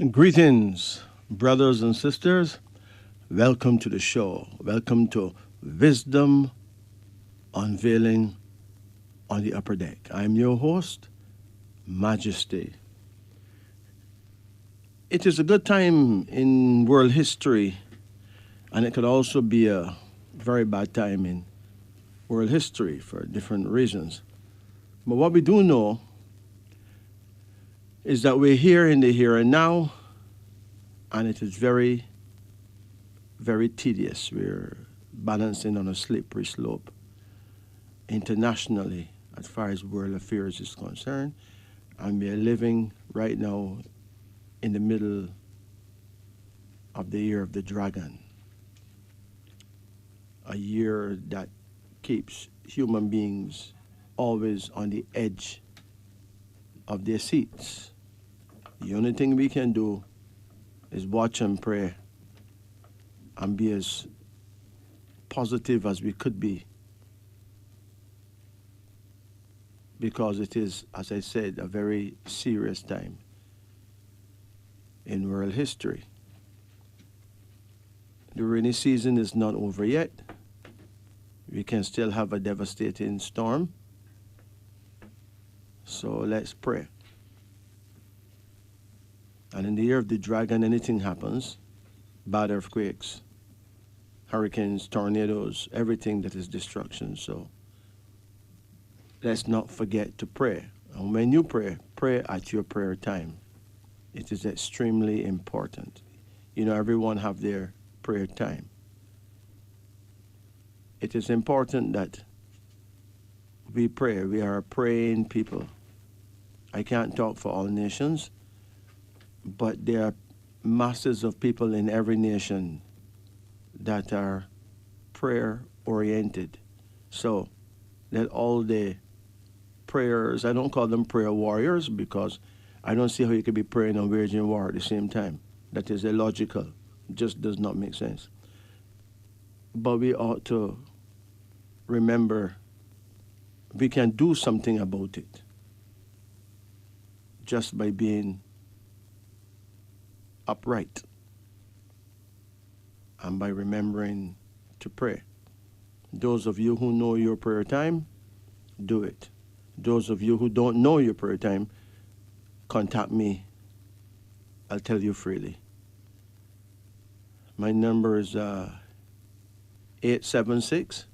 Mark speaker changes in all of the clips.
Speaker 1: Greetings, brothers and sisters. Welcome to the show. Welcome to Wisdom Unveiling on the Upper Deck. I'm your host, Majesty. It is a good time in world history, and it could also be a very bad time in world history for different reasons. But what we do know is that we're here in the here and now, and it is very, very tedious. We're balancing on a slippery slope internationally as far as world affairs is concerned, and we're living right now in the middle of the year of the dragon, a year that keeps human beings always on the edge of their seats. The only thing we can do is watch and pray and be as positive as we could be, because it is, as I said, a very serious time in world history. The rainy season is not over yet. We can still have a devastating storm. So let's pray. And in the year of the dragon, anything happens, bad earthquakes, hurricanes, tornadoes, everything that is destruction. So let's not forget to pray. And when you pray, pray at your prayer time. It is extremely important. You know, everyone have their prayer time. It is important that we pray. We are a praying people. I can't talk for all nations, but there are masses of people in every nation that are prayer-oriented. So let all the prayers, I don't call them prayer warriors, because I don't see how you could be praying and waging war at the same time. That is illogical. It just does not make sense. But we ought to remember we can do something about it just by being upright and by remembering to pray. Those of you who know your prayer time, do it. Those of you who don't know your prayer time, contact me. I'll tell you freely. My number is 876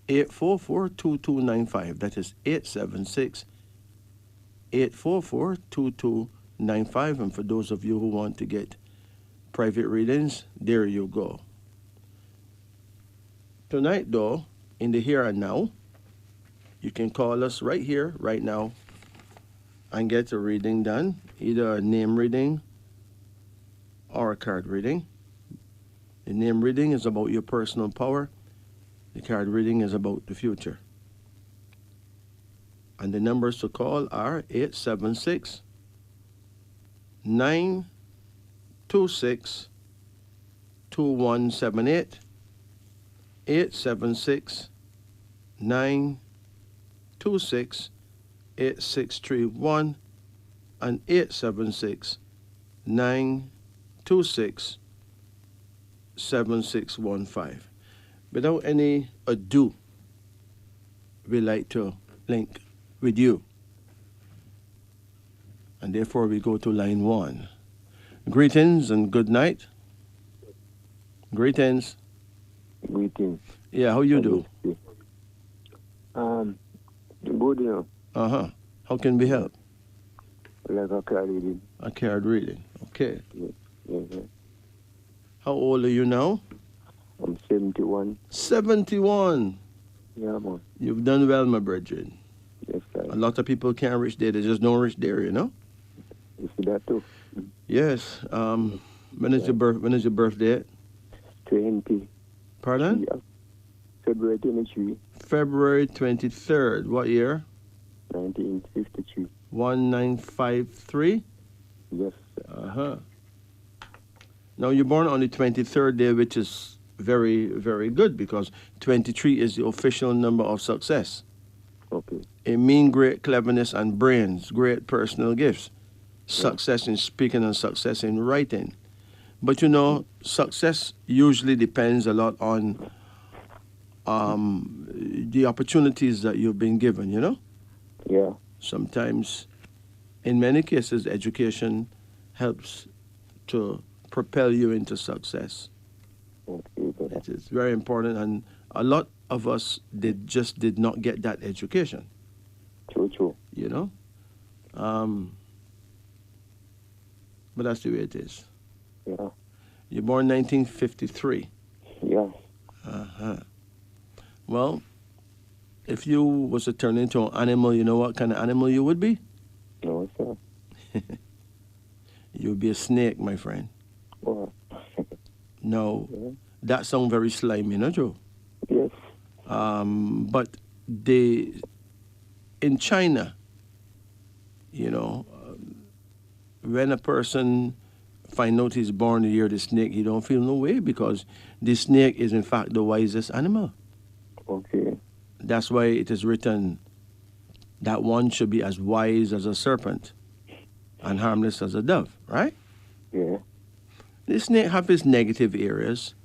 Speaker 1: 844 2295. That is 876 844 2295. And for those of you who want to get private readings, there you go. Tonight, though, in the here and now, you can call us right here, right now, and get a reading done, either a name reading or a card reading. The name reading is about your personal power. The card reading is about the future. And the numbers to call are 876 926 2178, 876 926 8631, and 876 926 7615. Without any ado, we like to link with you. And therefore we go to line 1. Greetings and good night. Greetings.
Speaker 2: Greetings.
Speaker 1: Yeah, how you do?
Speaker 2: Good, you know.
Speaker 1: Uh-huh. How can we help?
Speaker 2: Like a card reading.
Speaker 1: A card reading. Okay.
Speaker 2: Yeah.
Speaker 1: How old are you now?
Speaker 2: I'm 71.
Speaker 1: 71.
Speaker 2: Yeah, man.
Speaker 1: You've done well, my brethren.
Speaker 2: Yes, sir.
Speaker 1: A lot of people can't reach there. They just don't reach there, you know?
Speaker 2: You see that too?
Speaker 1: Yes. When is your birthday?
Speaker 2: 20.
Speaker 1: Pardon?
Speaker 2: Yeah. February 23,
Speaker 1: February 23rd. What year?
Speaker 2: 1953.
Speaker 1: 1953?
Speaker 2: Yes, sir.
Speaker 1: Uh-huh. Now, you're born on the 23rd day, which is very, very good, because 23 is the official number of success.
Speaker 2: Okay.
Speaker 1: It means great cleverness and brains, great personal gifts. success in speaking and success in writing. But you know, success usually depends a lot on the opportunities that you've been given, you know?
Speaker 2: Yeah.
Speaker 1: Sometimes, in many cases, education helps to propel you into success.
Speaker 2: Okay, brother.
Speaker 1: It is very important, and a lot of us did not get that education,
Speaker 2: True, true.
Speaker 1: you know? Um, but that's the way it is.
Speaker 2: Yeah.
Speaker 1: You're born 1953.
Speaker 2: Yeah.
Speaker 1: Uh-huh. Well, if you was to turn into an animal, you know what kind of animal you would be?
Speaker 2: No, sir.
Speaker 1: You would be a snake, my friend.
Speaker 2: Wow.
Speaker 1: No,
Speaker 2: Yeah.
Speaker 1: that sounds very slimy, you know, Joe?
Speaker 2: Yes.
Speaker 1: But in China, you know, when a person find out he's born the year of the snake, he don't feel no way because the snake is in fact the wisest animal.
Speaker 2: Okay.
Speaker 1: That's why it is written that one should be as wise as a serpent and harmless as a dove, right?
Speaker 2: Yeah.
Speaker 1: The snake have its negative areas,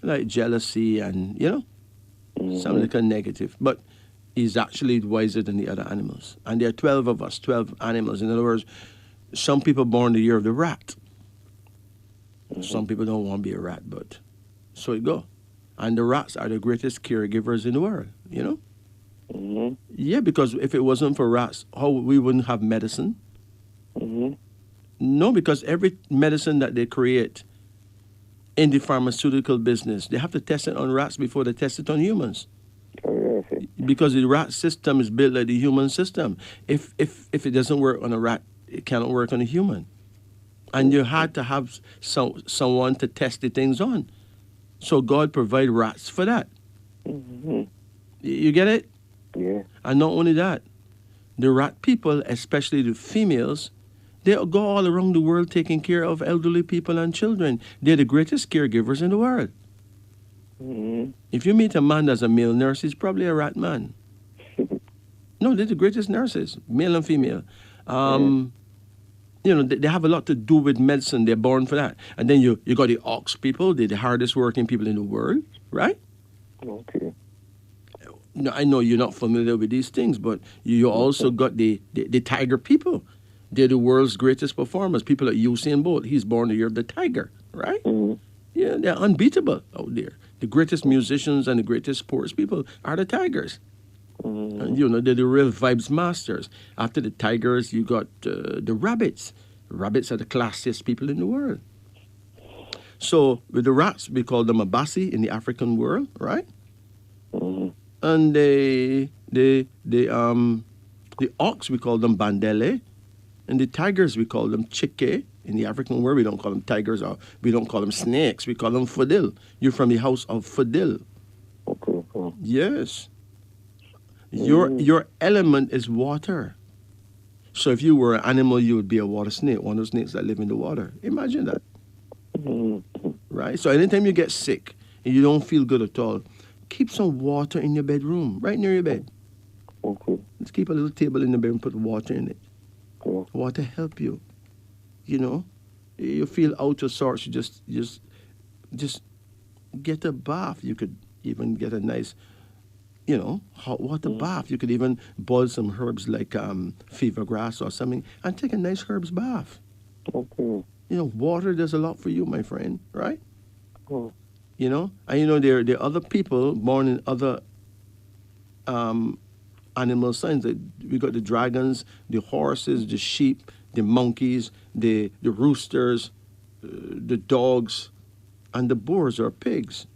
Speaker 1: like jealousy and, you know, some little negative. But he's actually wiser than the other animals. And there are 12 of us, 12 animals. In other words, some people born the year of the rat. Some people don't want to be a rat, but so it go. And the rats are the greatest caregivers in the world, you know?
Speaker 2: Mm-hmm.
Speaker 1: Yeah, because if it wasn't for rats, how we wouldn't have medicine?
Speaker 2: Mm-hmm.
Speaker 1: No, because every medicine that they create in the pharmaceutical business, they have to test it on rats before they test it on humans.
Speaker 2: Oh, yes.
Speaker 1: Because the rat system is built like the human system. If it doesn't work on a rat, it cannot work on a human. And you had to have someone to test the things on. So God provide rats for that.
Speaker 2: Mm-hmm.
Speaker 1: You get it?
Speaker 2: Yeah.
Speaker 1: And not only that, the rat people, especially the females, they go all around the world taking care of elderly people and children. They're the greatest caregivers in the world.
Speaker 2: Mm-hmm.
Speaker 1: If you meet a man that's a male nurse, he's probably a rat man. No, they're the greatest nurses, male and female. You know, they have a lot to do with medicine. They're born for that. And then you got the ox people. They're the hardest working people in the world, right?
Speaker 2: Okay.
Speaker 1: No, I know you're not familiar with these things, but you also got the tiger people. They're the world's greatest performers. People like Usain Bolt. He's born the year of the tiger, right?
Speaker 2: Mm-hmm.
Speaker 1: Yeah, they're unbeatable out there. The greatest musicians and the greatest sports people are the tigers.
Speaker 2: Mm-hmm.
Speaker 1: And, you know, they're the real vibes masters. After the tigers, you got the rabbits. Rabbits are the classiest people in the world. So with the rats, we call them abasi in the African world, right?
Speaker 2: Mm-hmm.
Speaker 1: And the ox, we call them bandele. And the tigers, we call them chike. In the African world, we don't call them tigers or we don't call them snakes. We call them fadil. You're from the house of fadil.
Speaker 2: Okay. Cool.
Speaker 1: Yes. Your element is water. So if you were an animal, you would be a water snake, one of those snakes that live in the water. Imagine that,
Speaker 2: Mm-hmm.
Speaker 1: right? So anytime you get sick and you don't feel good at all, keep some water in your bedroom, right near your bed.
Speaker 2: Okay.
Speaker 1: Let's keep a little table in the bed and put water in it.
Speaker 2: Yeah.
Speaker 1: Water help you. You know, you feel out of sorts. You just get a bath. You could even get a nice, you know, hot water bath. You could even boil some herbs like fever grass or something and take a nice herbs bath.
Speaker 2: Okay.
Speaker 1: You know, water does a lot for you, my friend, right?
Speaker 2: Cool.
Speaker 1: You know, and you know there are other people born in other animal signs. We got the dragons, the horses, the sheep, the monkeys, the roosters, the dogs, and the boars or pigs,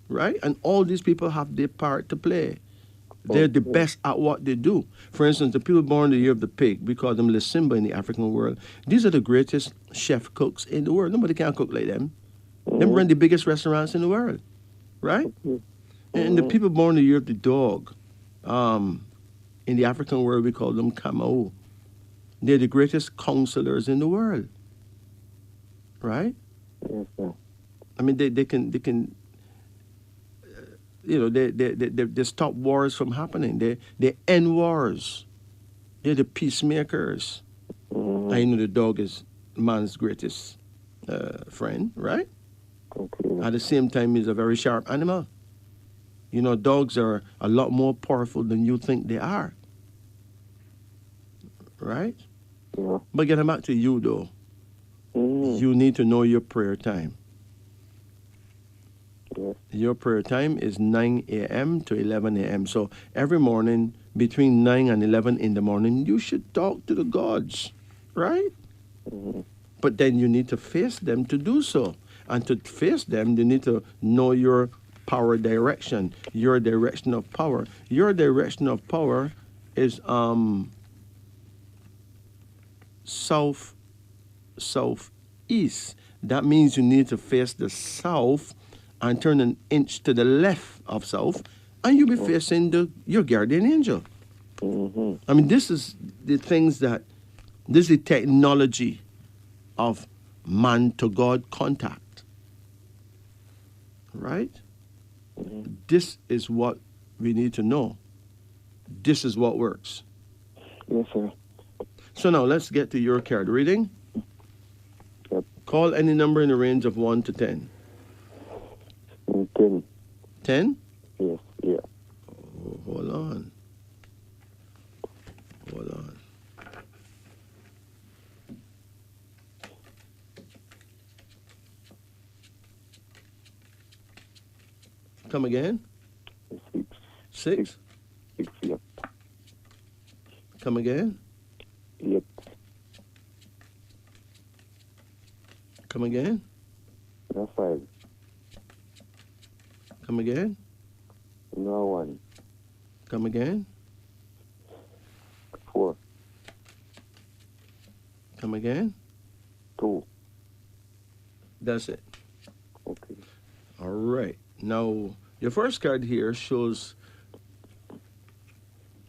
Speaker 1: right? And all these people have their part to play. They're the best at what they do. For instance, the people born the year of the pig, we call them Simba in the African world. These are the greatest chef cooks in the world. Nobody can cook like them. Them run the biggest restaurants in the world, right? And the people born the year of the dog, in the African world, we call them Kamau. They're the greatest counselors in the world, right?
Speaker 2: Yes, sir.
Speaker 1: I mean, they can you know, they stop wars from happening. They end wars. They're the peacemakers.
Speaker 2: Mm-hmm.
Speaker 1: I know the dog is man's greatest friend, right?
Speaker 2: Okay.
Speaker 1: At the same time, he's a very sharp animal. You know, dogs are a lot more powerful than you think they are, right?
Speaker 2: Yeah.
Speaker 1: But getting back to you, though,
Speaker 2: Mm-hmm.
Speaker 1: you need to know your prayer time.
Speaker 2: Yes.
Speaker 1: Your prayer time is 9 a.m. to 11 a.m. So every morning, between 9 and 11 in the morning, you should talk to the gods, right?
Speaker 2: Mm-hmm.
Speaker 1: But then you need to face them to do so. And to face them, you need to know your power direction, your direction of power. Your direction of power is south, southeast. That means you need to face the south and turn an inch to the left of south, and you'll be facing your guardian angel.
Speaker 2: Mm-hmm.
Speaker 1: I mean, this is the things that, this is the technology of man to God contact, right?
Speaker 2: Mm-hmm.
Speaker 1: This is what we need to know. This is what works.
Speaker 2: Yes, sir.
Speaker 1: So now let's get to your card reading.
Speaker 2: Yep.
Speaker 1: Call any number in the range of 1 to 10.
Speaker 2: 10.
Speaker 1: 10?
Speaker 2: Yes. Yeah.
Speaker 1: Oh, hold on. Hold on. Come again?
Speaker 2: 6.
Speaker 1: 6?
Speaker 2: 6. Yep.
Speaker 1: Come again?
Speaker 2: Yep.
Speaker 1: Come again?
Speaker 2: No 5.
Speaker 1: Come again?
Speaker 2: No 1.
Speaker 1: Come again?
Speaker 2: 4.
Speaker 1: Come again?
Speaker 2: 2.
Speaker 1: That's it.
Speaker 2: Okay.
Speaker 1: All right. Now, your first card here shows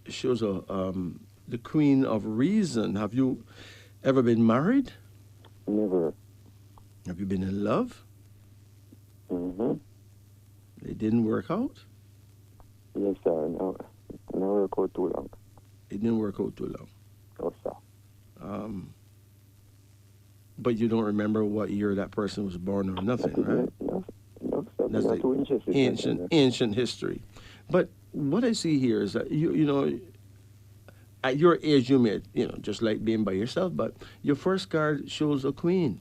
Speaker 1: the Queen of Reason. Have you ever been married?
Speaker 2: Never.
Speaker 1: Have you been in love?
Speaker 2: Mm-hmm.
Speaker 1: It didn't work out?
Speaker 2: Yes, sir. No. No work out too long.
Speaker 1: It didn't work out too long.
Speaker 2: No, sir.
Speaker 1: But you don't remember what year that person was born or nothing, right?
Speaker 2: No, sir.
Speaker 1: That's
Speaker 2: Not
Speaker 1: like
Speaker 2: too interested in that.
Speaker 1: ancient history. But what I see here is that you know, at your age you may, just like being by yourself, but your first card shows a queen,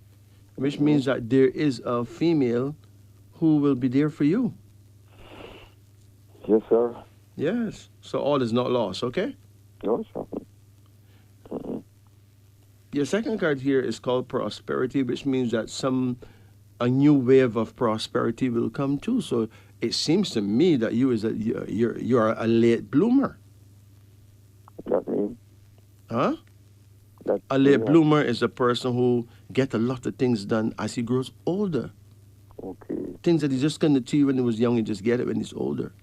Speaker 1: which means that there is a female who will be there for you.
Speaker 2: Yes, sir.
Speaker 1: Yes. So all is not lost, okay?
Speaker 2: No, sir. Mm-hmm.
Speaker 1: Your second card here is called prosperity, which means that a new wave of prosperity will come too. So it seems to me that you're a late bloomer.
Speaker 2: That means?
Speaker 1: Huh?
Speaker 2: That
Speaker 1: A late bloomer is a person who gets a lot of things done as he grows older.
Speaker 2: Okay.
Speaker 1: Things that he just couldn't achieve when he was young, he just get it when he's older.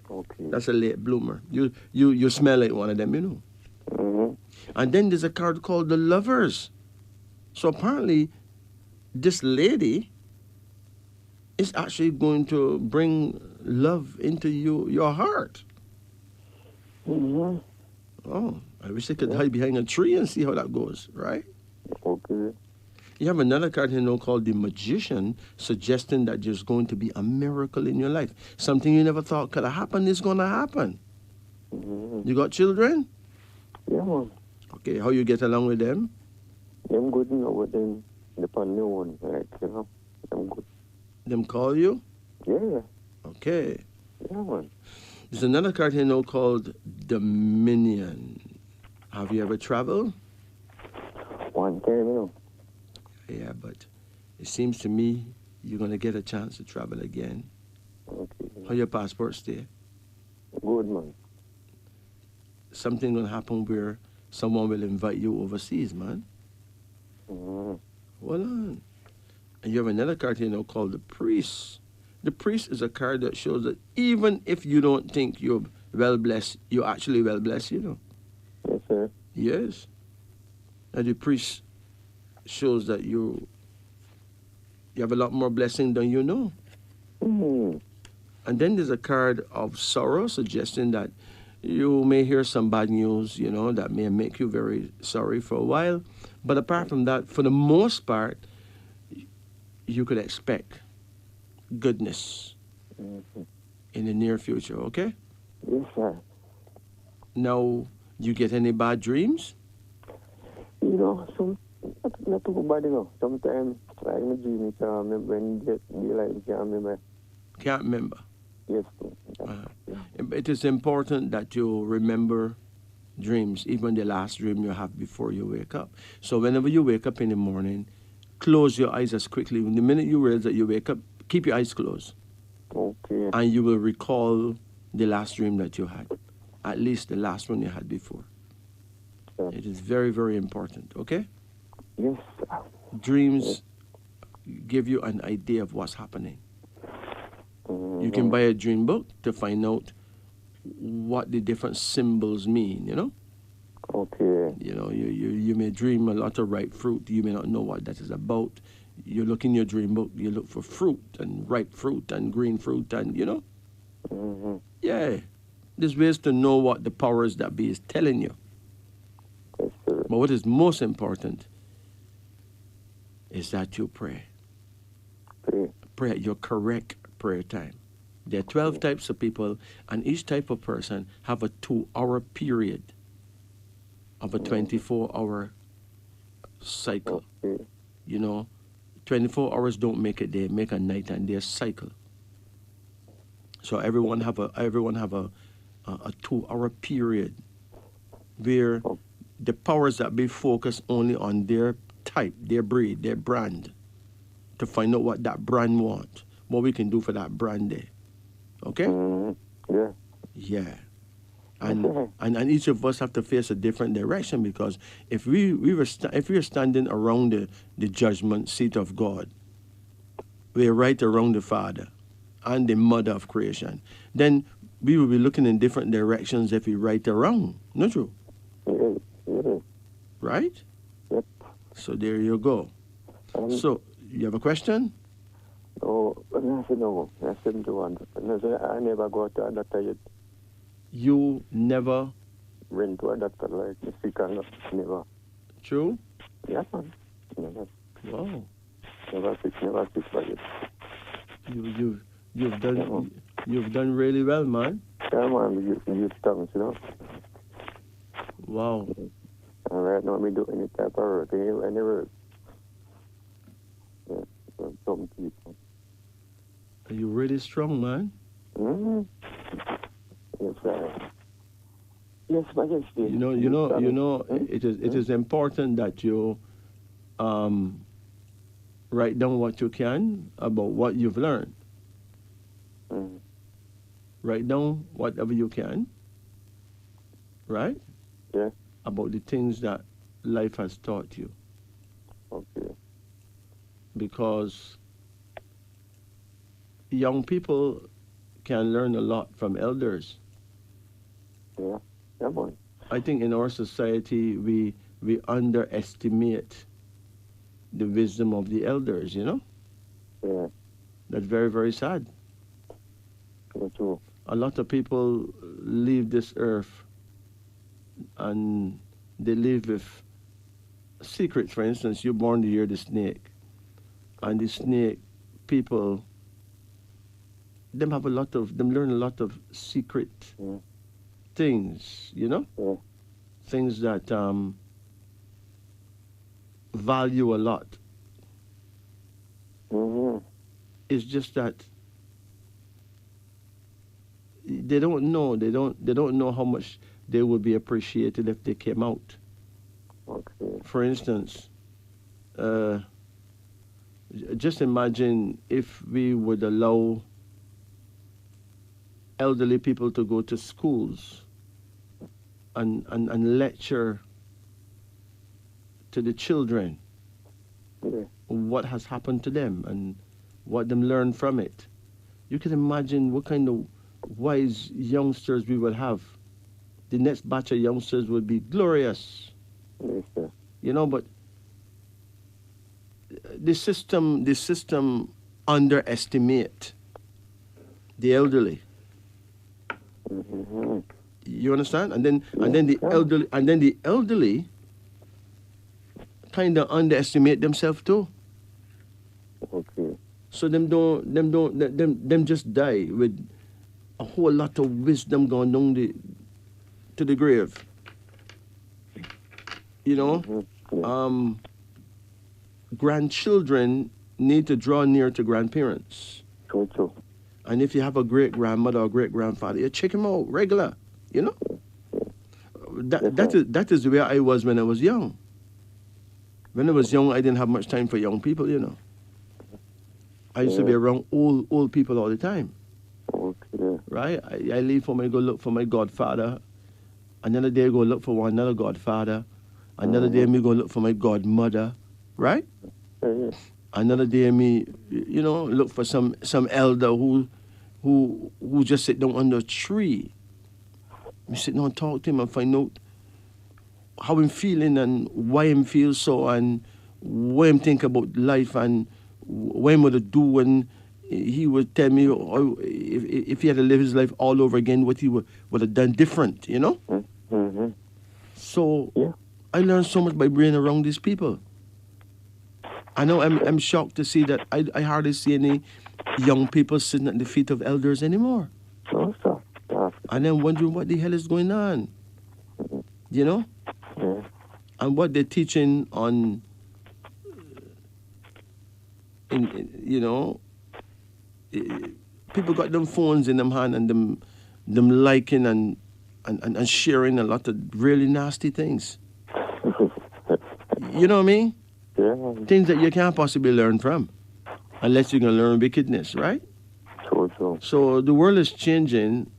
Speaker 2: Okay.
Speaker 1: That's a late bloomer. You smell like one of them, you know.
Speaker 2: Mm-hmm.
Speaker 1: And then there's a card called the Lovers. So apparently, this lady is actually going to bring love into your heart.
Speaker 2: Mm-hmm.
Speaker 1: Oh, I wish I could hide behind a tree and see how that goes, right?
Speaker 2: Okay.
Speaker 1: You have another card here now called the Magician, suggesting that there's going to be a miracle in your life. Something you never thought could have happened is going to happen.
Speaker 2: Mm-hmm.
Speaker 1: You got children?
Speaker 2: Yeah, man.
Speaker 1: Okay, how you get along with them?
Speaker 2: I'm good now, but then the new one, like, I'm good.
Speaker 1: Them call you?
Speaker 2: Yeah.
Speaker 1: Okay.
Speaker 2: Yeah, man.
Speaker 1: There's another card here now called Dominion. Have you ever traveled?
Speaker 2: One time,
Speaker 1: Yeah, but it seems to me you're going to get a chance to travel again.
Speaker 2: Okay.
Speaker 1: How your passport stay?
Speaker 2: Good, man.
Speaker 1: Something going to happen where someone will invite you overseas, man.
Speaker 2: Mm-hmm.
Speaker 1: Hold on. And you have another card here now called the Priest. The Priest is a card that shows that even if you don't think you're well blessed, you're actually well blessed, you know.
Speaker 2: Yes, sir.
Speaker 1: Yes. And the Priest shows that you have a lot more blessing than you know.
Speaker 2: Mm-hmm.
Speaker 1: And then there's a card of sorrow suggesting that you may hear some bad news, that may make you very sorry for a while. But apart from that, for the most part, you could expect goodness
Speaker 2: Mm-hmm.
Speaker 1: in the near future, okay?
Speaker 2: Yes, sir.
Speaker 1: Now, you get any bad dreams?
Speaker 2: You know, not too bad, you know. Sometimes, like in the dream, you can't remember. When you get daylight, you can't remember.
Speaker 1: Can't remember.
Speaker 2: Yes,
Speaker 1: Uh,
Speaker 2: yeah.
Speaker 1: it is important that you remember dreams, even the last dream you have before you wake up. So whenever you wake up in the morning, close your eyes as quickly. The minute you realize that you wake up, keep your eyes closed,
Speaker 2: Okay.
Speaker 1: and you will recall the last dream that you had, at least the last one you had before.
Speaker 2: Yeah.
Speaker 1: It is very, very important, okay?
Speaker 2: Yes, sir.
Speaker 1: Dreams give you an idea of what's happening. You can
Speaker 2: Mm-hmm.
Speaker 1: buy a dream book to find out what the different symbols mean, you know?
Speaker 2: Okay.
Speaker 1: You may dream a lot of ripe fruit. You may not know what that is about. You look in your dream book, you look for fruit and ripe fruit and green fruit and,
Speaker 2: Mm-hmm.
Speaker 1: yeah. There's ways to know what the powers that be is telling you.
Speaker 2: Yes, sir.
Speaker 1: But what is most important is that you pray.
Speaker 2: Okay.
Speaker 1: Pray at your correct prayer time. There are 12 types of people, and each type of person have a 2-hour period of a 24-hour cycle.
Speaker 2: Okay.
Speaker 1: 24 hours don't make a day, make a night and day cycle. So everyone have a 2-hour period where
Speaker 2: Oh,
Speaker 1: the powers that be focus only on their type, their breed, their brand, to find out what that brand want, what we can do for that brand there. Okay?
Speaker 2: yeah.
Speaker 1: Yeah.
Speaker 2: Okay.
Speaker 1: And each of us have to face a different direction, because if we were standing around the judgment seat of God, we're right around the Father and the Mother of creation, then we will be looking in different directions if we right around. Not true,
Speaker 2: Yeah. Yeah.
Speaker 1: right?
Speaker 2: Yep.
Speaker 1: So there you go. So you have a question?
Speaker 2: No, I said no. I said the one. I never go to a doctor yet.
Speaker 1: You never.
Speaker 2: Went to a doctor like the sick and never.
Speaker 1: True?
Speaker 2: Yes, man. Never.
Speaker 1: Wow.
Speaker 2: Never sick like it.
Speaker 1: You've done really well, man.
Speaker 2: Yeah, man. You tongues, you know.
Speaker 1: Wow.
Speaker 2: And right now, we do any type of work. Any work. Yeah. Some people.
Speaker 1: Are you really strong, man?
Speaker 2: Mm-hmm. Yes, sir. Yes, Majesty.
Speaker 1: It is important that you write down what you can about what you've learned.
Speaker 2: Mm-hmm.
Speaker 1: Write down whatever you can, right?
Speaker 2: Yeah.
Speaker 1: About the things that life has taught you.
Speaker 2: Okay.
Speaker 1: Because young people can learn a lot from elders.
Speaker 2: Yeah. Yeah, boy.
Speaker 1: I think in our society we underestimate the wisdom of the elders,
Speaker 2: Yeah.
Speaker 1: That's very, very sad.
Speaker 2: That's true.
Speaker 1: A lot of people leave this earth and they live with secrets. For instance, you're born to hear the snake, and the snake people, them learn a lot of secret things,
Speaker 2: Yeah.
Speaker 1: things that value a lot.
Speaker 2: Mm-hmm.
Speaker 1: It's just that they don't know how much they would be appreciated if they came out.
Speaker 2: Okay.
Speaker 1: For instance, just imagine if we would allow elderly people to go to schools and lecture to the children
Speaker 2: Yeah.
Speaker 1: what has happened to them and what them learn from it. You can imagine what kind of wise youngsters we would have. The next batch of youngsters would be glorious,
Speaker 2: Yes, sir.
Speaker 1: but the system underestimate the elderly.
Speaker 2: Mm-hmm.
Speaker 1: You understand? And then the elderly kind of underestimate themselves too.
Speaker 2: Okay.
Speaker 1: So them just die with a whole lot of wisdom going down to the grave. You know,
Speaker 2: Yeah.
Speaker 1: grandchildren need to draw near to grandparents.
Speaker 2: True.
Speaker 1: And if you have a great grandmother or great grandfather, you check them out regular. You know, that is the way I was when I was young. When I was young, I didn't have much time for young people. You know, I used to be around old people all the time.
Speaker 2: Okay.
Speaker 1: Right? I leave for my go look for my godfather. Another day go look for another godfather. Another day me go look for my godmother. Right?
Speaker 2: Yeah.
Speaker 1: Another day me, look for some elder who just sit down under a tree. We sit down and talk to him and find out how I'm feeling and why I'm feel so and what I'm think about life and what I'm gonna do. And he would tell me if he had to live his life all over again, what he would have done different. You know.
Speaker 2: Mm-hmm.
Speaker 1: So
Speaker 2: Yeah.
Speaker 1: I learned so much by being around these people. I know I'm shocked to see that I hardly see any young people sitting at the feet of elders anymore.
Speaker 2: No, sir.
Speaker 1: And then wondering what the hell is going on. You know?
Speaker 2: Yeah.
Speaker 1: And what they're teaching on, people got them phones in them hand and them liking and sharing a lot of really nasty things. You know what I mean?
Speaker 2: Yeah.
Speaker 1: Things that you can't possibly learn from unless you can learn wickedness, right?
Speaker 2: True.
Speaker 1: So the world is changing,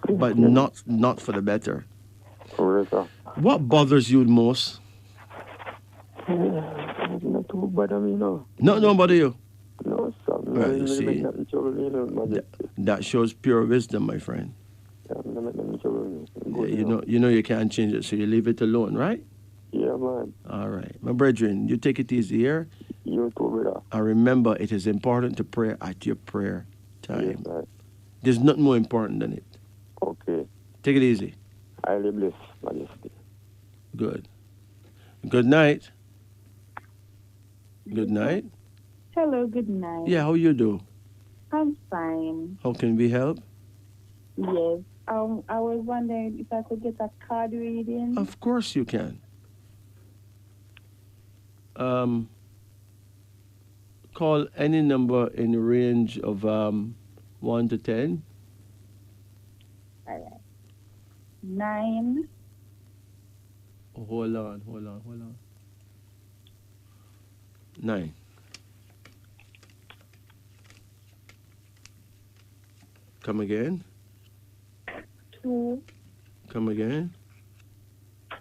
Speaker 1: but not for the better.
Speaker 2: Correct, sir.
Speaker 1: What bothers you most?
Speaker 2: Not too bad, no.
Speaker 1: Don't bother you.
Speaker 2: No, sir.
Speaker 1: Well, you see, that shows pure wisdom, my friend. Yeah, you know you can't change it, so you leave it alone, right?
Speaker 2: Yeah, man.
Speaker 1: All right. My brethren, you take it easy here.
Speaker 2: You too, brother.
Speaker 1: And remember, it is important to pray at your prayer time.
Speaker 2: Yes, sir.
Speaker 1: There's nothing more important than it.
Speaker 2: Okay.
Speaker 1: Take it easy.
Speaker 2: Highly blessed, Majesty.
Speaker 1: Good. Good night. Good night.
Speaker 3: Hello, good night.
Speaker 1: Yeah, how you do?
Speaker 3: I'm fine.
Speaker 1: How can we help?
Speaker 3: Yes. I was wondering if I could get a card reading.
Speaker 1: Of course you can. Call any number in the range of 1 to 10.
Speaker 3: All right. 9.
Speaker 1: Hold on. 9. Come again.
Speaker 3: 2
Speaker 1: Come again.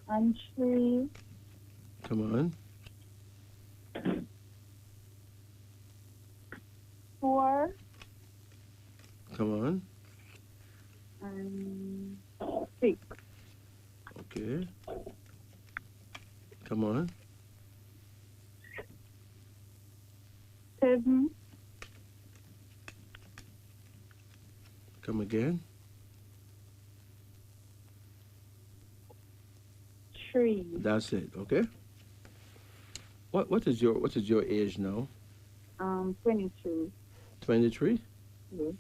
Speaker 3: and 3.
Speaker 1: Come on.
Speaker 3: 4
Speaker 1: Come on.
Speaker 3: and 6.
Speaker 1: Okay. Come on.
Speaker 3: 7.
Speaker 1: Come again.
Speaker 3: 3.
Speaker 1: That's it. Okay. What is your age now?
Speaker 3: 22.
Speaker 1: 23.
Speaker 3: Yes.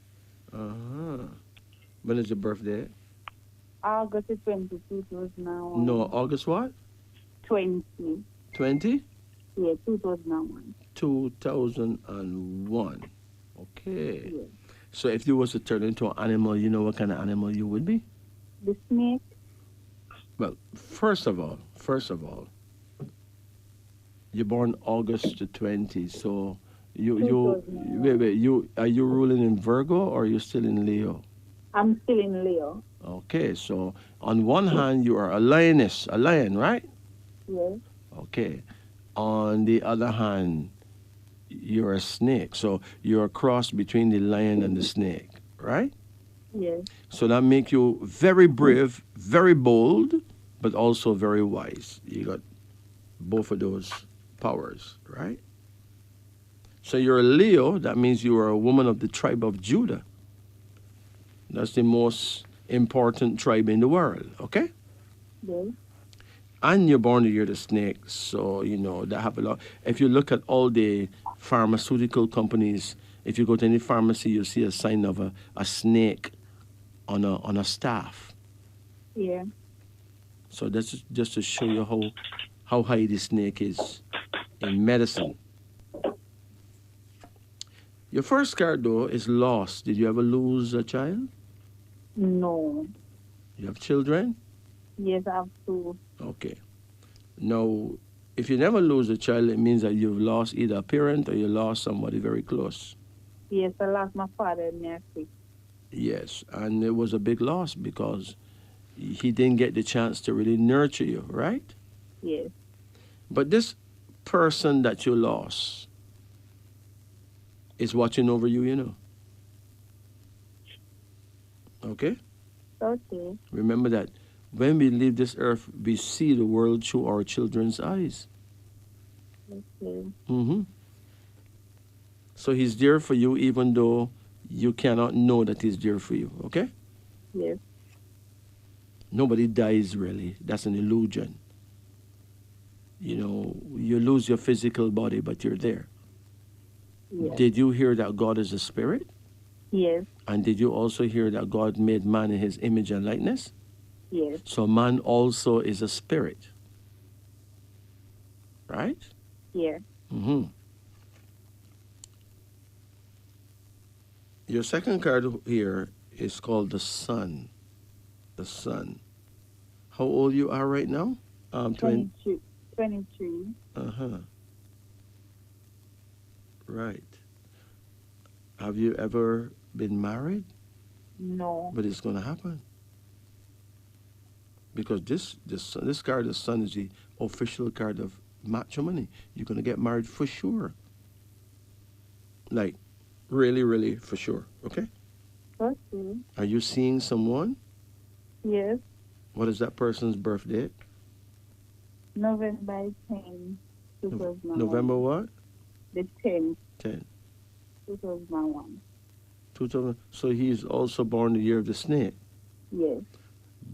Speaker 1: When is your birthday?
Speaker 3: August 22, 2001.
Speaker 1: No, August what?
Speaker 3: 20.
Speaker 1: 20?
Speaker 3: Yeah, 2001.
Speaker 1: 2001. Okay.
Speaker 3: Yes.
Speaker 1: So if you was to turn into an animal, you know what kind of animal you would be?
Speaker 3: The snake.
Speaker 1: Well, first of all, you're born August the 20th, so you are you ruling in Virgo or are you still in Leo?
Speaker 3: I'm still in Leo.
Speaker 1: Okay, so on one hand you are a lion, right?
Speaker 3: Yes.
Speaker 1: Okay. On the other hand, you're a snake, so you're a cross between the lion and the snake, right?
Speaker 3: Yes.
Speaker 1: So that make you very brave, very bold, but also very wise. You got both of those powers, right? So you're a Leo, that means you are a woman of the tribe of Judah. That's the most important tribe in the world, okay?
Speaker 3: Yes.
Speaker 1: And you're born to hear the snake, so you know that have a lot. If you look at all the pharmaceutical companies, if you go to any pharmacy, you'll see a sign of a snake on a staff.
Speaker 3: Yeah.
Speaker 1: So that's just to show you how high the snake is in medicine. Your first card though is lost. Did you ever lose a child?
Speaker 3: No.
Speaker 1: You have children?
Speaker 3: Yes, I have to.
Speaker 1: Okay. Now, if you never lose a child, it means that you've lost either a parent or you lost somebody very close.
Speaker 3: Yes, I lost my father in Africa.
Speaker 1: Yes, and it was a big loss because he didn't get the chance to really nurture you, right?
Speaker 3: Yes.
Speaker 1: But this person that you lost is watching over you, you know. Okay?
Speaker 3: Okay.
Speaker 1: Remember that when we leave this earth, we see the world through our children's eyes.
Speaker 3: Okay.
Speaker 1: Mm-hmm. So he's there for you even though you cannot know that he's there for you, okay?
Speaker 3: Yes.
Speaker 1: Nobody dies really. That's an illusion. You know, you lose your physical body, but you're there.
Speaker 3: Yes.
Speaker 1: Did you hear that God is a spirit?
Speaker 3: Yes.
Speaker 1: And did you also hear that God made man in his image and likeness?
Speaker 3: Yes.
Speaker 1: So man also is a spirit. Right?
Speaker 3: Yeah.
Speaker 1: Mm-hmm. Your second card here is called the Sun. The Sun. How old you are right now?
Speaker 3: 22. 23.
Speaker 1: Uh-huh. Right. Have you ever been married?
Speaker 3: No.
Speaker 1: But it's going to happen. Because this card, the Sun, is the official card of matrimony. You're going to get married for sure. Like, really, really for sure. Okay?
Speaker 3: Okay.
Speaker 1: Are you seeing someone?
Speaker 3: Yes.
Speaker 1: What is that person's birth date?
Speaker 3: November 10, 2001.
Speaker 1: November what?
Speaker 3: The 10th,
Speaker 1: 10.
Speaker 3: 2001.
Speaker 1: 2000. So he's also born the year of the snake.
Speaker 3: Yes.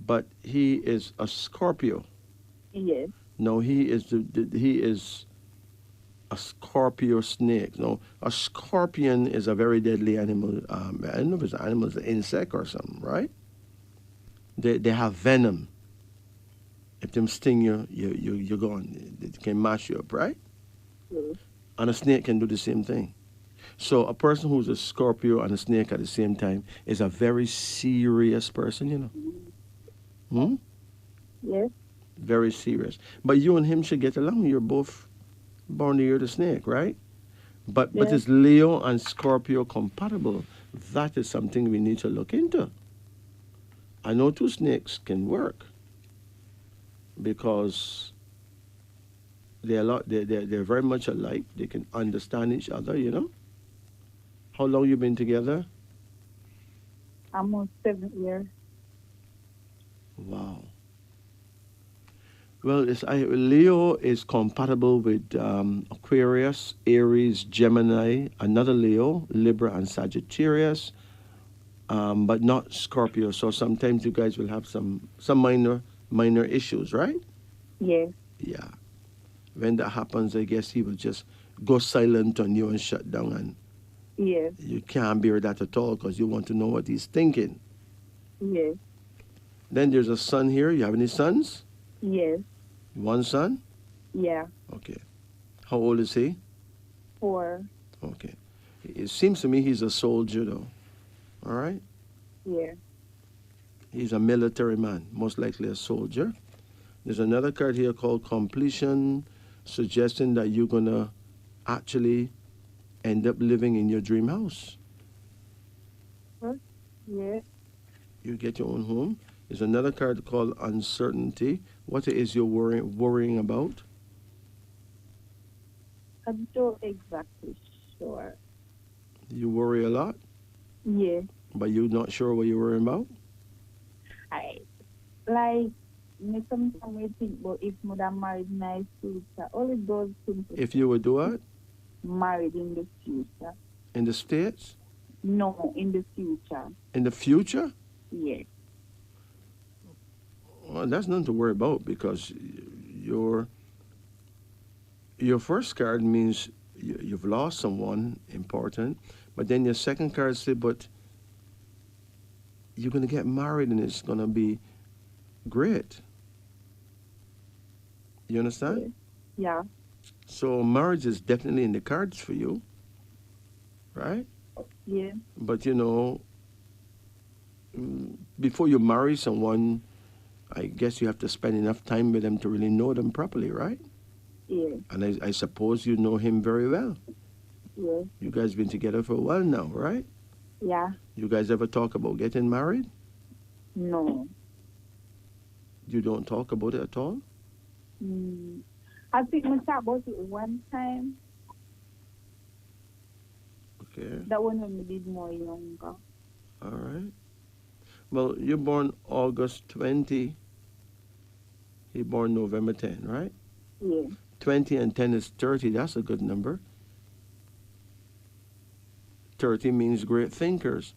Speaker 1: But he is a Scorpio.
Speaker 3: Yes.
Speaker 1: No, he is he is a Scorpio snake. No, a scorpion is a very deadly animal. I don't know if it's an animal, it's an insect or something, right? They have venom. If them sting you, you're gone. It can mash you up, right?
Speaker 3: Yes.
Speaker 1: And a snake can do the same thing. So a person who's a Scorpio and a snake at the same time is a very serious person, you know. Hmm?
Speaker 3: Yes.
Speaker 1: Very serious. But you and him should get along. You're both born the year of the snake, right? But
Speaker 3: Yes.
Speaker 1: is Leo and Scorpio compatible? That is something we need to look into. I know two snakes can work because they're very much alike. They can understand each other, you know. How long you been together?
Speaker 3: Almost 7 years.
Speaker 1: Wow. Well, Leo is compatible with Aquarius, Aries, Gemini, another Leo, Libra, and Sagittarius, but not Scorpio. So sometimes you guys will have some minor issues, right?
Speaker 3: Yes.
Speaker 1: Yeah. When that happens, I guess he will just go silent on you and shut down, and
Speaker 3: Yes.
Speaker 1: you can't bear that at all because you want to know what he's thinking.
Speaker 3: Yes.
Speaker 1: Then there's a son here. You have any sons?
Speaker 3: Yes.
Speaker 1: One son?
Speaker 3: Yeah.
Speaker 1: Okay. How old is he?
Speaker 3: 4.
Speaker 1: Okay. It seems to me he's a soldier, though. All right?
Speaker 3: Yeah.
Speaker 1: He's a military man, most likely a soldier. There's another card here called completion, suggesting that you're going to actually end up living in your dream house.
Speaker 3: Huh? Yes.
Speaker 1: You get your own home. There's another card called uncertainty. What is you worrying about?
Speaker 3: I'm not exactly sure.
Speaker 1: You worry a lot,
Speaker 3: Yeah.
Speaker 1: but you're not sure what you're worrying about?
Speaker 3: I like me sometimes I think about if mother married in the future. Only those things
Speaker 1: If you would do what?
Speaker 3: married in the future.
Speaker 1: In the States?
Speaker 3: No, in the future.
Speaker 1: In the future?
Speaker 3: Yes.
Speaker 1: Well, that's nothing to worry about because your first card means you've lost someone important, but then your second card say, but you're gonna get married and it's gonna be great. You understand?
Speaker 3: Yes. Yeah.
Speaker 1: So marriage is definitely in the cards for you, right?
Speaker 3: Yeah.
Speaker 1: But before you marry someone, I guess you have to spend enough time with them to really know them properly, right?
Speaker 3: Yeah.
Speaker 1: And I suppose you know him very well.
Speaker 3: Yeah.
Speaker 1: You guys been together for a while now, right?
Speaker 3: Yeah.
Speaker 1: You guys ever talk about getting married?
Speaker 3: No.
Speaker 1: You don't talk about it at all?
Speaker 3: Mm. I think we talked about it one time.
Speaker 1: Okay,
Speaker 3: That one when we did more younger.
Speaker 1: all right. Well, you're born August 20. He born November 10, right?
Speaker 3: Yeah.
Speaker 1: 20 and 10 is 30. That's a good number. 30 means great thinkers,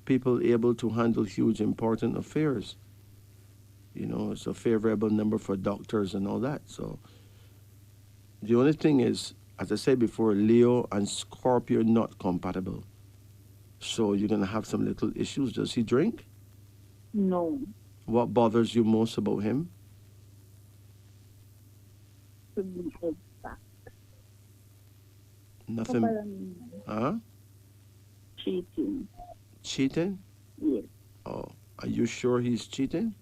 Speaker 1: people able to handle huge, important affairs. It's a favorable number for doctors and all that. So the only thing is, as I said before, Leo and Scorpio not compatible. So you're going to have some little issues. Does he drink?
Speaker 3: No.
Speaker 1: What bothers you most about him?
Speaker 3: To be exact.
Speaker 1: Nothing. Huh?
Speaker 3: Cheating.
Speaker 1: Cheating?
Speaker 3: Yes.
Speaker 1: Oh, are you sure he's cheating?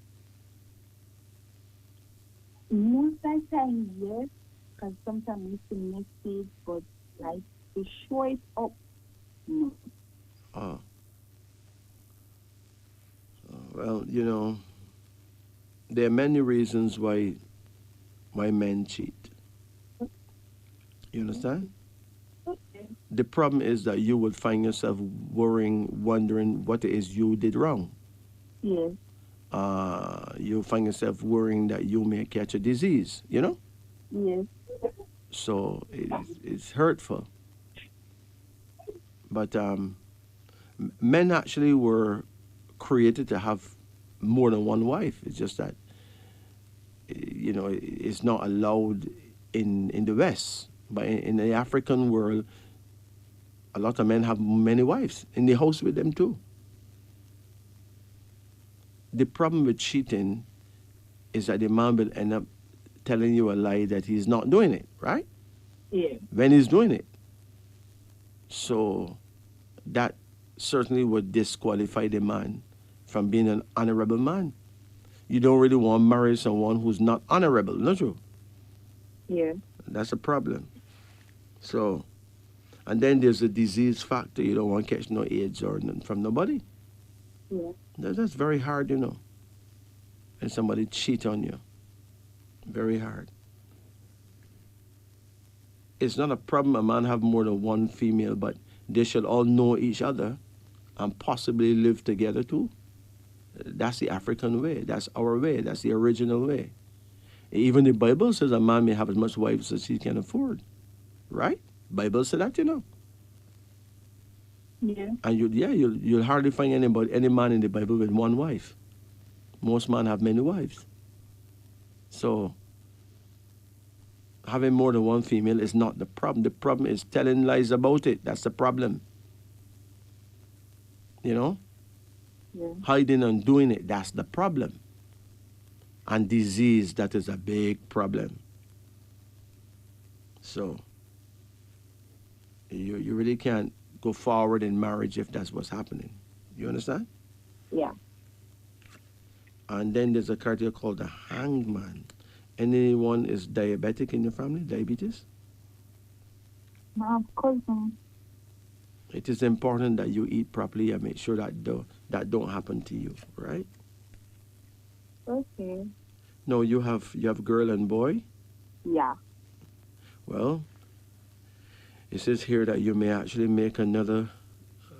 Speaker 3: Most of the time, yes. Because sometimes it's a message, but like to show it up, no.
Speaker 1: Oh. Well, there are many reasons why men cheat. You understand?
Speaker 3: Okay.
Speaker 1: The problem is that you would find yourself worrying, wondering what it is you did wrong.
Speaker 3: Yes.
Speaker 1: You'll find yourself worrying that you may catch a disease,
Speaker 3: Yes.
Speaker 1: So it's hurtful. But men actually were created to have more than one wife. It's just that, it's not allowed in the West. But in the African world, a lot of men have many wives in the house with them too. The problem with cheating is that the man will end up telling you a lie that he's not doing it, right?
Speaker 3: Yeah.
Speaker 1: When he's doing it. So that certainly would disqualify the man from being an honorable man. You don't really want to marry someone who's not honorable, not true?
Speaker 3: Yeah.
Speaker 1: That's a problem. So, and then there's a disease factor. You don't want to catch no AIDS or nothing from nobody.
Speaker 3: Yeah.
Speaker 1: That's very hard, And somebody cheat on you. Very hard. It's not a problem a man have more than one female, but they should all know each other and possibly live together too. That's the African way. That's our way. That's the original way. Even the Bible says a man may have as much wives as he can afford. Right? Bible said that,
Speaker 3: Yeah.
Speaker 1: And you'll hardly find any man in the Bible with one wife. Most men have many wives. So having more than one female is not the problem. The problem is telling lies about it. That's the problem.
Speaker 3: Yeah.
Speaker 1: Hiding and doing it, that's the problem. And disease, that is a big problem. So you really can't go forward in marriage if that's what's happening. You understand?
Speaker 3: Yeah.
Speaker 1: And then there's a card here called the Hangman. Anyone is diabetic in your family? Diabetes?
Speaker 3: My cousin.
Speaker 1: It is important that you eat properly and make sure that that don't happen to you, right?
Speaker 3: Okay.
Speaker 1: No, you have girl and boy?
Speaker 3: Yeah.
Speaker 1: Well, it says here that you may actually make another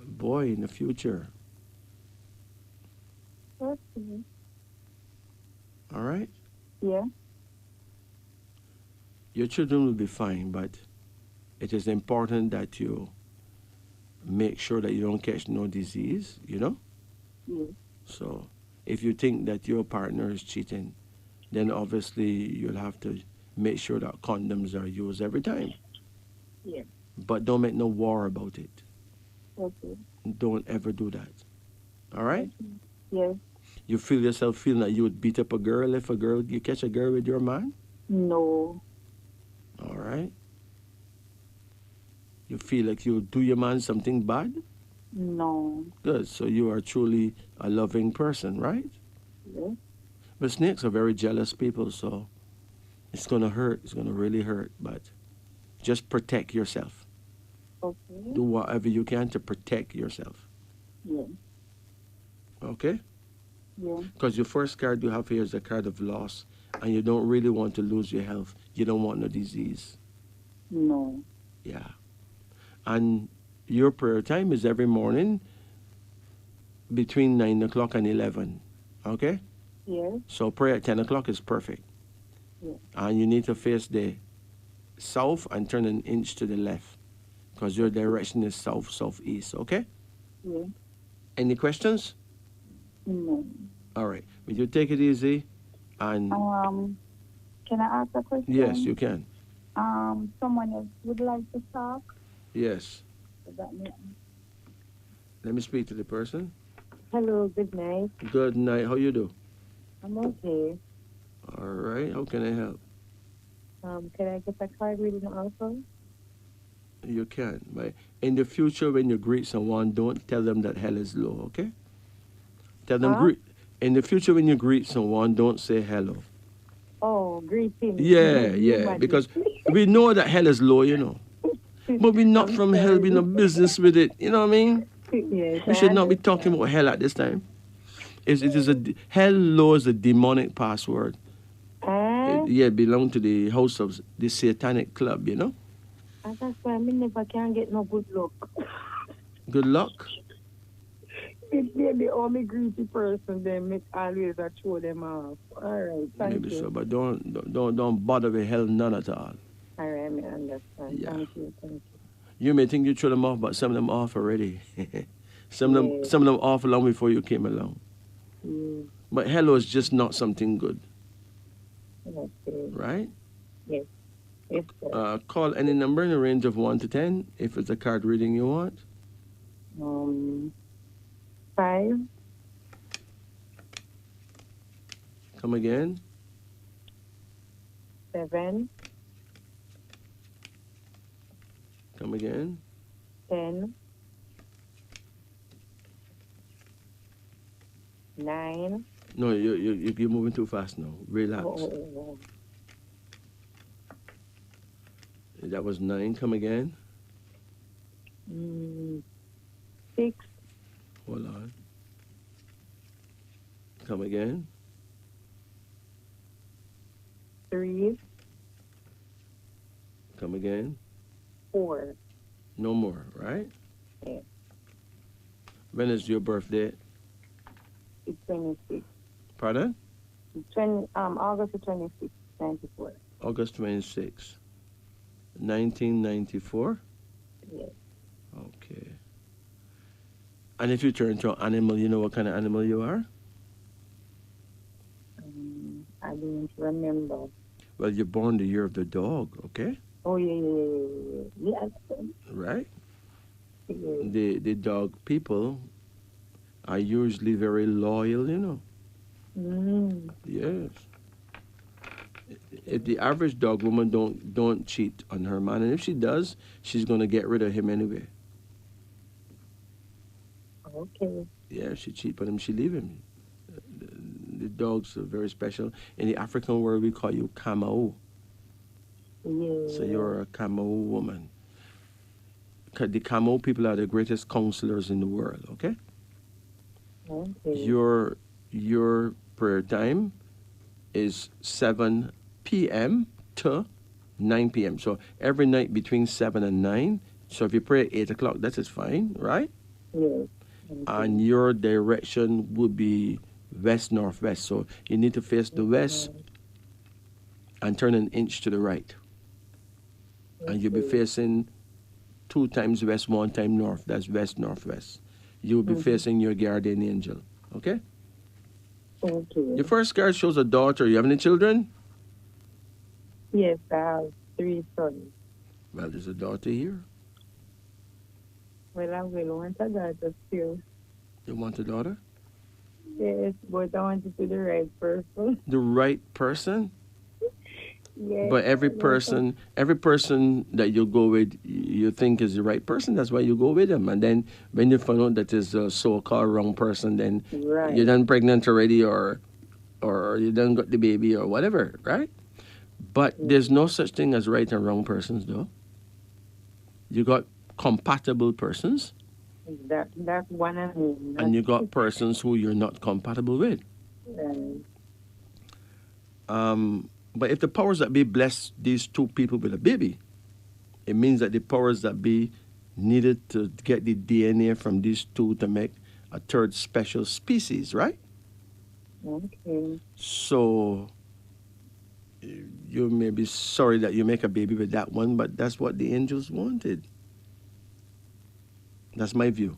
Speaker 1: boy in the future.
Speaker 3: Okay.
Speaker 1: All right?
Speaker 3: Yeah.
Speaker 1: Your children will be fine, but it is important that you make sure that you don't catch no disease,
Speaker 3: Yeah.
Speaker 1: So if you think that your partner is cheating, then obviously you'll have to make sure that condoms are used every time.
Speaker 3: Yeah.
Speaker 1: But don't make no war about it.
Speaker 3: Okay.
Speaker 1: Don't ever do that. All right?
Speaker 3: Okay. Yes.
Speaker 1: You feel yourself feeling that you would beat up a girl if you catch a girl with your man?
Speaker 3: No.
Speaker 1: All right? You feel like you'll do your man something bad?
Speaker 3: No.
Speaker 1: Good. So you are truly a loving person, right?
Speaker 3: Yes.
Speaker 1: But snakes are very jealous people, so it's going to hurt. It's going to really hurt. But just protect yourself.
Speaker 3: Okay.
Speaker 1: Do whatever you can to protect yourself.
Speaker 3: Yeah.
Speaker 1: Okay?
Speaker 3: Yeah.
Speaker 1: Because your first card you have here is a card of loss, and you don't really want to lose your health. You don't want no disease.
Speaker 3: No.
Speaker 1: Yeah. And your prayer time is every morning between 9 o'clock and 11. Okay?
Speaker 3: Yes.
Speaker 1: So prayer at 10 o'clock is perfect.
Speaker 3: Yeah.
Speaker 1: And you need to face the south and turn an inch to the left because your direction is south, southeast. Okay?
Speaker 3: Yeah.
Speaker 1: Any questions?
Speaker 3: No.
Speaker 1: All right. Will you take it easy? And
Speaker 3: Can I ask a question?
Speaker 1: yes, you can.
Speaker 3: Someone else would like to talk.
Speaker 1: Yes.
Speaker 3: Is that me?
Speaker 1: Let me speak to the person.
Speaker 3: Hello. Good night.
Speaker 1: Good night. How you do?
Speaker 3: I'm okay.
Speaker 1: All right. How can I help?
Speaker 3: Can I get a card reading also?
Speaker 1: You can. But in the future, when you greet someone, don't tell them that hell is low. Okay? Tell them greet. In the future, when you greet someone, don't say hello.
Speaker 3: Oh, greetings.
Speaker 1: Yeah. Because we know that hell is low, you know. But we're not from hell. We're no business with it. You know what I mean?
Speaker 3: Yes,
Speaker 1: We should not be talking about hell at this time. Hell law is a demonic password. It belong to the host of the satanic club, you know.
Speaker 3: And that's why I never can get no good luck.
Speaker 1: Good luck.
Speaker 3: They're the only greedy person. They make always I throw them off. All right, thank
Speaker 1: Maybe
Speaker 3: you.
Speaker 1: so, but don't bother with hell none at all.
Speaker 3: All right, I understand.
Speaker 1: Yeah.
Speaker 3: Thank you.
Speaker 1: You may think you threw them off, but some of them off already. some of them off long before you came along.
Speaker 3: Mm.
Speaker 1: But hello is just not something good.
Speaker 3: Okay.
Speaker 1: Right?
Speaker 3: Yes. Yes, sir.
Speaker 1: Call any number in the range of 1 to 10 if it's a card reading you want.
Speaker 3: 5.
Speaker 1: Come again.
Speaker 3: 7.
Speaker 1: Come again.
Speaker 3: 10. 9.
Speaker 1: No, you're moving too fast now. Relax.
Speaker 3: Oh.
Speaker 1: That was 9. Come again.
Speaker 3: 6.
Speaker 1: Hold on. Come again.
Speaker 3: 3.
Speaker 1: Come again.
Speaker 3: 4.
Speaker 1: No more, right?
Speaker 3: Yeah.
Speaker 1: When is your birthday?
Speaker 3: It's 26.
Speaker 1: Pardon?
Speaker 3: August the 26th, 94.
Speaker 1: August 26, 1994?
Speaker 3: Yes.
Speaker 1: Okay. And if you turn into an animal, you know what kind of animal you are?
Speaker 3: I don't remember.
Speaker 1: Well, you're born the year of the dog, okay?
Speaker 3: Oh, yeah. Yes.
Speaker 1: Right?
Speaker 3: Yeah.
Speaker 1: The dog people are usually very loyal, you know. Yes. If the average dog woman don't cheat on her man, and if she does, she's gonna get rid of him anyway.
Speaker 3: Okay.
Speaker 1: Yeah, if she cheat on him, she leave him. The dogs are very special. In the African world, we call you Kamau.
Speaker 3: Yeah.
Speaker 1: So you're a Kamau woman. The Kamau people are the greatest counselors in the world, okay?
Speaker 3: Okay.
Speaker 1: Your prayer time is 7 p.m. to 9 p.m. So every night between 7 and 9. So if you pray at 8 o'clock, that is fine, right?
Speaker 3: Yes.
Speaker 1: And your direction would be west-northwest. So you need to face the west and turn an inch to the right. And you'll be facing 2 times west, 1 time north. That's west-northwest. You will be facing your guardian angel. Okay? Your
Speaker 3: Okay.
Speaker 1: first card shows a daughter. You have any children?
Speaker 3: Yes, I have 3 sons.
Speaker 1: Well, there's a daughter here.
Speaker 3: Well, I will want a daughter still.
Speaker 1: You want a daughter?
Speaker 3: Yes, but I want it to the right person.
Speaker 1: The right person?
Speaker 3: Yes,
Speaker 1: But every person that you go with, you think is the right person. That's why you go with them. And then when you find out that is a so-called wrong person, then you're
Speaker 3: right.
Speaker 1: done pregnant already, or you done got the baby, or whatever, right? But there's no such thing as right and wrong persons, though. You got compatible persons,
Speaker 3: That's one I mean.
Speaker 1: and
Speaker 3: Not
Speaker 1: you got persons who you're not compatible with.
Speaker 3: right.
Speaker 1: But if the powers that be bless these two people with a baby, it means that the powers that be needed to get the DNA from these two to make a third special species, right?
Speaker 3: Okay.
Speaker 1: So you may be sorry that you make a baby with that one, but that's what the angels wanted. That's my view.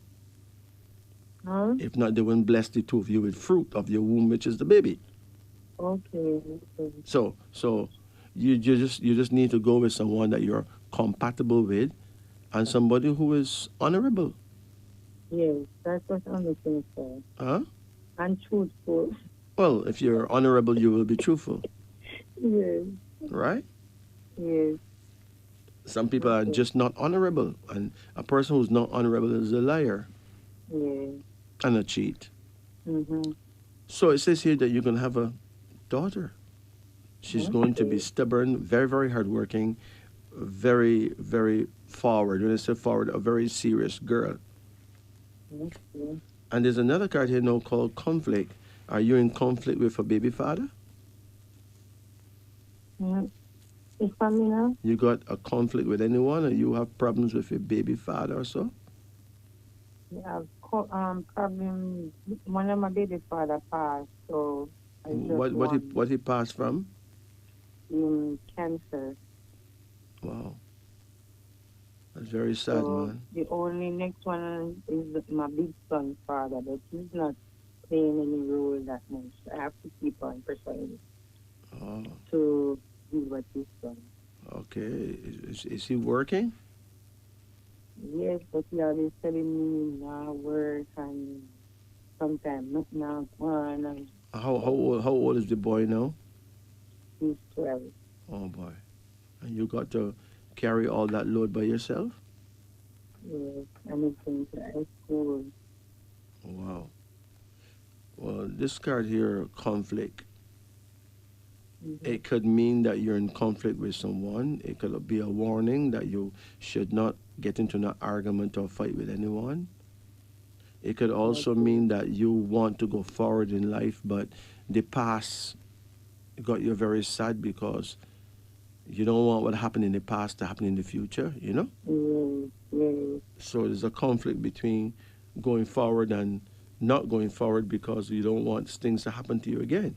Speaker 3: Huh?
Speaker 1: If not, they wouldn't bless the two of you with fruit of your womb, which is the baby.
Speaker 3: Okay. Okay.
Speaker 1: So you just need to go with someone that you're compatible with, and somebody who is honorable.
Speaker 3: Yes, that's what I'm looking for.
Speaker 1: Huh?
Speaker 3: And truthful.
Speaker 1: Well, if you're honorable, you will be truthful,
Speaker 3: Yes.
Speaker 1: right?
Speaker 3: Yes.
Speaker 1: Some people are
Speaker 3: Okay.
Speaker 1: just not honorable, and a person who's not honorable is a liar
Speaker 3: Yes.
Speaker 1: and a cheat.
Speaker 3: Mm-hmm.
Speaker 1: So it says here that you're going to have a daughter. She's going to be
Speaker 3: Okay.
Speaker 1: stubborn, very, very hardworking, very, very forward. When I say forward, a very serious girl.
Speaker 3: Okay.
Speaker 1: And there's another card here now called conflict. Are you in conflict with a baby father?
Speaker 3: Mm. If I'm in a,
Speaker 1: You got a conflict with anyone, or you have problems with your baby father or so?
Speaker 3: yeah, problem. One of my baby father passed, so I just want
Speaker 1: What he passed from?
Speaker 3: cancer.
Speaker 1: Wow, that's very sad,
Speaker 3: So
Speaker 1: man.
Speaker 3: the only next one is my big son's father, but he's not playing any role that much. I have to keep on pursuing
Speaker 1: Oh,
Speaker 3: to do what he's done.
Speaker 1: okay. Is he working?
Speaker 3: Yes, but he always telling me now work and sometimes not now one and
Speaker 1: How old is the boy now?
Speaker 3: he's 12.
Speaker 1: Oh boy, and you got to carry all that load by yourself?
Speaker 3: Yes, and he's going to high school.
Speaker 1: Wow. Well, this card here, conflict.
Speaker 3: Mm-hmm.
Speaker 1: It could mean that you're in conflict with someone. It could be a warning that you should not get into an argument or fight with anyone. It could also
Speaker 3: Okay.
Speaker 1: mean that you want to go forward in life, but the past got you very sad because you don't want what happened in the past to happen in the future, you know?
Speaker 3: Yes, yes,
Speaker 1: So there's a conflict between going forward and not going forward because you don't want things to happen to you again.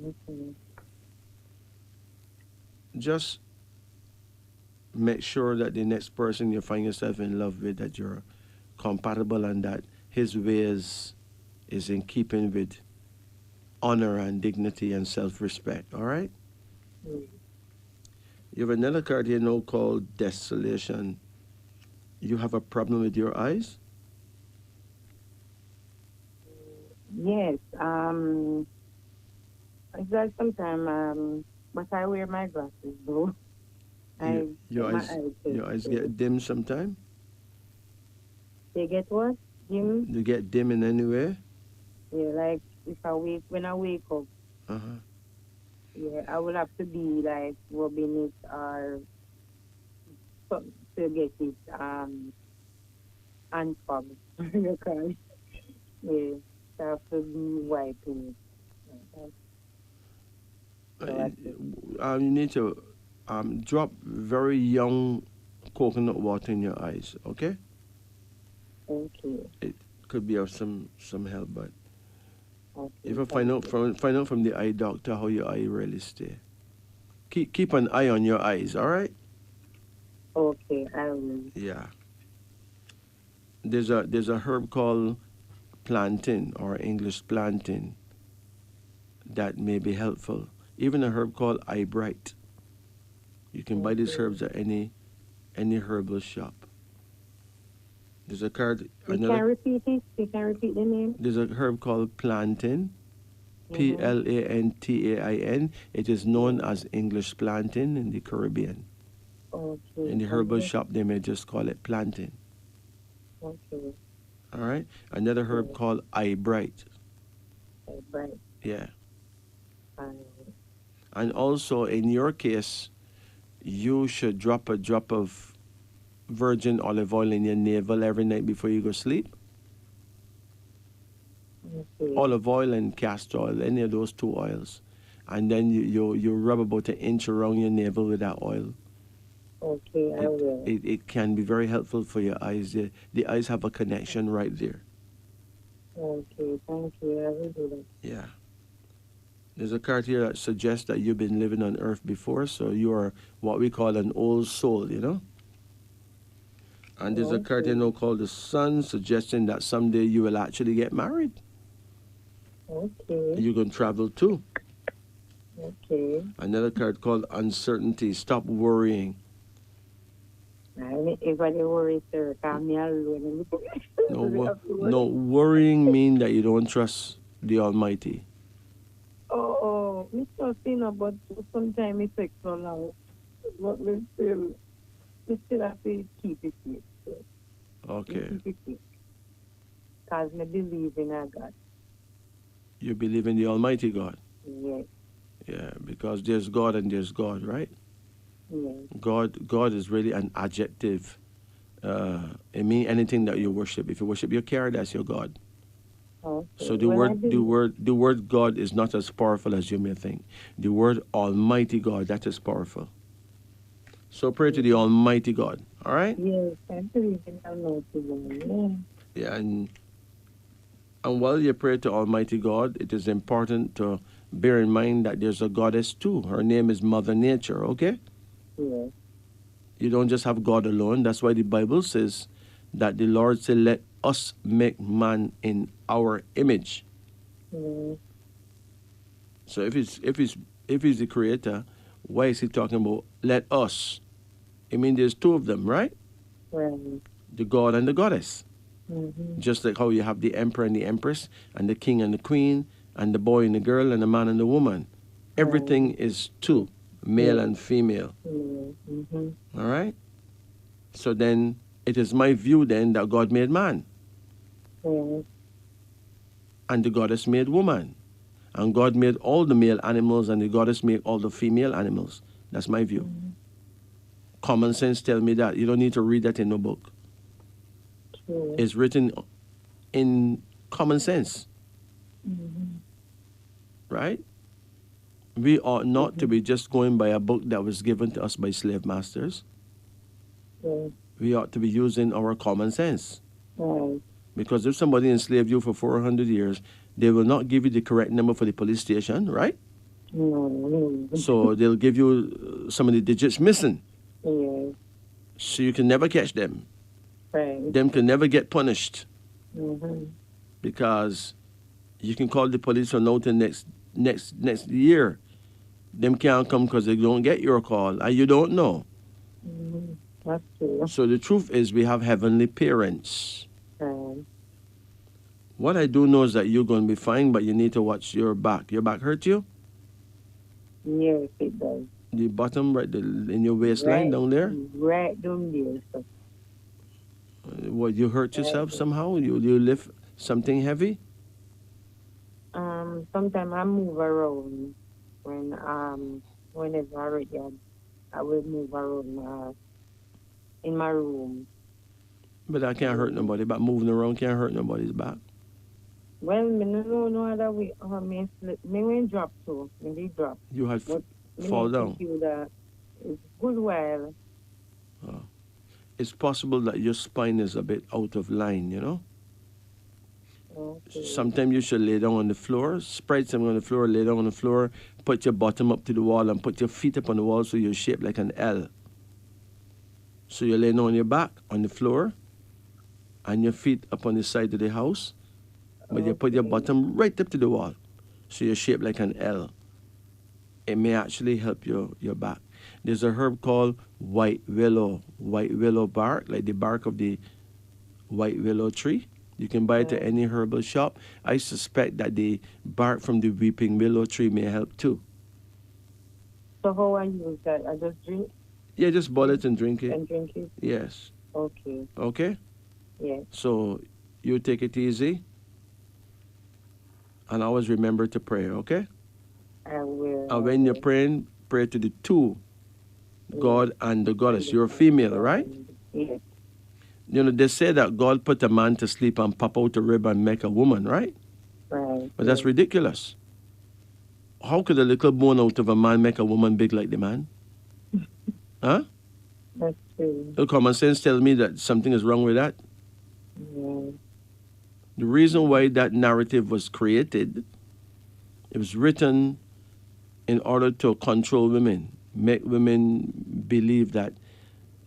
Speaker 3: okay.
Speaker 1: Just make sure that the next person you find yourself in love with, that you're compatible and that his ways is in keeping with honor and dignity and self-respect. All right.
Speaker 3: Yes.
Speaker 1: You have another card here now called desolation. You have a problem with your eyes.
Speaker 3: Yes, it's like sometimes, but I wear my glasses though.
Speaker 1: Your,
Speaker 3: I
Speaker 1: your
Speaker 3: my
Speaker 1: eyes
Speaker 3: eyes
Speaker 1: your eyes
Speaker 3: sensitive.
Speaker 1: get dim sometime.
Speaker 3: They get what? Jim?
Speaker 1: They get dim in any way.
Speaker 3: Yeah, like if I wake when I wake up,
Speaker 1: Uh-huh.
Speaker 3: yeah, I will have to be like rubbing it or to get it unfogged. Because yeah, I have to be wiping it. Yeah,
Speaker 1: Uh,
Speaker 3: so that's it.
Speaker 1: you need to drop very young coconut water in your eyes. Okay.
Speaker 3: Okay,
Speaker 1: It could be of some help, but if
Speaker 3: okay,
Speaker 1: you
Speaker 3: thank you.
Speaker 1: find out from the eye doctor how your eye really stay. Keep an eye on your eyes. All right.
Speaker 3: Okay, I will.
Speaker 1: Yeah. There's a herb called plantain or English plantain. that may be helpful. Even a herb called eyebright. You can buy these herbs at any herbal shop. There's a card
Speaker 4: You can
Speaker 1: another
Speaker 4: repeat it? You can repeat the name?
Speaker 1: there's a herb called plantain.
Speaker 4: Mm-hmm.
Speaker 1: Plantain. It is known as English plantain in the Caribbean.
Speaker 4: Okay.
Speaker 1: In the herbal shop, they may just call it plantain.
Speaker 4: Okay.
Speaker 1: All right. Another herb
Speaker 4: Yeah.
Speaker 1: called eyebright.
Speaker 4: Right.
Speaker 1: Yeah.
Speaker 4: Fine.
Speaker 1: And also, in your case, you should drop a drop of virgin olive oil in your navel every night before you go sleep.
Speaker 4: Okay.
Speaker 1: Olive oil and castor oil, any of those two oils. And then you rub about an inch around your navel with that oil.
Speaker 4: Okay, I will.
Speaker 1: It can be very helpful for your eyes. The eyes have a connection right there.
Speaker 4: Okay, thank you. I will do that.
Speaker 1: Yeah. There's a card here that suggests that you've been living on earth before, so you are what we call an old soul, you know? And there's a card here now called the Sun, suggesting that someday you will actually get married.
Speaker 4: Okay.
Speaker 1: You can travel too.
Speaker 4: Okay.
Speaker 1: Another card called Uncertainty. Stop worrying.
Speaker 4: If I worry, sir, come me alone.
Speaker 1: No, worrying means that you don't trust the Almighty.
Speaker 4: Oh, it's not but sometimes it takes so long. But we still have to keep it safe. So
Speaker 1: Okay.
Speaker 4: keep it safe. Because I believe in a God.
Speaker 1: You believe in the Almighty God.
Speaker 4: Yes.
Speaker 1: Yeah, because there's God and there's God, right?
Speaker 4: Yes.
Speaker 1: God is really an adjective. It means anything that you worship. If you worship your car, that's your God.
Speaker 4: Okay.
Speaker 1: So the word God is not as powerful as you may think. The word Almighty God, that is powerful. So pray to the Almighty God. All right?
Speaker 4: Yes, I believe in Almighty God.
Speaker 1: Yeah, and while you pray to Almighty God, it is important to bear in mind that there's a goddess too. Her name is Mother Nature, okay?
Speaker 4: Yes.
Speaker 1: You don't just have God alone. That's why the Bible says that the Lord said, let us make man in our image.
Speaker 4: Yes.
Speaker 1: So if he's the creator, why is he talking about let us? I mean, there's two of them, right?
Speaker 4: Right.
Speaker 1: The God and the goddess.
Speaker 4: Mm-hmm.
Speaker 1: Just like how you have the emperor and the empress, and the king and the queen, and the boy and the girl, and the man and the woman. Everything is two, male and female.
Speaker 4: Mm-hmm.
Speaker 1: All right? So then, it is my view then that God made man,
Speaker 4: Yes.
Speaker 1: and the goddess made woman. And God made all the male animals, and the goddess made all the female animals. That's my view.
Speaker 4: Mm-hmm.
Speaker 1: Common sense tell me that. You don't need to read that in no book.
Speaker 4: True.
Speaker 1: It's written in common sense,
Speaker 4: Mm-hmm.
Speaker 1: right? We ought not to be just going by a book that was given to us by slave masters.
Speaker 4: Yes.
Speaker 1: We ought to be using our common sense.
Speaker 4: Right.
Speaker 1: Because if somebody enslaved you for 400 years, they will not give you the correct number for the police station, right?
Speaker 4: No.
Speaker 1: So they'll give you some of the digits missing.
Speaker 4: Yes.
Speaker 1: So you can never catch them.
Speaker 4: Right.
Speaker 1: Them can never get punished
Speaker 4: Mm-hmm.
Speaker 1: because you can call the police from now to next year. Them can't come because they don't get your call and you don't know.
Speaker 4: Mm-hmm. That's true.
Speaker 1: So the truth is we have heavenly parents.
Speaker 4: Right.
Speaker 1: What I do know is that you're going to be fine, but you need to watch your back. Your back hurt you?
Speaker 4: Yes, it does.
Speaker 1: The bottom, right, in your waistline down there?
Speaker 4: Right down there. So.
Speaker 1: What, you hurt yourself somehow? You lift something heavy?
Speaker 4: Sometimes I move around whenever I read them, I will move around in my room.
Speaker 1: But that can't hurt nobody. But moving around can't hurt nobody's back.
Speaker 4: Well, I don't know other way. Me when drop too. Me did drop.
Speaker 1: You had
Speaker 4: But
Speaker 1: fall down.
Speaker 4: feel that it's good while.
Speaker 1: It's possible that your spine is a bit out of line, you know?
Speaker 4: Okay.
Speaker 1: Sometimes you should lay down on the floor, spread something on the floor, lay down on the floor, put your bottom up to the wall and put your feet up on the wall so you're shaped like an L. So you're laying on your back on the floor and your feet up on the side of the house, but you put your bottom right up to the wall. So you're shaped like an L. It may actually help your back. There's a herb called white willow bark, like the bark of the white willow tree. You can buy it at any herbal shop. I suspect that the bark from the weeping willow tree may help too.
Speaker 4: So how I use that? I just drink
Speaker 1: Yeah, just boil it and drink it.
Speaker 4: and drink it?
Speaker 1: Yes.
Speaker 4: Okay.
Speaker 1: Okay?
Speaker 4: Yeah.
Speaker 1: So you take it easy and always remember to pray, okay?
Speaker 4: I will.
Speaker 1: And when you're praying, pray to the two, God and the goddess. You're a female, right?
Speaker 4: Yeah.
Speaker 1: You know, they say that God put a man to sleep and pop out a rib and make a woman, right?
Speaker 4: Right.
Speaker 1: But that's ridiculous. How could a little bone out of a man make a woman big like the man? Huh?
Speaker 4: That's true.
Speaker 1: The common sense tells me that something is wrong with that.
Speaker 4: Yeah.
Speaker 1: The reason why that narrative was created, it was written in order to control women, make women believe that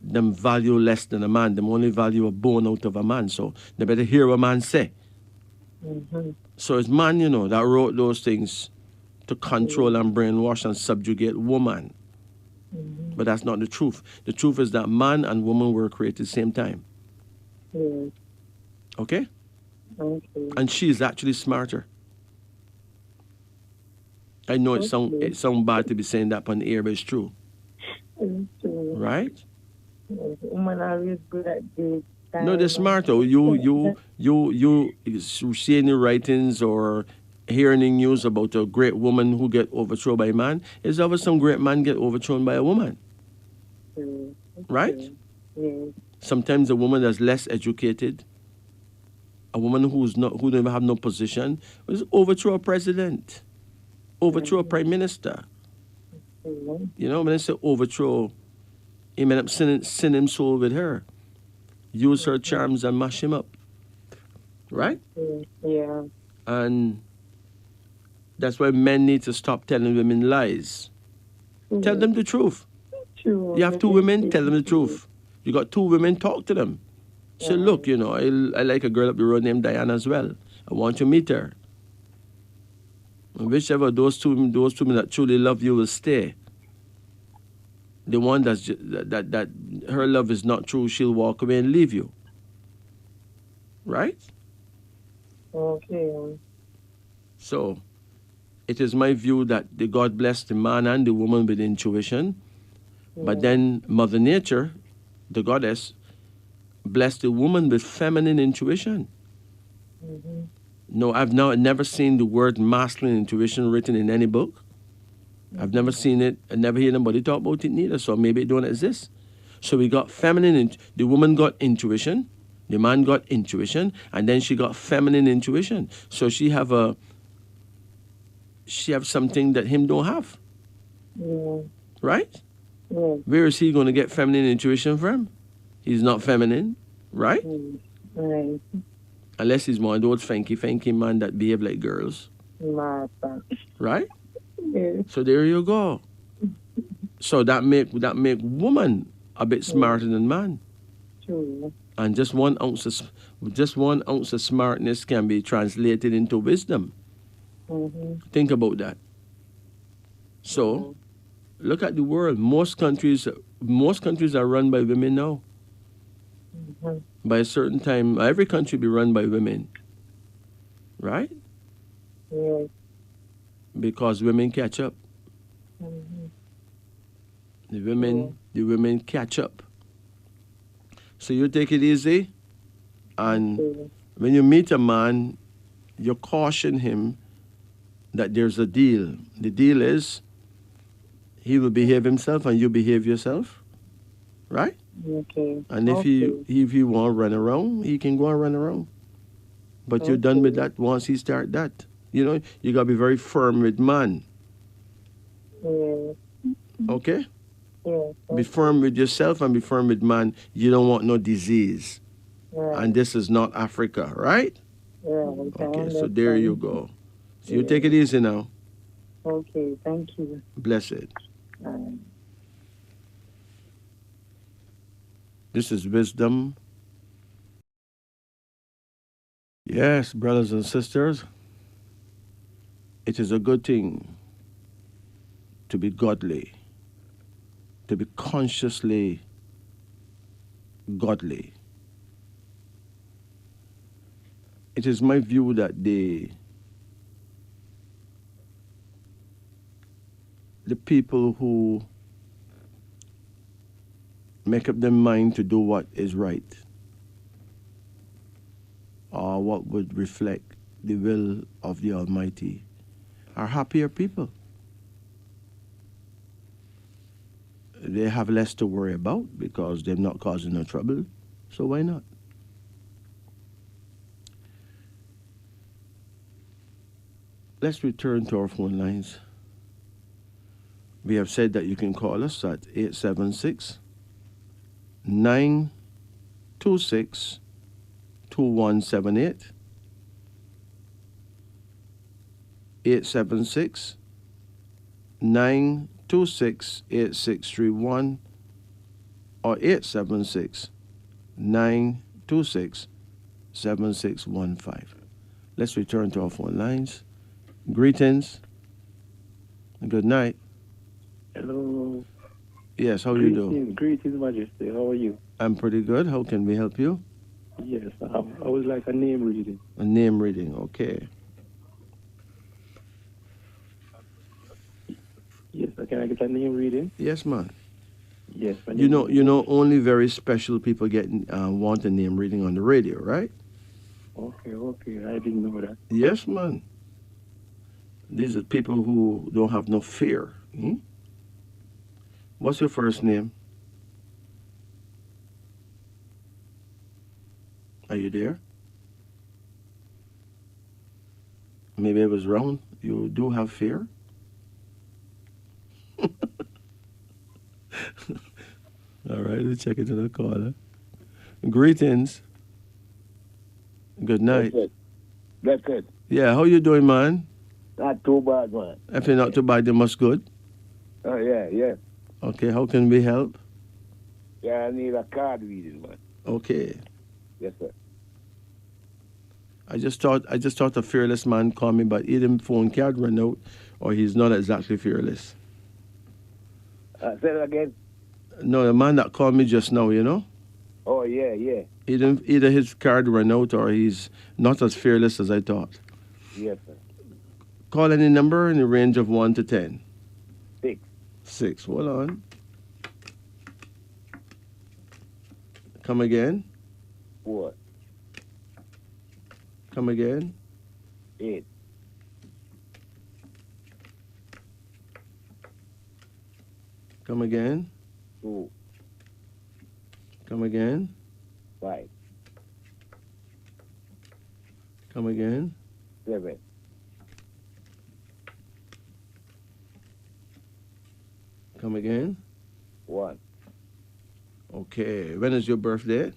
Speaker 1: them value less than a man. Them only value a bone out of a man. So they better hear what man say.
Speaker 4: Mm-hmm.
Speaker 1: So it's man, you know, that wrote those things to control and brainwash and subjugate woman.
Speaker 4: Mm-hmm.
Speaker 1: But that's not the truth. The truth is that man and woman were created at the same time.
Speaker 4: Yeah.
Speaker 1: Okay?
Speaker 4: Okay.
Speaker 1: And she's actually smarter. I know it sound bad to be saying that on the air, but it's true.
Speaker 4: It's true.
Speaker 1: Right?
Speaker 4: Yes. Women are always good at this.
Speaker 1: No, they're smarter. You see any writings or hear any news about a great woman who get overthrown by a man? Is ever some great man get overthrown by a woman?
Speaker 4: True.
Speaker 1: Right?
Speaker 4: Yes.
Speaker 1: Sometimes a woman that's less educated, a woman who don't even have no position, is overthrow a president, overthrow a prime minister.
Speaker 4: True.
Speaker 1: You know, when I say overthrow, he ended up sinning soul with her. Use her charms and mash him up. Right?
Speaker 4: Yeah.
Speaker 1: And that's why men need to stop telling women lies. Tell them the truth.
Speaker 4: True.
Speaker 1: You have two women, tell them the truth. You got two women, talk to them. Say, look, you know, I like a girl up the road named Diana as well. I want to meet her. And whichever those two men that truly love you will stay. The one that her love is not true, she'll walk away and leave you. Right?
Speaker 4: Okay.
Speaker 1: So, it is my view that the God bless the man and the woman with intuition, but then Mother Nature, the goddess, blessed the woman with feminine intuition.
Speaker 4: Mm-hmm.
Speaker 1: No, I've never seen the word masculine intuition written in any book. I've never seen it. I never hear anybody talk about it neither, so maybe it don't exist. So we got feminine, the woman got intuition, the man got intuition, and then she got feminine intuition. So she have something that him don't have.
Speaker 4: Yeah.
Speaker 1: Right?
Speaker 4: Yeah.
Speaker 1: Where is he going to get feminine intuition from? He's not feminine, right?
Speaker 4: Right.
Speaker 1: Unless he's one of those fanky man that behave like girls.
Speaker 4: Martha.
Speaker 1: Right?
Speaker 4: Yeah.
Speaker 1: So there you go. So that make woman a bit smarter than man.
Speaker 4: True.
Speaker 1: And just 1 ounce of smartness can be translated into wisdom.
Speaker 4: Mm-hmm.
Speaker 1: Think about that. So look at the world. Most countries are run by women now.
Speaker 4: Mm-hmm.
Speaker 1: By a certain time, every country be run by women. Right?
Speaker 4: Yeah.
Speaker 1: Because women catch up.
Speaker 4: Mm-hmm.
Speaker 1: The women catch up. So you take it easy, and when you meet a man, you caution him that there's a deal. The deal is he will behave himself and you behave yourself, right?
Speaker 4: Okay.
Speaker 1: And if he want to run around, he can go and run around. But you're done with that once he start that. You know, you got to be very firm with man.
Speaker 4: Yeah.
Speaker 1: Okay?
Speaker 4: Yeah.
Speaker 1: Be firm with yourself and be firm with man. You don't want no disease.
Speaker 4: Right.
Speaker 1: And this is not Africa, right?
Speaker 4: Yeah.
Speaker 1: Okay, so there you go. So you take it easy now.
Speaker 4: Okay, thank you.
Speaker 1: Blessed. This is wisdom. Yes, brothers and sisters. It is a good thing to be godly, to be consciously godly. It is my view that the people who make up their mind to do what is right or what would reflect the will of the Almighty are happier people. They have less to worry about because they're not causing no trouble, so why not? Let's return to our phone lines. We have said that you can call us at 876 926 2178. 876 926 8631 or 876 926 7615. Let's return to our phone lines. Greetings. Good night.
Speaker 2: Hello.
Speaker 1: Yes, how you doing?
Speaker 2: Greetings, Majesty. How are you?
Speaker 1: I'm pretty good. How can we help you?
Speaker 2: Yes, I would like a name reading.
Speaker 1: A name reading, okay.
Speaker 2: Yes, can I get a name reading?
Speaker 1: Yes, man.
Speaker 2: Yes.
Speaker 1: You know, only very special people get want a name reading on the radio, right?
Speaker 2: Okay. I didn't know that.
Speaker 1: Yes, man. These are people who don't have no fear. Hmm? What's your first name? Are you there? Maybe it was wrong. You do have fear? All right, let's check into the caller. Greetings. Good night.
Speaker 2: That's it.
Speaker 1: Yeah, how you doing, man?
Speaker 2: Not too bad, man.
Speaker 1: If you're not too bad, you must good.
Speaker 2: Oh, yeah.
Speaker 1: Okay, how can we help?
Speaker 2: Yeah, I need a card reading, man.
Speaker 1: Okay.
Speaker 2: Yes, sir.
Speaker 1: I just thought a fearless man called me, but either phone card ran out or he's not exactly fearless.
Speaker 2: Say it again.
Speaker 1: No, the man that called me just now, you know?
Speaker 2: Oh, yeah.
Speaker 1: Either his card ran out or he's not as fearless as I thought.
Speaker 2: Yes, sir.
Speaker 1: Call any number in the range of 1 to 10.
Speaker 2: 6.
Speaker 1: 6. Hold on. Come again.
Speaker 2: 4.
Speaker 1: Come again.
Speaker 2: 8.
Speaker 1: Come again.
Speaker 2: 2.
Speaker 1: Come again.
Speaker 2: 5.
Speaker 1: Come again.
Speaker 2: 7.
Speaker 1: Come again.
Speaker 2: 1.
Speaker 1: Okay. When is your birthday?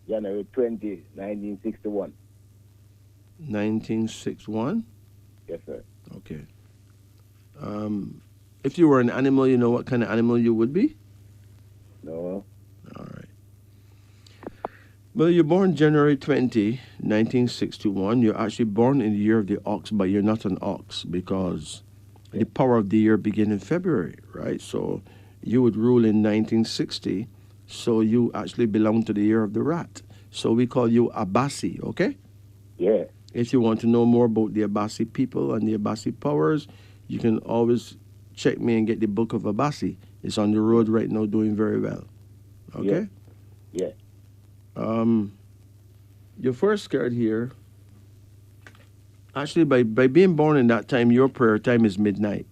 Speaker 2: January 20, 1961.
Speaker 1: 1961?
Speaker 2: Yes, sir.
Speaker 1: Okay. If you were an animal, you know what kind of animal you would be?
Speaker 2: No.
Speaker 1: All right. Well, you're born January 20, 1961. You're actually born in the year of the ox, but you're not an ox because the power of the year began in February, right? So you would rule in 1960, so you actually belong to the year of the rat. So we call you Abasi, okay?
Speaker 2: Yeah.
Speaker 1: If you want to know more about the Abasi people and the Abasi powers, you can always check me and get the book of Abasi. It's on the road right now doing very well. Okay?
Speaker 2: Yeah.
Speaker 1: Your first card here, actually by being born in that time, your prayer time is midnight.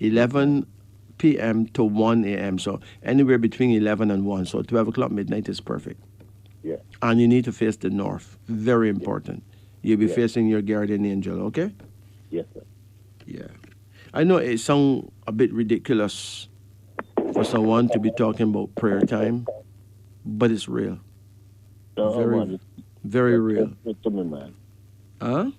Speaker 1: 11 p.m. to 1 a.m. So anywhere between 11 and 1. So 12 o'clock midnight is perfect.
Speaker 2: Yeah.
Speaker 1: And you need to face the north. Very important. You'll be facing your guardian angel, okay?
Speaker 2: Yes, sir.
Speaker 1: Yeah. I know it sounds a bit ridiculous for someone to be talking about prayer time, but it's real. Very real.
Speaker 2: Good to me, man.
Speaker 1: Huh?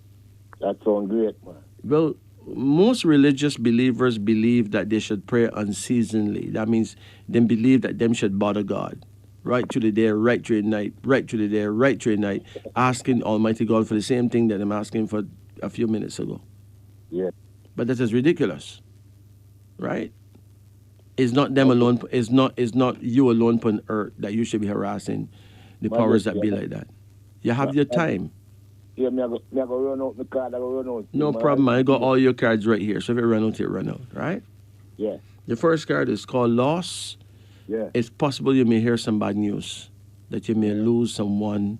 Speaker 2: That sounds great, man.
Speaker 1: Well, most religious believers believe that they should pray unceasingly. That means they believe that them should bother God. Right through the day, right through the night, right through the day, right through the night, asking Almighty God for the same thing that I'm asking for a few minutes ago.
Speaker 5: Yeah.
Speaker 1: But that is ridiculous, right? It's not them
Speaker 5: Okay.
Speaker 1: alone. It's not you alone on earth that you should be harassing the
Speaker 5: Man, just
Speaker 1: powers that be like that. You
Speaker 5: ma,
Speaker 1: have your
Speaker 5: ma,
Speaker 1: time.
Speaker 5: yeah, me I go run out my card, I go run out.
Speaker 1: No problem. I got all your cards right here. So if it run out, it run out, right?
Speaker 5: Yeah,
Speaker 1: The first card is called loss.
Speaker 5: yeah,
Speaker 1: It's possible you may hear some bad news, that you may
Speaker 5: yeah,
Speaker 1: lose someone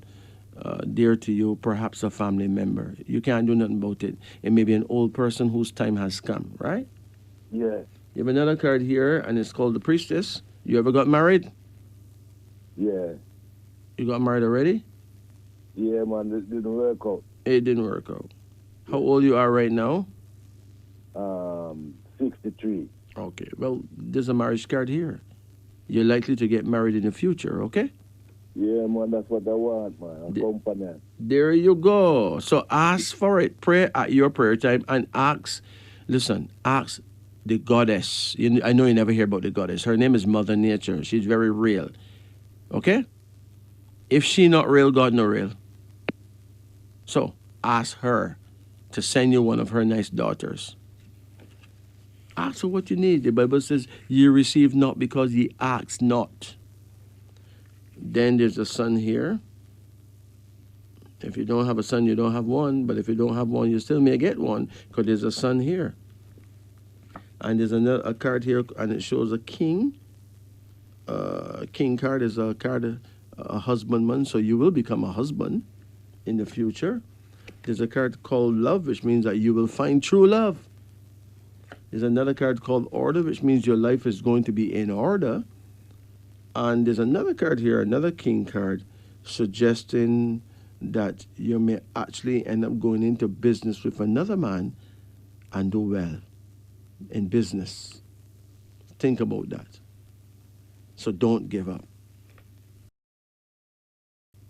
Speaker 1: dear to you, perhaps a family member. You can't do nothing about it. It may be an old person whose time has come, right?
Speaker 5: yeah,
Speaker 1: You have another card here, and it's called the priestess. You ever got married?
Speaker 5: yeah,
Speaker 1: You got married already?
Speaker 5: yeah, man, this didn't work out.
Speaker 1: It didn't work out. How old you are right now?
Speaker 5: 63.
Speaker 1: Okay. Well, there's a marriage card here. You're likely to get married in the future, okay?
Speaker 5: Yeah, man, that's what I want, man. A
Speaker 1: The-
Speaker 5: company.
Speaker 1: There you go. So ask for it. Pray at your prayer time and ask. Listen, ask the goddess. I know you never hear about the goddess. Her name is Mother Nature. She's very real. Okay? If she not real, God not real. So ask her to send you one of her nice daughters. Ask her what you need. The Bible says, "You receive not because ye ask not." Then there's a son here. If you don't have a son, you don't have one. But if you don't have one, you still may get one because there's a son here. And there's a card here, and it shows a king. King card is a card, a husbandman, so you will become a husband in the future. There's a card called love, which means that you will find true love. There's another card called order, which means your life is going to be in order. And there's another card here, another king card, suggesting that you may actually end up going into business with another man and do well in business. Think about that. So don't give up.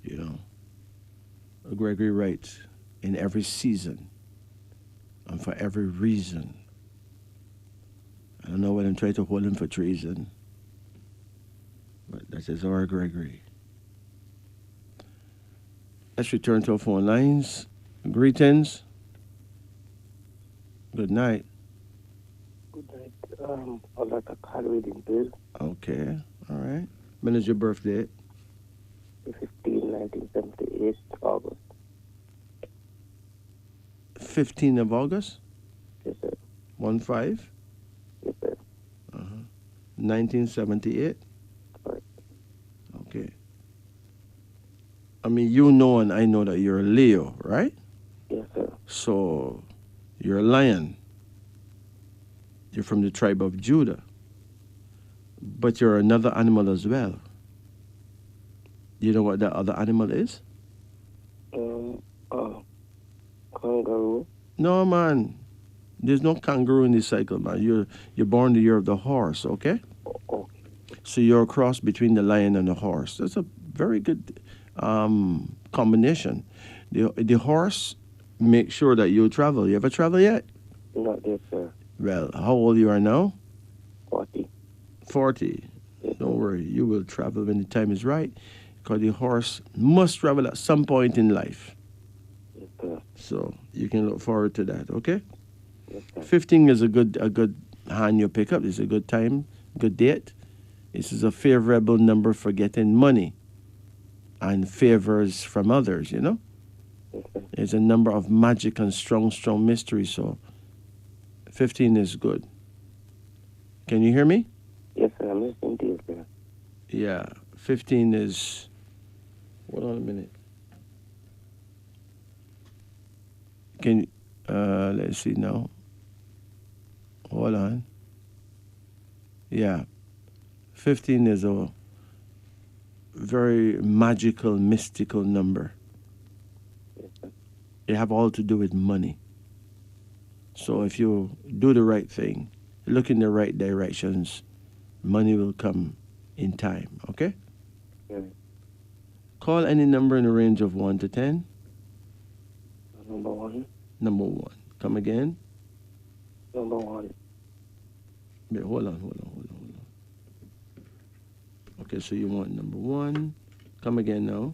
Speaker 1: You know, Gregory writes, in every season and for every reason. I don't know what I'm trying to hold him for treason, but that is our Gregory. Let's return to our phone lines. Greetings. Good night.
Speaker 2: Good night. I'd like a card reading, please.
Speaker 1: Okay. All right. When is your birthday?
Speaker 2: 1978, August.
Speaker 1: 15th of August?
Speaker 2: Yes, sir.
Speaker 1: 1-5?
Speaker 2: Yes, sir.
Speaker 1: 1978?
Speaker 2: Correct.
Speaker 1: Okay. I mean, you know and I know that you're a Leo, right?
Speaker 2: Yes, sir.
Speaker 1: So, you're a lion. You're from the tribe of Judah. But you're another animal as well. Do you know what that other animal is?
Speaker 2: Kangaroo.
Speaker 1: No, man. There's no kangaroo in this cycle, man. You're born the year of the horse, okay?
Speaker 2: Oh,
Speaker 1: So you're a cross between the lion and the horse. That's a very good combination. The horse makes sure that you travel. You ever travel yet?
Speaker 2: not yet, sir.
Speaker 1: Well, how old you are now?
Speaker 2: 40.
Speaker 1: 40.
Speaker 2: Yes,
Speaker 1: Don't worry, you will travel when the time is right, because the horse must travel at some point in life.
Speaker 2: yes, sir.
Speaker 1: So you can look forward to that, okay?
Speaker 2: Yes, sir.
Speaker 1: 15 is a good hand you pick up. It's a good time, good date. This is a favorable number for getting money and favors from others, you know?
Speaker 2: Yes, sir.
Speaker 1: It's a number of magic and strong mystery, so 15 is good. Can you hear me?
Speaker 2: Yes, sir. I'm listening to you, sir.
Speaker 1: Yeah, 15 is... Hold on a minute. Can let's see now. Hold on. Yeah, 15 is a very magical, mystical number.
Speaker 2: Yes, sir.
Speaker 1: It have all to do with money. So if you do the right thing, look in the right directions, money will come in time, okay?
Speaker 2: Yes.
Speaker 1: Call any number in the range of 1 to 10.
Speaker 2: Number 1.
Speaker 1: Number 1. Come again.
Speaker 2: Number 1.
Speaker 1: Wait, hold on. Okay, so you want number 1. Come again now.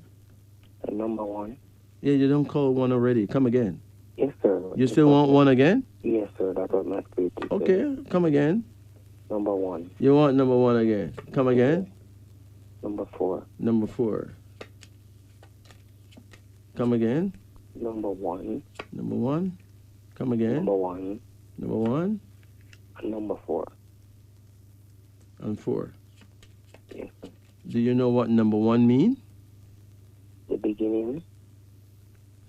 Speaker 2: Number 1.
Speaker 1: Yeah, you don't call 1 already. Come again.
Speaker 2: Yes, sir.
Speaker 1: You still want 1 again?
Speaker 2: Yes, sir. That's what my spirit is saying.
Speaker 1: Okay, come again.
Speaker 2: Number 1.
Speaker 1: You want number 1 again. Come again.
Speaker 2: Number 4.
Speaker 1: Number 4. Come again.
Speaker 2: Number 1.
Speaker 1: Number 1. Come again.
Speaker 2: Number 1.
Speaker 1: Number 1
Speaker 2: And number 4.
Speaker 1: and 4.
Speaker 2: Yes, sir.
Speaker 1: Do you know what number 1 mean?
Speaker 2: The beginning.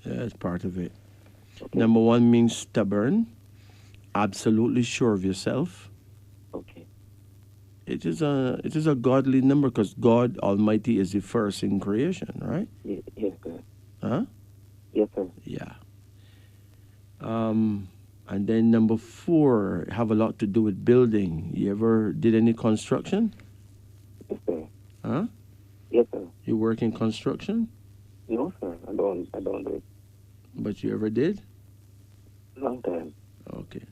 Speaker 1: Yeah, that's part of it.
Speaker 2: Okay.
Speaker 1: Number 1 means stubborn, absolutely sure of yourself.
Speaker 2: Okay.
Speaker 1: It is a godly number because God Almighty is the first in creation, right?
Speaker 2: Yes, sir.
Speaker 1: Huh?
Speaker 2: Yes, sir.
Speaker 1: Yeah. And then number 4 have a lot to do with building. You ever did any construction?
Speaker 2: Yes, sir.
Speaker 1: Huh?
Speaker 2: Yes, sir.
Speaker 1: You work in construction,
Speaker 2: No, sir. I don't do it.
Speaker 1: but you ever did?
Speaker 2: Long time.
Speaker 1: Okay.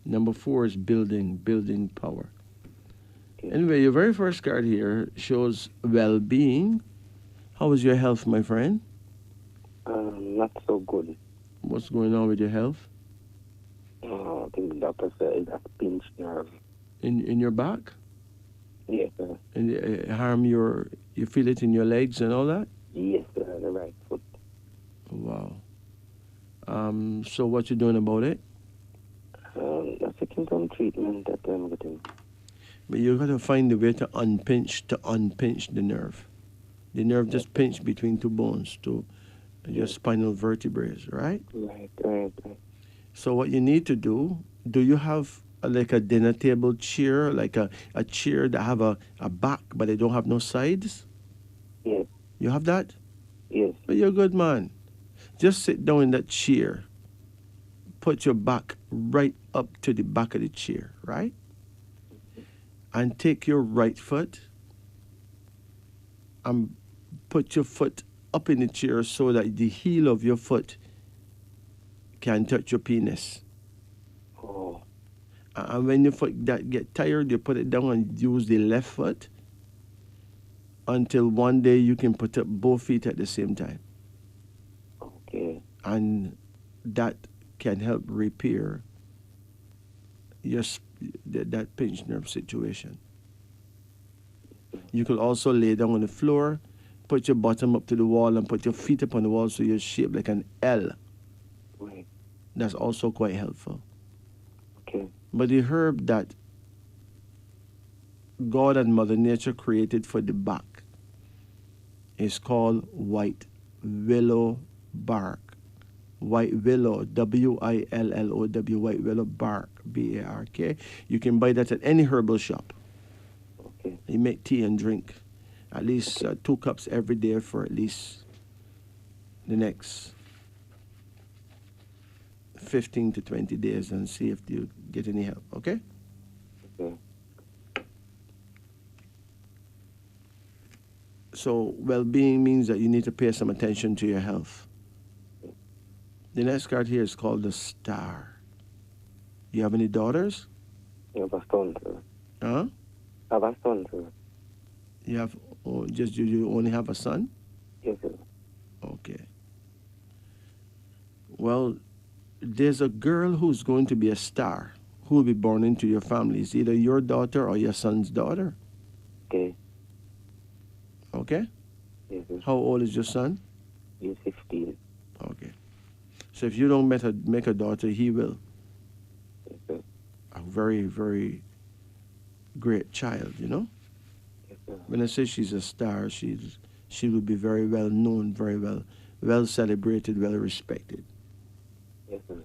Speaker 1: Number 4 is building power.
Speaker 2: Okay.
Speaker 1: Anyway, your very first card here shows well-being. How is your health, my friend?
Speaker 2: Not so good.
Speaker 1: What's going on with your health?
Speaker 2: I think the doctor said it's a pinched nerve.
Speaker 1: In your back?
Speaker 2: Yes, sir.
Speaker 1: And you feel it in your legs and all that?
Speaker 2: Yes, sir. The right foot.
Speaker 1: Wow. So what you doing about it?
Speaker 2: I'm taking some treatment that I'm getting.
Speaker 1: But you got to find a way to unpinch the nerve. The nerve just pinch between 2 bones, your spinal vertebrae, right?
Speaker 2: Right.
Speaker 1: So what you need to do you have like a dinner table chair, like a chair that have a back but they don't have no sides?
Speaker 2: Yes.
Speaker 1: You have that?
Speaker 2: Yes.
Speaker 1: But you're a good man. Just sit down in that chair. Put your back right up to the back of the chair, right? And take your right foot and put your foot up in the chair so that the heel of your foot can touch your penis.
Speaker 2: Oh.
Speaker 1: And when your foot get tired, you put it down and use the left foot until one day you can put up both feet at the same time.
Speaker 2: Okay.
Speaker 1: And that can help repair that pinched nerve situation. You could also lay down on the floor, put your bottom up to the wall, and put your feet up on the wall so you're shaped like an L.
Speaker 2: Right.
Speaker 1: That's also quite helpful.
Speaker 2: Okay.
Speaker 1: But the herb that God and Mother Nature created for the back is called white willow bark. White willow, W-I-L-L-O-W, white willow bark, B-A-R-K. You can buy that at any herbal shop.
Speaker 2: Okay.
Speaker 1: You make tea and drink at least 2 cups every day for at least the next 15 to 20 days and see if you get any help, okay?
Speaker 2: Okay.
Speaker 1: So well-being means that you need to pay some attention to your health. The next card here is called the Star. You have any daughters?
Speaker 2: I have a son, sir.
Speaker 1: Huh?
Speaker 2: I have a son, sir.
Speaker 1: You have you only have a son?
Speaker 2: Yes, sir.
Speaker 1: Okay. Well, there's a girl who's going to be a star who will be born into your family. It's either your daughter or your son's daughter.
Speaker 2: Okay.
Speaker 1: Okay?
Speaker 2: Yes, sir.
Speaker 1: How old is your son?
Speaker 2: He's 15.
Speaker 1: Okay. So if you don't make a daughter, he will.
Speaker 2: Yes, sir.
Speaker 1: A very, very great child, you know?
Speaker 2: Yes, sir.
Speaker 1: When I say she's a star, she will be very well known, very well celebrated, well respected.
Speaker 2: Yes, sir.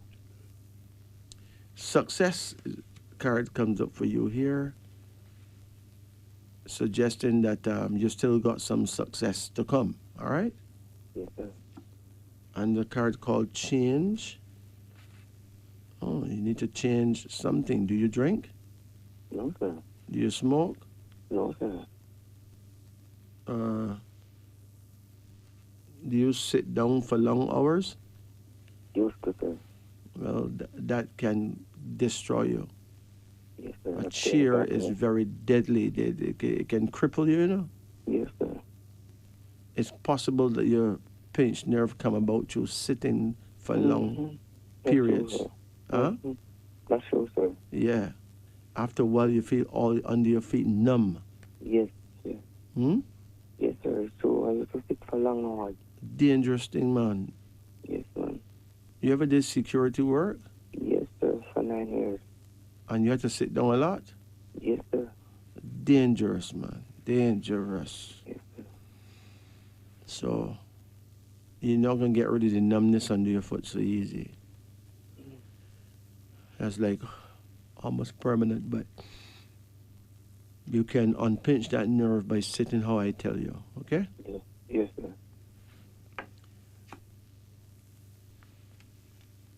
Speaker 1: Success card comes up for you here, suggesting that you still got some success to come, all right?
Speaker 2: Yes, sir.
Speaker 1: And the card called change. Oh, you need to change something. Do you drink?
Speaker 2: No, sir.
Speaker 1: Do you smoke?
Speaker 2: No, sir.
Speaker 1: Do you sit down for long hours?
Speaker 2: Used to, sir.
Speaker 1: Well, that can destroy you.
Speaker 2: Yes, sir.
Speaker 1: A chair is very deadly. It can cripple you, you know?
Speaker 2: Yes, sir.
Speaker 1: It's possible that your pinched nerve come about you sitting for long periods. Huh?
Speaker 2: That's true, sir.
Speaker 1: Yeah. After a while, you feel all under your feet numb.
Speaker 2: Yes, yes.
Speaker 1: Hmm?
Speaker 2: Yes, sir. So I used to sit for long hours.
Speaker 1: Dangerous thing, man.
Speaker 2: Yes, man.
Speaker 1: You ever did security work
Speaker 2: Yes, sir. For 9 years.
Speaker 1: and you had to sit down a lot?
Speaker 2: Yes, sir.
Speaker 1: Dangerous, man. Dangerous.
Speaker 2: Yes, sir.
Speaker 1: So you're not gonna get rid of the numbness under your foot so easy. That's like almost permanent, but you can unpinch that nerve by sitting how I tell you, okay?
Speaker 2: Yes, yes, sir.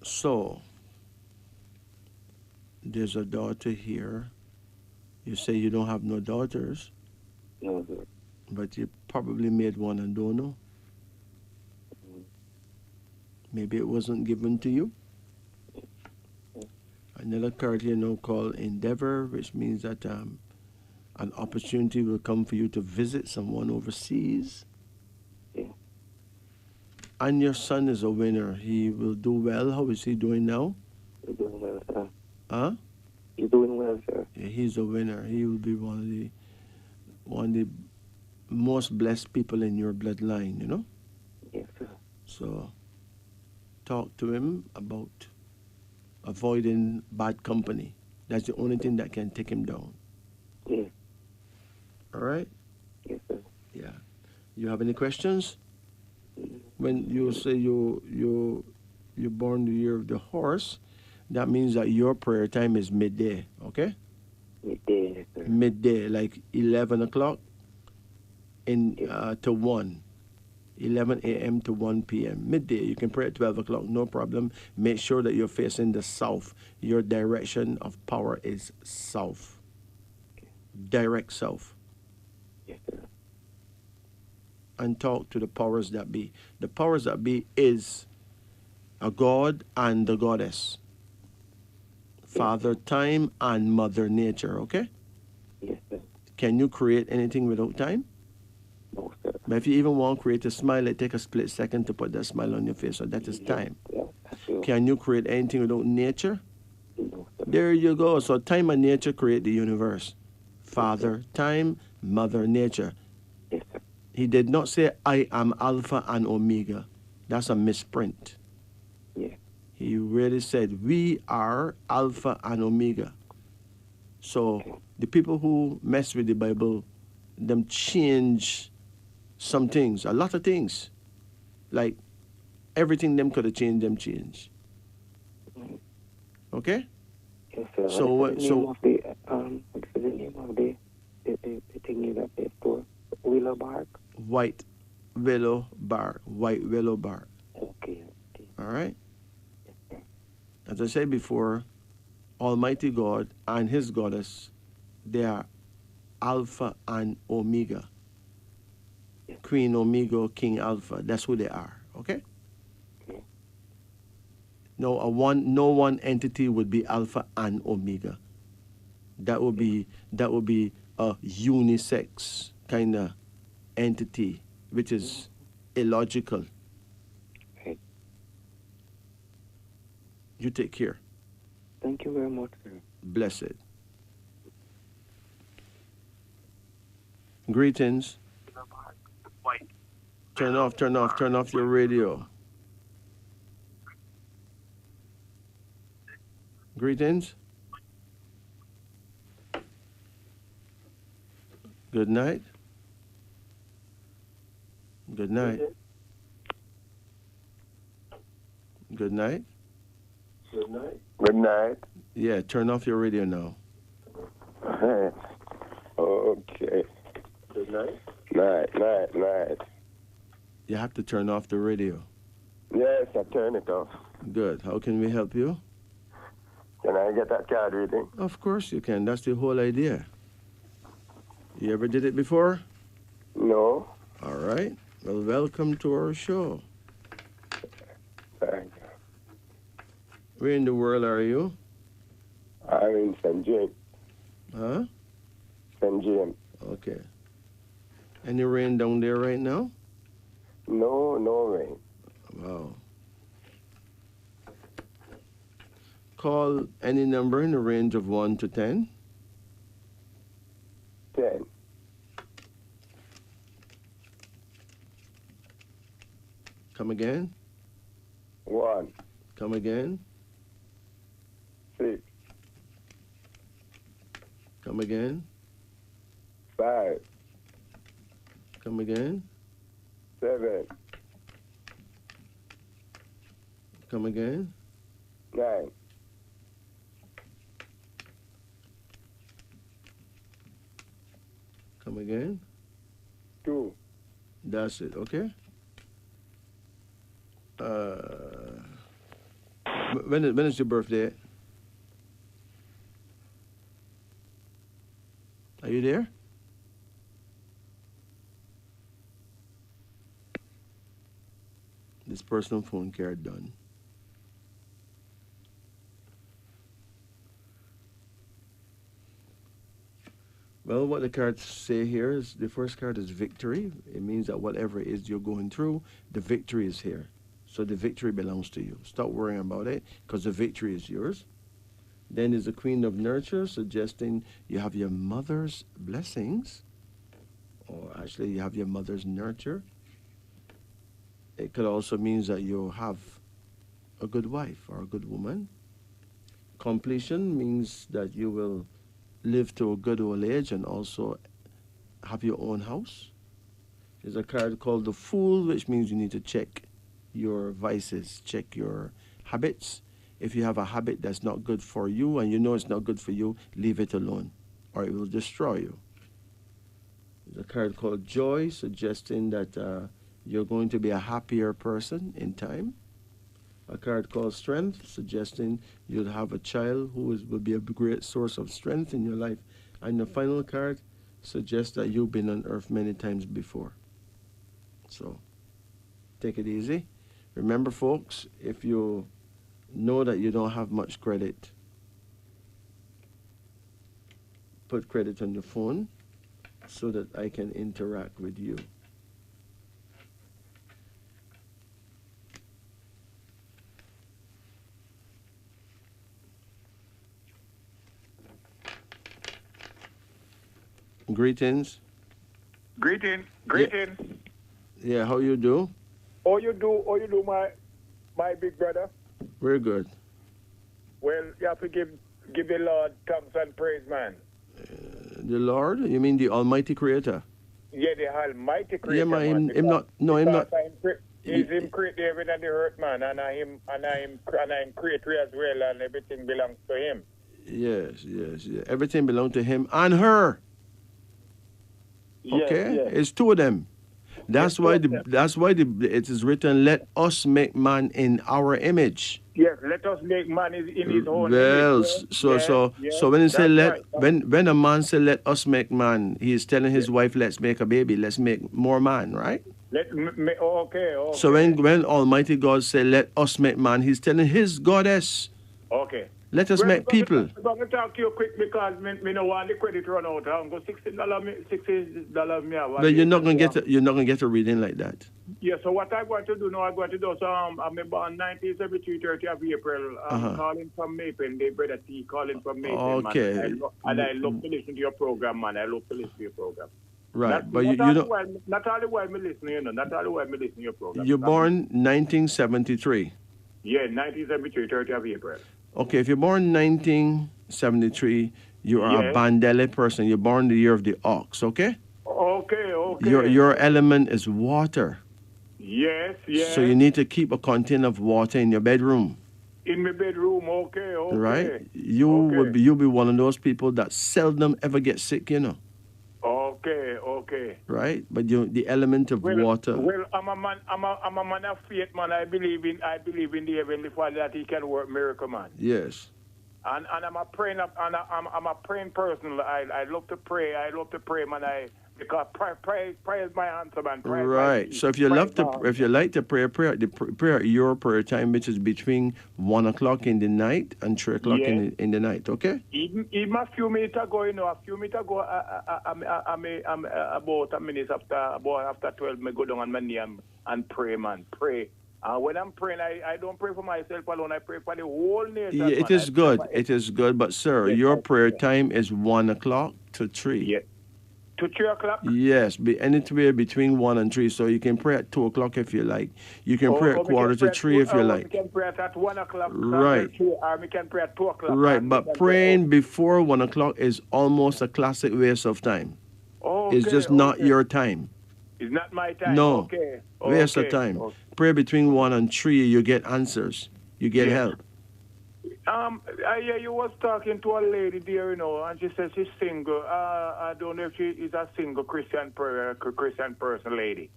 Speaker 1: So there's a daughter here. You say you don't have no daughters,
Speaker 2: No, sir.
Speaker 1: but you probably made one and don't know. Maybe it wasn't given to you. Another card here now called Endeavor, which means that an opportunity will come for you to visit someone overseas.
Speaker 2: Yeah.
Speaker 1: And your son is a winner. He will do well. How is he doing now?
Speaker 2: You're doing well, sir.
Speaker 1: Huh?
Speaker 2: You're doing well, sir.
Speaker 1: Yeah, he's a winner. He will be one of the most blessed people in your bloodline, you know?
Speaker 2: Yes, sir.
Speaker 1: So talk to him about avoiding bad company. That's the only thing that can take him down.
Speaker 2: Yes.
Speaker 1: All right?
Speaker 2: Yes, sir.
Speaker 1: Yeah. You have any questions?
Speaker 2: Mm.
Speaker 1: When you say you're born the year of the horse, that means that your prayer time is midday, okay?
Speaker 2: Midday, yes, sir.
Speaker 1: Midday, like 11 o'clock to 1. 11 a.m. to 1 p.m. Midday. You can pray at 12 o'clock, no problem. Make sure that you're facing the south. Your direction of power is south. Direct south.
Speaker 2: Yes, sir.
Speaker 1: And talk to the powers that be. The powers that be is a god and the goddess. Father Time and Mother Nature, okay?
Speaker 2: Yes, sir.
Speaker 1: Can you create anything without time?
Speaker 2: No, sir.
Speaker 1: But if you even want to create a smile, it take a split second to put that smile on your face, so that is time.
Speaker 2: Yeah, that's true.
Speaker 1: Can you create anything without nature?
Speaker 2: No, sir.
Speaker 1: There you go. So time and nature create the universe. Father, time, Mother Nature.
Speaker 2: Yes, sir.
Speaker 1: He did not say, I am Alpha and Omega. That's a misprint.
Speaker 2: Yeah.
Speaker 1: He really said, we are Alpha and Omega. So the people who mess with the Bible, them change some things, a lot of things. Like everything them could have changed, them change. Okay?
Speaker 2: Yes, sir.
Speaker 1: So
Speaker 2: What's the name
Speaker 1: so
Speaker 2: of the name of the thing that they store? Willow bark?
Speaker 1: white willow bark, white willow bark.
Speaker 2: Okay. Okay.
Speaker 1: All right? As I said before, Almighty God and His goddess, they are Alpha and Omega. Queen Omega, King Alpha. That's who they are. Okay?
Speaker 2: Okay.
Speaker 1: No one entity would be Alpha and Omega. That would be a unisex kind of entity, which is illogical.
Speaker 2: Right.
Speaker 1: You take care.
Speaker 2: Thank you very much, sir.
Speaker 1: Blessed. Greetings. Turn off your radio. Greetings. Good night. Good night. Good night.
Speaker 2: Good night.
Speaker 5: Good night.
Speaker 1: Yeah, turn off your radio now.
Speaker 5: Okay.
Speaker 2: Good night.
Speaker 5: Night.
Speaker 1: You have to turn off the radio.
Speaker 5: Yes, I turn it off.
Speaker 1: Good. How can we help you?
Speaker 5: Can I get that card reading?
Speaker 1: Of course you can. That's the whole idea. You ever did it before?
Speaker 5: No.
Speaker 1: All right. Well, welcome to our show.
Speaker 5: Thank you.
Speaker 1: Where in the world are you?
Speaker 5: I'm in St. James.
Speaker 1: Huh?
Speaker 5: St. James.
Speaker 1: Okay. Any rain down there right now?
Speaker 5: No rain.
Speaker 1: Wow. Call any number in the range of 1 to 10.
Speaker 5: 10.
Speaker 1: Come again.
Speaker 5: 1.
Speaker 1: Come again.
Speaker 5: 6.
Speaker 1: Come again.
Speaker 5: 5.
Speaker 1: Come again.
Speaker 5: 7.
Speaker 1: Come again.
Speaker 5: 9.
Speaker 1: Come again.
Speaker 5: 2.
Speaker 1: That's it, okay? When is your birthday? Are you there? This personal phone card done. Well, what the cards say here is the first card is victory. It means that whatever it is you're going through, the victory is here. So the victory belongs to you. Stop worrying about it because the victory is yours. Then there's the Queen of Nurture, suggesting you have your mother's blessings, or actually you have your mother's nurture. It could also mean that you have a good wife or a good woman. Completion means that you will live to a good old age and also have your own house. There's a card called the Fool, which means you need to check your vices, check your habits. If you have a habit that's not good for you and you know it's not good for you, leave it alone or it will destroy you. There's a card called Joy, suggesting that you're going to be a happier person in time. A card called Strength, suggesting you'll have a child who will be a great source of strength in your life. And the final card suggests that you've been on earth many times before. So, take it easy. Remember, folks, if you know that you don't have much credit, put credit on your phone so that I can interact with you. Greetings.
Speaker 6: Greeting,
Speaker 1: Yeah, how you do?
Speaker 6: How you do, my big brother?
Speaker 1: We're good.
Speaker 6: Well, you have to give the Lord thanks and praise, man.
Speaker 1: The Lord? You mean the Almighty Creator?
Speaker 6: Yeah, the Almighty Creator.
Speaker 1: Yeah, man.
Speaker 6: Man,
Speaker 1: Him not. No, him not.
Speaker 6: He's him create the heaven and the earth, man, and I'm creator as well, and everything belongs to him.
Speaker 1: Yes. Everything belongs to him and her. Okay,
Speaker 6: Yes.
Speaker 1: it's two of them. That's why it is written, "Let us make man in our image."
Speaker 6: Yes, let us make man in his own
Speaker 1: Well,
Speaker 6: image.
Speaker 1: so when he say
Speaker 6: that's right.
Speaker 1: when a man say "let us make man," he is telling his wife, "Let's make a baby, let's make more man," right?
Speaker 6: Okay.
Speaker 1: So when Almighty God say "let us make man," he's telling his goddess,
Speaker 6: Okay.
Speaker 1: "Let us make people."
Speaker 6: I'm going to talk to you quick because me no want the credit run out. I'm going $60 me.
Speaker 1: But you're not gonna get a reading like that.
Speaker 6: Yeah. So what I'm going to do now? I'm going to do I'm born 1973, 30th of April. I'm calling from Maple, the brother T calling from Maple.
Speaker 1: Okay.
Speaker 6: Man. I love to listen to your program, man. I love to listen to your program.
Speaker 1: Right, but you
Speaker 6: not
Speaker 1: don't.
Speaker 6: all the while me listening, you know. Not all the while me listening to your program.
Speaker 1: You're born 1973.
Speaker 6: Yeah, 1973, 30th of April.
Speaker 1: Okay, if you're born 1973, you are a Bandele person. You're born the year of the ox, okay?
Speaker 6: Okay.
Speaker 1: Your element is water.
Speaker 6: Yes.
Speaker 1: So you need to keep a container of water in your bedroom.
Speaker 6: In my bedroom, okay.
Speaker 1: Right? You'll be one of those people that seldom ever get sick, you know.
Speaker 6: Okay.
Speaker 1: Right? But the element of water.
Speaker 6: Well, I'm a man of faith, man. I believe in the Heavenly Father that He can work miracle, man.
Speaker 1: Yes.
Speaker 6: And I'm a praying person. I love to pray. Man. Because prayer is my answer, man. Prayer
Speaker 1: Right. So if you like to pray prayer your prayer time, which is between 1 o'clock in the night and 3 o'clock in the night, okay?
Speaker 6: Even a few minutes ago, I'm about a minute after 12, I go down on my knee and pray, man. Pray And when I'm praying, I don't pray for myself alone. I pray for the whole nation.
Speaker 1: Yeah, it
Speaker 6: man.
Speaker 1: is good. It is good. But, sir,
Speaker 6: Yes,
Speaker 1: your
Speaker 6: I-
Speaker 1: prayer
Speaker 6: yeah.
Speaker 1: time is 1 o'clock to 3.
Speaker 6: Yeah. To 3 o'clock?
Speaker 1: Yes, be anywhere between 1 and 3. So you can pray at 2 o'clock if you like. You can pray at
Speaker 6: we can
Speaker 1: quarter to
Speaker 6: pray at
Speaker 1: 3 if you
Speaker 6: We
Speaker 1: like.
Speaker 6: can pray at 1 o'clock.
Speaker 1: Right.
Speaker 6: Or we can pray at 2 o'clock.
Speaker 1: Right,
Speaker 6: and we
Speaker 1: but
Speaker 6: can pray-
Speaker 1: praying before 1 o'clock is almost a classic waste of time.
Speaker 6: Okay,
Speaker 1: It's just not
Speaker 6: okay.
Speaker 1: your time.
Speaker 6: It's not my time.
Speaker 1: No.
Speaker 6: Okay.
Speaker 1: Waste of
Speaker 6: Okay.
Speaker 1: time.
Speaker 6: Okay.
Speaker 1: Pray between 1 and 3, you get answers. You get
Speaker 6: Yeah.
Speaker 1: help.
Speaker 6: I hear you was talking to a lady there, you know, and she said she's single. I don't know if she is a single Christian person, lady.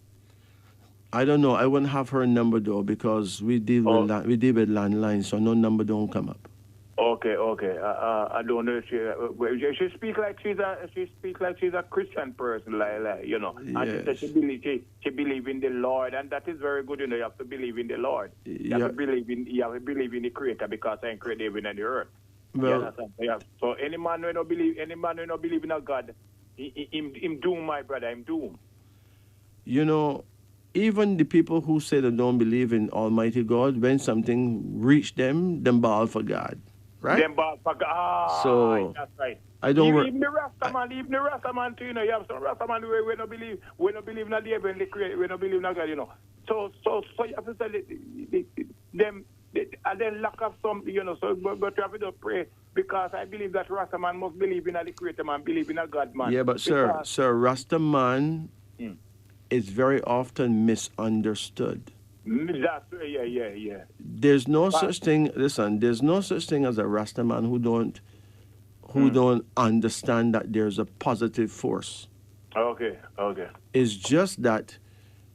Speaker 1: I don't know. I wouldn't have her number though because we deal with landlines, so no number don't come up.
Speaker 6: Okay. I don't know if she speak like she's a Christian person, like you know. And she said she believe in the Lord, and that is very good. You know, you have to believe in the Lord. You have to believe in the Creator because I created heaven and the earth.
Speaker 1: Well,
Speaker 6: So any man who don't believe in a God, him doomed, my brother. Him doomed.
Speaker 1: you know, even the people who say they don't believe in Almighty God, when something reach them bawl for God, right?
Speaker 6: Them ball for God.
Speaker 1: So,
Speaker 6: That's right.
Speaker 1: I don't worry.
Speaker 6: Even the Rastaman too, you know, you have some Rastaman who we don't believe in the heavenly creator, we don't believe in God, you know. So you have to say them and then lack of some, you know, so but you have to pray because I believe that Rastaman must believe in the creator man, believe in a God man.
Speaker 1: Yeah, but sir, Rastaman is very often misunderstood.
Speaker 6: That's yeah.
Speaker 1: There's no such thing. Listen, there's no such thing as a Rastaman who don't understand that there's a positive force.
Speaker 6: Okay.
Speaker 1: It's just that,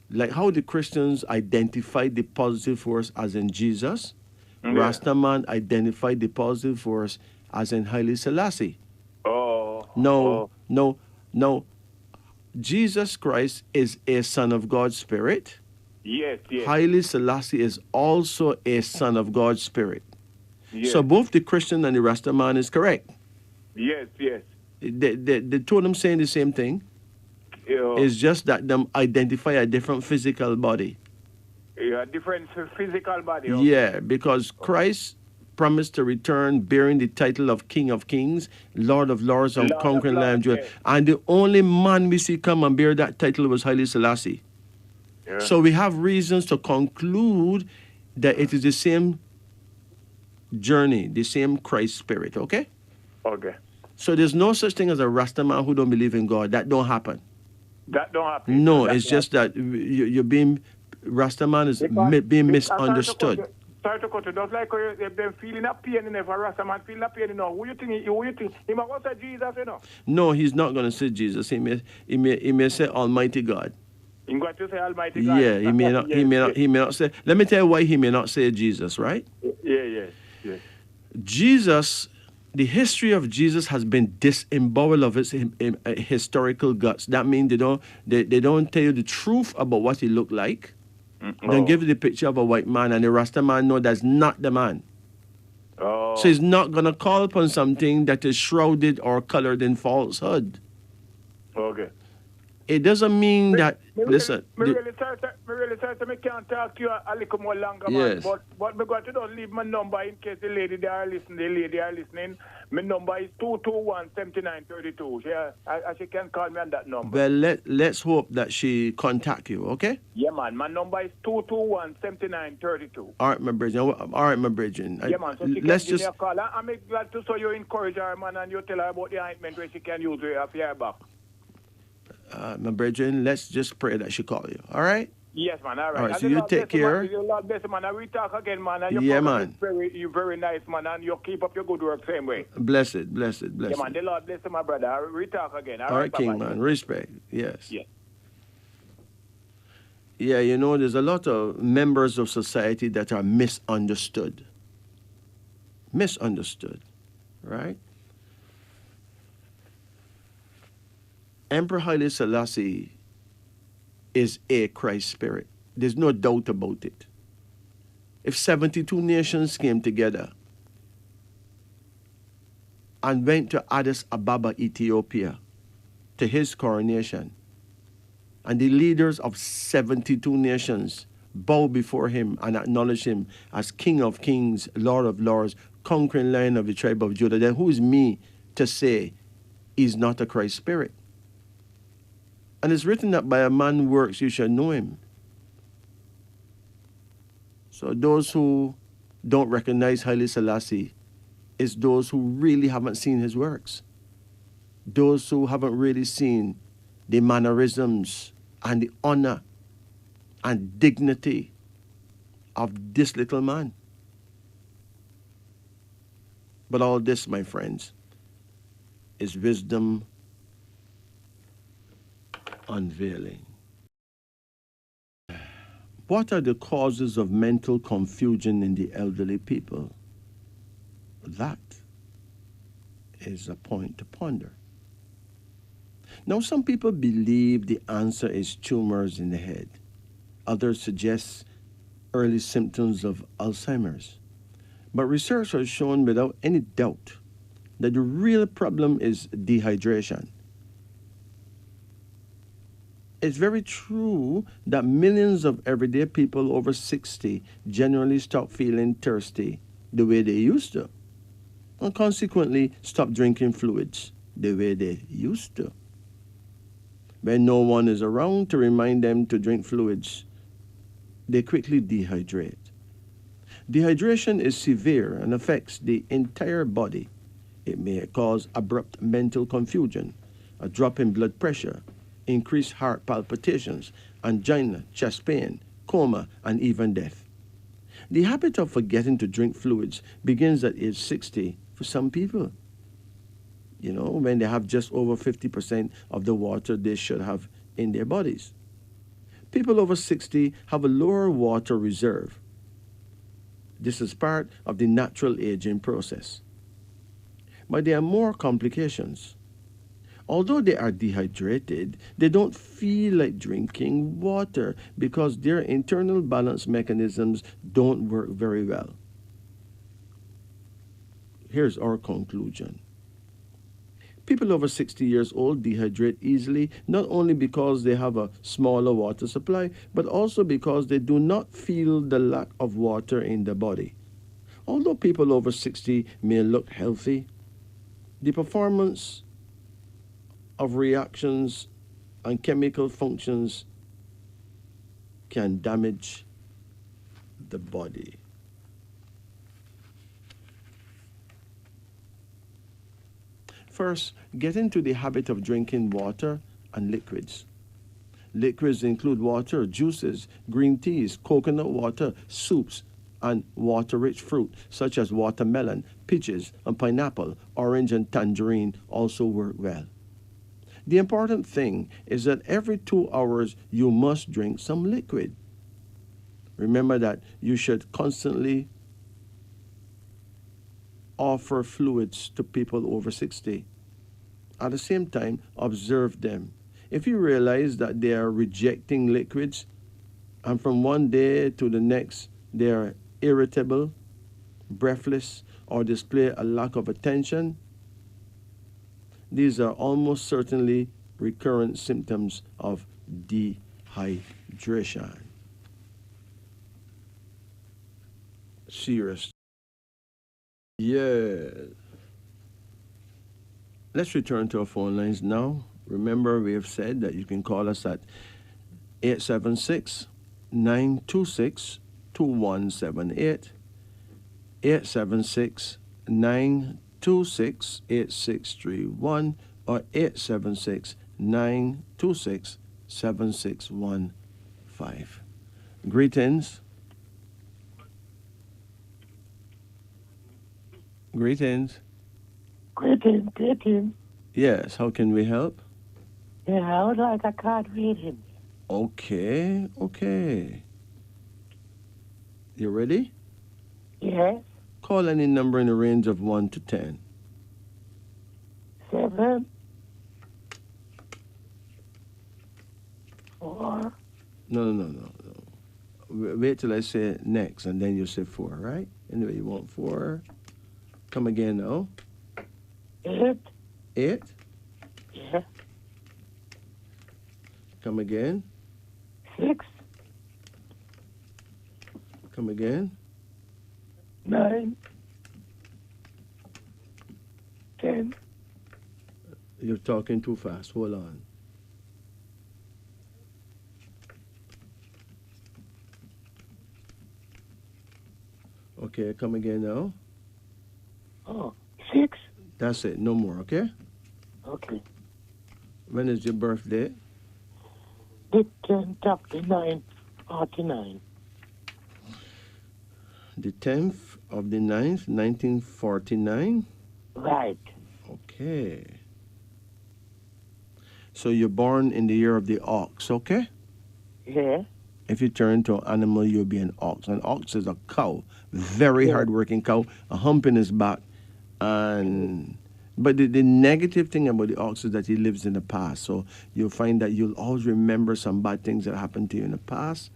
Speaker 1: like how the Christians identified the positive force as in Jesus,
Speaker 6: Yeah.
Speaker 1: Rastaman identified the positive force as in Haile Selassie. No. Jesus Christ is a son of God's spirit.
Speaker 6: Yes.
Speaker 1: Haile Selassie is also a son of God's spirit.
Speaker 6: Yes.
Speaker 1: So both the Christian and the Rastaman is correct.
Speaker 6: Yes.
Speaker 1: The two of them saying the same thing.
Speaker 6: Yeah.
Speaker 1: It's just that them identify a different physical body.
Speaker 6: Yeah, different physical body. Okay.
Speaker 1: Yeah, because Christ promised to return bearing the title of King of Kings, Lord of Lords, and
Speaker 6: Lord of
Speaker 1: conquering
Speaker 6: Lords,
Speaker 1: Lamb of Judah.
Speaker 6: yes.
Speaker 1: And the only man we see come and bear that title was Haile Selassie.
Speaker 6: Yeah.
Speaker 1: So we have reasons to conclude that it is the same journey, the same Christ spirit, okay?
Speaker 6: Okay.
Speaker 1: So there's no such thing as a Rastaman who don't believe in God. That don't happen.
Speaker 6: That don't happen.
Speaker 1: No,
Speaker 6: That
Speaker 1: it's
Speaker 6: don't
Speaker 1: just that you're being, Rastaman is being misunderstood.
Speaker 6: Sorry to cut you. Just like they're feeling a pain in it. For Rastaman feeling a pain, you know. Who you think? He might go say Jesus, you know.
Speaker 1: No, he's not going to say Jesus. He may say Almighty God.
Speaker 6: He's going to say Almighty God.
Speaker 1: Yeah, he may not.
Speaker 6: Yes,
Speaker 1: he may
Speaker 6: yes.
Speaker 1: not. He may not say. Let me tell you why he may not say Jesus. Right?
Speaker 6: Yes.
Speaker 1: Jesus, the history of Jesus has been disemboweled of its historical guts. That means they don't tell you the truth about what he looked like. Then give you the picture of a white man, and the Rasta man know that's not the man.
Speaker 6: Oh.
Speaker 1: So he's not going to call upon something that is shrouded or colored in falsehood.
Speaker 6: Okay.
Speaker 1: It doesn't mean that, listen.
Speaker 6: Me really sorry to me can't talk to you a little more longer,
Speaker 1: Yes.
Speaker 6: man. But me got to don't leave my number in case the lady are listening. My number is 221-7932. She can call me on that number.
Speaker 1: Well, let's hope that she contact you, okay?
Speaker 6: Yeah, man. My number is 221-7932.
Speaker 1: All right, my brethren.
Speaker 6: Yeah, man. So she can
Speaker 1: Let's
Speaker 6: give
Speaker 1: just,
Speaker 6: me a call. I'm glad to so you encourage her, man, and you tell her about the ointment where she can use her hair back.
Speaker 1: my brethren, let's just pray that she call you, all right?
Speaker 6: Yes, man. All right.
Speaker 1: All right,
Speaker 6: And
Speaker 1: so
Speaker 6: the
Speaker 1: you
Speaker 6: Lord
Speaker 1: take
Speaker 6: bless you,
Speaker 1: care.
Speaker 6: man. The Lord bless you, man. And we talk again, man. And your
Speaker 1: Yeah,
Speaker 6: program
Speaker 1: man.
Speaker 6: is very nice, man. And you keep up your good work same way.
Speaker 1: Bless it.
Speaker 6: Yeah, man. The Lord bless you, my brother. We talk again.
Speaker 1: All right, King,
Speaker 6: bye-bye.
Speaker 1: man. Respect. Yes.
Speaker 6: Yeah.
Speaker 1: Yeah, you know, there's a lot of members of society that are misunderstood. Misunderstood, right? Emperor Haile Selassie is a Christ spirit. There's no doubt about it. If 72 nations came together and went to Addis Ababa, Ethiopia, to his coronation, and the leaders of 72 nations bow before him and acknowledge him as King of kings, Lord of lords, conquering Lion of the tribe of Judah, then who is me to say he's not a Christ spirit? And it's written that by a man's works you shall know him. So those who don't recognize Haile Selassie is those who really haven't seen his works. Those who haven't really seen the mannerisms and the honor and dignity of this little man. But all this, my friends, is wisdom unveiling. What are the causes of mental confusion in the elderly people? That is a point to ponder. Now, some people believe the answer is tumors in the head. Others suggest early symptoms of Alzheimer's. But research has shown without any doubt that the real problem is dehydration. It's very true that millions of everyday people over 60 generally stop feeling thirsty the way they used to, and consequently stop drinking fluids the way they used to. When no one is around to remind them to drink fluids, they quickly dehydrate. Dehydration is severe and affects the entire body. It may cause abrupt mental confusion, a drop in blood pressure, increased heart palpitations, angina, chest pain, coma, and even death. The habit of forgetting to drink fluids begins at age 60 for some people. You know, when they have just over 50% of the water they should have in their bodies. People over 60 have a lower water reserve. This is part of the natural aging process. But there are more complications. Although they are dehydrated, they don't feel like drinking water because their internal balance mechanisms don't work very well. Here's our conclusion. People over 60 years old dehydrate easily, not only because they have a smaller water supply, but also because they do not feel the lack of water in the body. Although people over 60 may look healthy, the performance of reactions and chemical functions can damage the body. First, get into the habit of drinking water and liquids. Liquids include water, juices, green teas, coconut water, soups, and water-rich fruit, such as watermelon, peaches, and pineapple, orange, and tangerine also work well. The important thing is that every 2 hours you must drink some liquid. Remember that you should constantly offer fluids to people over 60. At the same time, observe them. If you realize that they are rejecting liquids, and from one day to the next they are irritable, breathless, or display a lack of attention, these are almost certainly recurrent symptoms of dehydration. Serious. Yeah. Let's return to our phone lines now. Remember, we have said that you can call us at 876-926-2178, 876-926-8631, or 876-926-7615. Greetings. Greetings.
Speaker 7: Greetings.
Speaker 1: Yes, how can we help?
Speaker 7: Yeah, I would like a card reading.
Speaker 1: Okay. You ready?
Speaker 7: Yes.
Speaker 1: Call any number in the range of 1 to 10.
Speaker 7: 7, 4.
Speaker 1: No. Wait till I say next, and then you say 4, right? Anyway, you want 4. Come again now.
Speaker 7: 8.
Speaker 1: 8.
Speaker 7: Yeah.
Speaker 1: Come again.
Speaker 7: 6.
Speaker 1: Come again.
Speaker 7: 9, 10,
Speaker 1: You're talking too fast. Hold on. Okay, come again now.
Speaker 7: oh, 6.
Speaker 1: That's it. No more, okay?
Speaker 7: Okay.
Speaker 1: When is your birthday?
Speaker 7: The 10th of the 9th, 49.
Speaker 1: The 10th of the 9th, 1949?
Speaker 7: Right.
Speaker 1: Okay. So you're born in the year of the ox, okay?
Speaker 7: Yeah.
Speaker 1: If you turn to an animal, you'll be an ox. An ox is a cow, very
Speaker 7: Yeah.
Speaker 1: hard-working cow, a hump in his back. And but the negative thing about the ox is that he lives in the past. So you'll find that you'll always remember some bad things that happened to you in the past,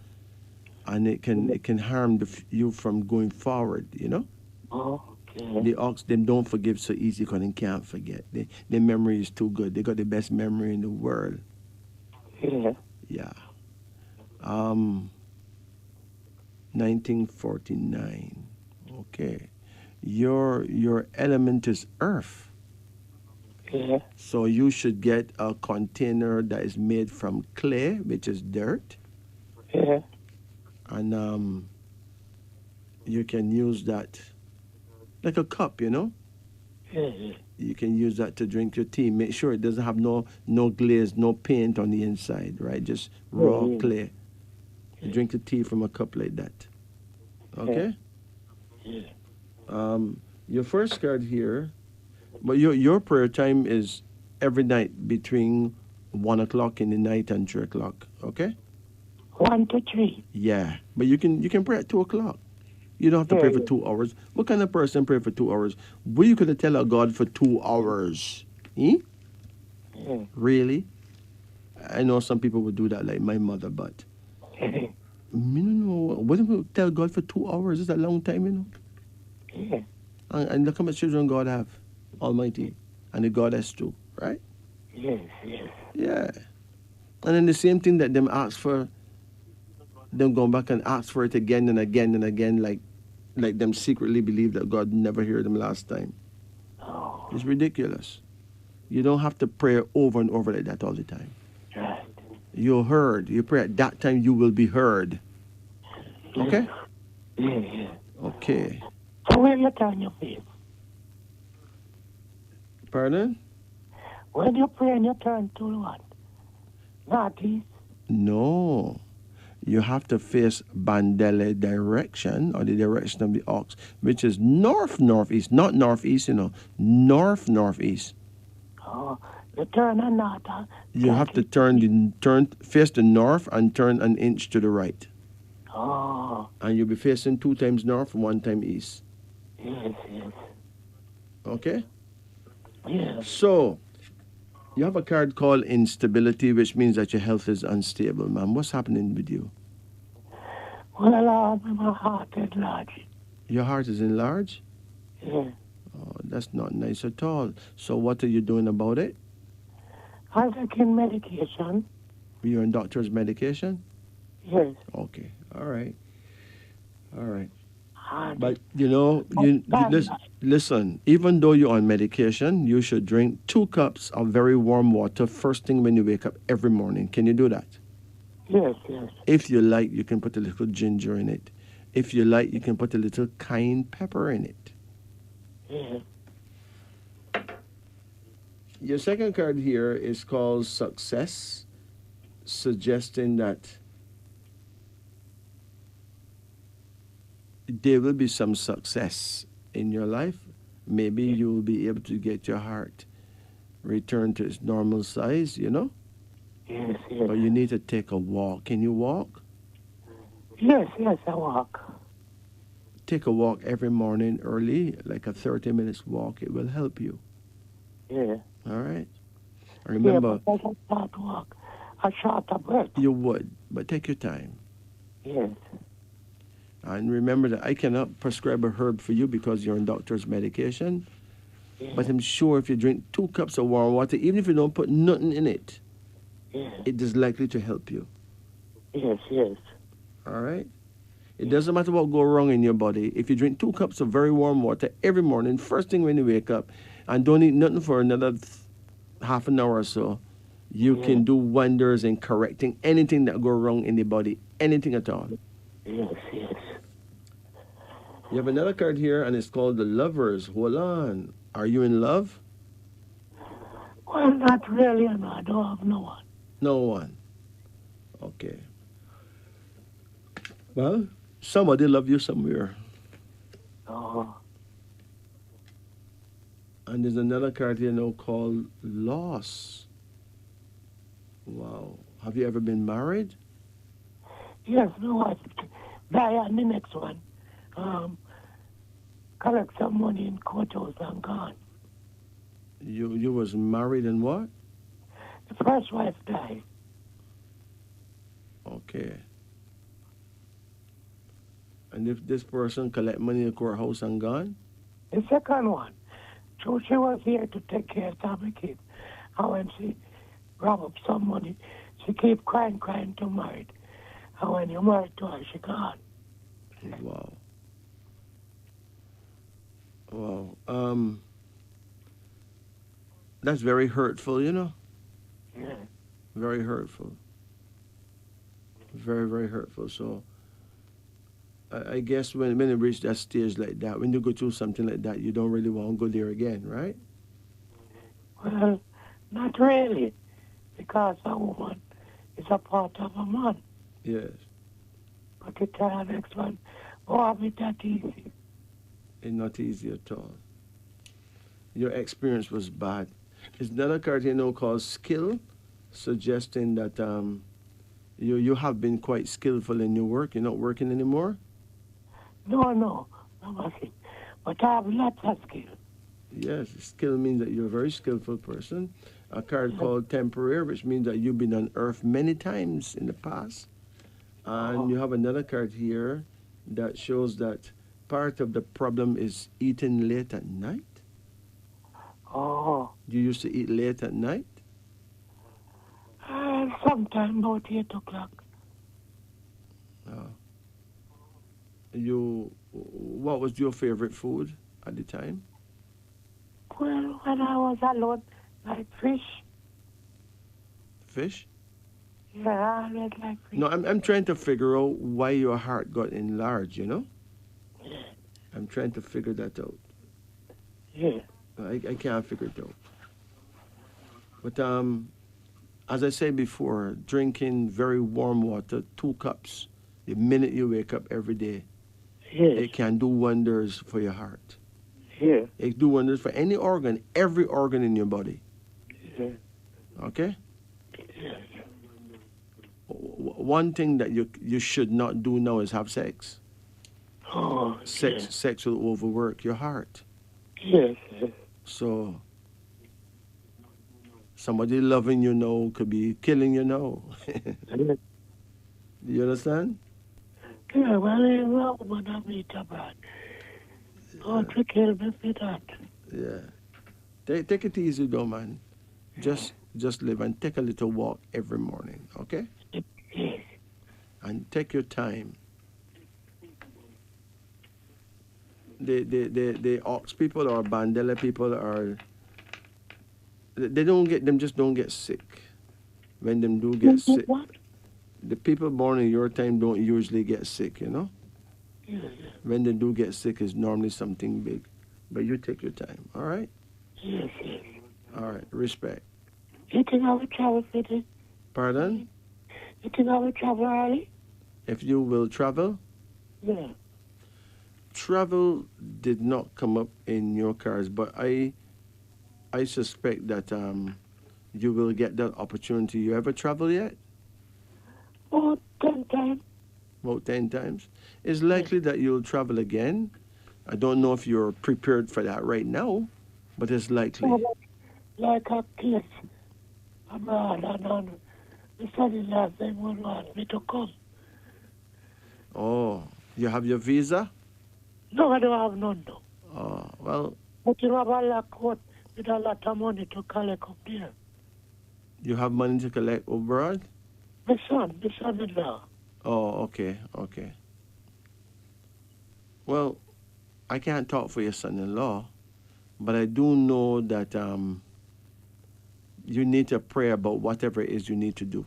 Speaker 1: and it can harm you from going forward. You know,
Speaker 7: Okay.
Speaker 1: the ox them don't forgive so easy because they can't forget. Their memory is too good. They got the best memory in the world.
Speaker 7: Yeah.
Speaker 1: Yeah. 1949. Okay. Your element is earth.
Speaker 7: Yeah.
Speaker 1: So you should get a container that is made from clay, which is dirt,
Speaker 7: Yeah.
Speaker 1: and you can use that like a cup, you know.
Speaker 7: Yeah.
Speaker 1: You can use that to drink your tea. Make sure it doesn't have no glaze, no paint on the inside, right? Just raw
Speaker 7: Yeah.
Speaker 1: clay. You drink the tea from a cup like that. Okay.
Speaker 7: Yeah.
Speaker 1: Your first card here, but your prayer time is every night between 1 o'clock in the night and 3 o'clock. Okay.
Speaker 7: 1 to 3.
Speaker 1: Yeah, but you can pray at 2 o'clock. You don't have to
Speaker 7: Yeah,
Speaker 1: pray for
Speaker 7: yeah.
Speaker 1: 2 hours. What kind of person pray for 2 hours? What you could tell a God for 2 hours? Eh?
Speaker 7: Yeah.
Speaker 1: Really? I know some people would do that, like my mother, but me no know. What do you tell God for 2 hours? It's a long time, you know.
Speaker 7: Yeah.
Speaker 1: And look how much children God have, Almighty, and the Goddess too, right?
Speaker 7: Yes. Yes.
Speaker 1: Yeah. And then the same thing that them ask for, them going back and ask for it again and again and again, like them secretly believe that God never heard them last time.
Speaker 7: Oh.
Speaker 1: It's ridiculous. You don't have to pray over and over like that all the time.
Speaker 7: Right.
Speaker 1: You're heard. You pray at that time, you will be heard. Okay?
Speaker 7: Yeah. Yeah.
Speaker 1: Okay.
Speaker 7: So where you turn your face?
Speaker 1: Pardon?
Speaker 7: When you pray and you turn to what? Northeast?
Speaker 1: No. You have to face Bandele direction, or the direction of the ox, which is northeast, not northeast, you know, northeast.
Speaker 7: Oh, you turn a north.
Speaker 1: You have to face the north and turn an inch to the right.
Speaker 7: Oh,
Speaker 1: And you'll be facing 2 times north, 1 time east.
Speaker 7: yes, yes.
Speaker 1: Okay?
Speaker 7: Yes.
Speaker 1: So, you have a card called instability, which means that your health is unstable, ma'am. What's happening with you?
Speaker 7: Well, my heart is large.
Speaker 1: Your heart is enlarged?
Speaker 7: Yeah.
Speaker 1: Oh, that's not nice at all. So what are you doing about it?
Speaker 7: I'm taking medication.
Speaker 1: You're on doctor's medication?
Speaker 7: Yes.
Speaker 1: Okay. All right. All right.
Speaker 7: Heart.
Speaker 1: But, you know, listen, even though you're on medication, you should drink 2 cups of very warm water first thing when you wake up every morning. Can you do that?
Speaker 7: Yes, yes.
Speaker 1: If you like, you can put a little ginger in it. If you like, you can put a little cayenne pepper in it.
Speaker 7: Yeah.
Speaker 1: Your second card here is called success, suggesting that there will be some success in your life. Maybe you will be able to get your heart returned to its normal size, you know?
Speaker 7: Yes, yes.
Speaker 1: But you need to take a walk. Can you walk?
Speaker 7: Yes, yes, I walk.
Speaker 1: Take a walk every morning early, like a 30 minutes walk. It will help you.
Speaker 7: Yeah.
Speaker 1: All right? Remember,
Speaker 7: Yeah, but I start to walk. A shorter breath.
Speaker 1: you would, but take your time.
Speaker 7: Yes.
Speaker 1: And remember that I cannot prescribe a herb for you because you're on doctor's medication.
Speaker 7: Yeah.
Speaker 1: But I'm sure if you drink 2 cups of warm water, even if you don't put nothing in it,
Speaker 7: Yeah.
Speaker 1: it is likely to help you.
Speaker 7: Yes, yes.
Speaker 1: All right? It doesn't matter what go wrong in your body. If you drink 2 cups of very warm water every morning, first thing when you wake up, and don't eat nothing for another half an hour or so, you can do wonders in correcting anything that go wrong in the body, anything at all.
Speaker 7: Yes, yes.
Speaker 1: You have another card here, and it's called the Lovers. Hold on. Are you in love?
Speaker 7: Well, not really, no. I don't have no one.
Speaker 1: No one. Okay. Well, somebody love you somewhere.
Speaker 7: Oh,
Speaker 1: And there's another card here now called Loss. Wow. Have you ever been married?
Speaker 7: yes, no, I die on the next one. Collect some money in courthouse and gone.
Speaker 1: You was married and what?
Speaker 7: The first wife died.
Speaker 1: Okay. And if this person collect money in the courthouse and gone?
Speaker 7: The second one, so she was here to take care of my kids. And when she grab up some money, she keep crying to married. And when you married to her, she gone.
Speaker 1: Wow. Wow. That's very hurtful, you know?
Speaker 7: Yeah.
Speaker 1: Very hurtful. Very, very hurtful. So I guess when you reach that stage like that, when you go through something like that, you don't really want to go there again, right?
Speaker 7: Well, not really, because a woman is a part of a man.
Speaker 1: Yes.
Speaker 7: But the next one, oh, be that easy.
Speaker 1: It's not easy at all. Your experience was bad. There's another card here now called Skill, suggesting that you have been quite skillful in your work. You're not working anymore?
Speaker 7: No, I'm working. But I have lots of skill.
Speaker 1: Yes, skill means that you're a very skillful person. A card called Temporary, which means that you've been on Earth many times in the past. And you have another card here that shows that part of the problem is eating late at night.
Speaker 7: Oh,
Speaker 1: You used to eat late at night?
Speaker 7: sometime about 8 o'clock.
Speaker 1: What was your favorite food at the time?
Speaker 7: Well, when I was alone, like fish.
Speaker 1: Fish?
Speaker 7: Yeah, I always like fish.
Speaker 1: No, I'm trying to figure out why your heart got enlarged, you know?
Speaker 7: Yeah.
Speaker 1: I'm trying to figure that out.
Speaker 7: Yeah.
Speaker 1: I can't figure it out. But as I said before, drinking very warm water, 2 cups, the minute you wake up every day,
Speaker 7: Yes.
Speaker 1: it can do wonders for your heart.
Speaker 7: Yeah.
Speaker 1: It do wonders for any organ, every organ in your body.
Speaker 7: Yeah.
Speaker 1: Okay?
Speaker 7: Yes.
Speaker 1: One thing that you should not do now is have sex.
Speaker 7: Oh,
Speaker 1: Sex will overwork your heart.
Speaker 7: Yes.
Speaker 1: So somebody loving you now could be killing you now. You understand?
Speaker 7: Yeah, well, it's wrong when I meet a man. Oh, to kill me for that.
Speaker 1: Yeah. Take it easy though, man. Just live and take a little walk every morning, okay?
Speaker 7: Yes.
Speaker 1: And take your time. The Ox people or Bandela people just don't get sick. When them do get sick,
Speaker 7: What?
Speaker 1: the people born in your time don't usually get sick, you know?
Speaker 7: Yeah.
Speaker 1: When they do get sick, it's normally something big. But you take your time, all right?
Speaker 7: Yes.
Speaker 1: All right, respect.
Speaker 7: You think I will travel with it?
Speaker 1: Pardon?
Speaker 7: You think I will travel early?
Speaker 1: If you will travel?
Speaker 7: Yeah.
Speaker 1: Travel did not come up in your cards, but I suspect that you will get that opportunity. You ever travel yet?
Speaker 7: Oh, 10 times.
Speaker 1: About 10 times. It's likely that you'll travel again. I don't know if you're prepared for that right now, but it's likely.
Speaker 7: Like a place abroad, and the son-in-law said one wants me to come.
Speaker 1: Oh, you have your visa?
Speaker 7: No, I don't have none, no.
Speaker 1: Oh, well,
Speaker 7: But you have a lot with a lot of money to collect up there.
Speaker 1: you have money to collect abroad?
Speaker 7: The son-in-law.
Speaker 1: Oh, okay. Well, I can't talk for your son-in-law, but I do know that you need to pray about whatever it is you need to do,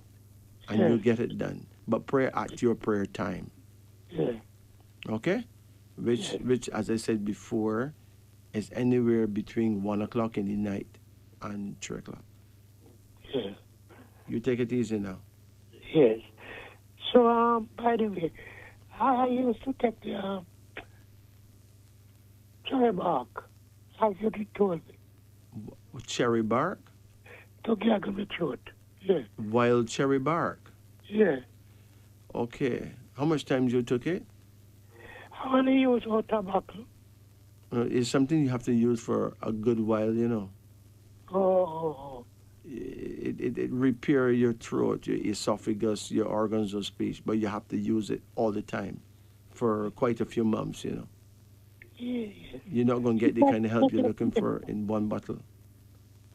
Speaker 1: and
Speaker 7: Yes.
Speaker 1: you get it done. But pray at your prayer time,
Speaker 7: Yeah.
Speaker 1: okay? Which, as I said before, is anywhere between 1 o'clock in the night and 3 o'clock.
Speaker 7: Yeah.
Speaker 1: You take it easy now.
Speaker 7: Yes. So, by the way, I used to take the cherry bark, as you told me,
Speaker 1: Cherry bark,
Speaker 7: to gargle my throat. Yeah.
Speaker 1: wild cherry bark.
Speaker 7: Yeah.
Speaker 1: Okay. How much times you took it?
Speaker 7: I want to use our tobacco.
Speaker 1: It's something you have to use for a good while, you know.
Speaker 7: Oh.
Speaker 1: It repair your throat, your esophagus, your organs of speech, but you have to use it all the time for quite a few months, you know.
Speaker 7: Yeah.
Speaker 1: You're not going to get the kind of help you're looking for in one bottle.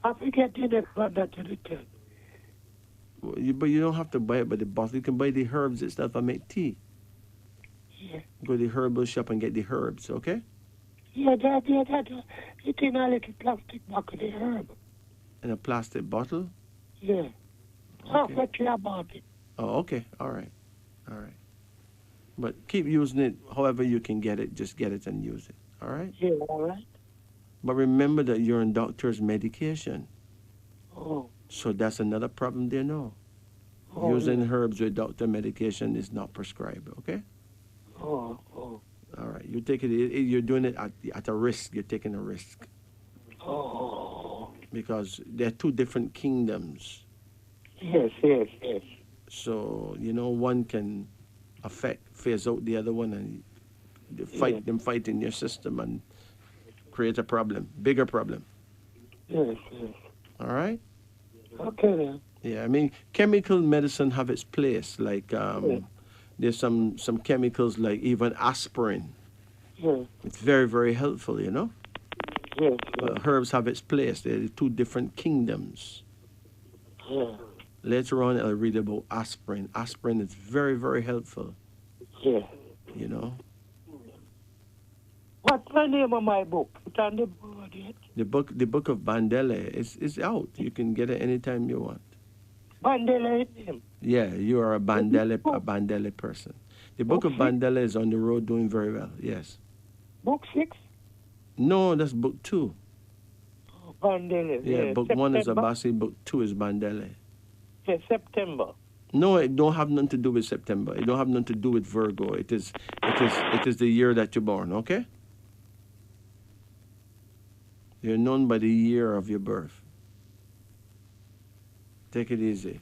Speaker 7: I forget the about that to the ten.
Speaker 1: But you don't have to buy it by the bottle. You can buy the herbs itself and make tea.
Speaker 7: Yeah.
Speaker 1: Go to the herbal shop and get the herbs, okay?
Speaker 7: Yeah, that. It's in a little plastic bag of the herb.
Speaker 1: In a plastic bottle?
Speaker 7: Yeah.
Speaker 1: Okay.
Speaker 7: Half a about it.
Speaker 1: Oh, okay. All right. All right. But keep using it however you can get it. Just get it and use it. All right?
Speaker 7: Yeah, all right.
Speaker 1: But remember that you're on doctor's medication.
Speaker 7: Oh.
Speaker 1: So that's another problem there, no?
Speaker 7: Oh,
Speaker 1: Using
Speaker 7: yeah.
Speaker 1: herbs with doctor medication is not prescribed, okay?
Speaker 7: Oh.
Speaker 1: All right. You take it, you're doing it at a risk. You're taking a risk.
Speaker 7: Oh.
Speaker 1: Because they're two different kingdoms.
Speaker 7: Yes.
Speaker 1: So, one can phase out the other one, and them fight in your system and create a problem, bigger problem.
Speaker 7: Yes.
Speaker 1: All right?
Speaker 7: Okay then.
Speaker 1: Yeah, I mean, chemical medicine have its place. Like, there's some chemicals like even aspirin.
Speaker 7: Yeah.
Speaker 1: It's very, very helpful, you know?
Speaker 7: Yes.
Speaker 1: Herbs have its place. They're two different kingdoms.
Speaker 7: Yeah.
Speaker 1: Later on, I'll read about aspirin. Aspirin is very, very helpful,
Speaker 7: Yeah.
Speaker 1: you know?
Speaker 7: What's the name of my book? It's on the board yet.
Speaker 1: The book of Bandele is out. You can get it anytime you want.
Speaker 7: Bandela name.
Speaker 1: Yeah, you are a Bandele person. The book of Bandele is on the road doing very well, yes.
Speaker 7: Book 6?
Speaker 1: No, that's book 2.
Speaker 7: Oh, Bandela.
Speaker 1: Yeah, book 1 is
Speaker 7: September?
Speaker 1: Abasi, book 2 is Bandele.
Speaker 7: Yeah, September.
Speaker 1: No, it don't have nothing to do with September. It don't have nothing to do with Virgo. It is the year that you're born, okay? You're known by the year of your birth. Take it easy.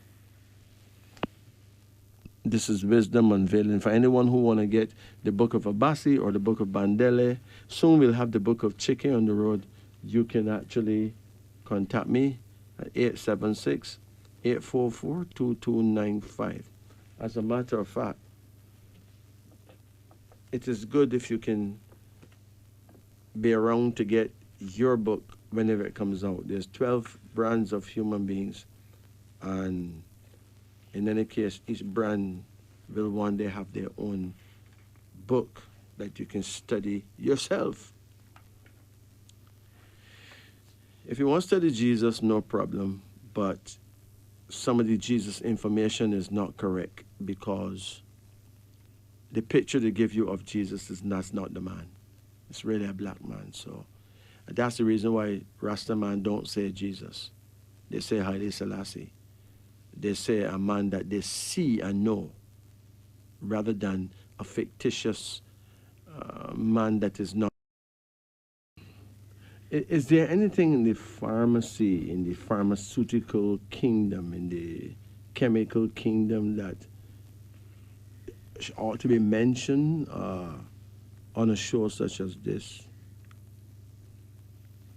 Speaker 1: This is Wisdom Unveiling. For anyone who want to get the book of Abasi or the book of Bandele, soon we'll have the book of Chicken on the road. You can actually contact me at 876-844-2295. As a matter of fact, it is good if you can be around to get your book whenever it comes out. There's 12 brands of human beings, and in any case, each brand will one day have their own book that you can study yourself. If you want to study Jesus, no problem, but some of the Jesus information is not correct because the picture they give you of Jesus that's not the man. It's really a black man. So that's the reason why Rasta man don't say Jesus. They say Haile Selassie. They say a man that they see and know rather than a fictitious man that is not. Is there anything in the pharmacy, in the pharmaceutical kingdom, in the chemical kingdom that ought to be mentioned on a show such as this?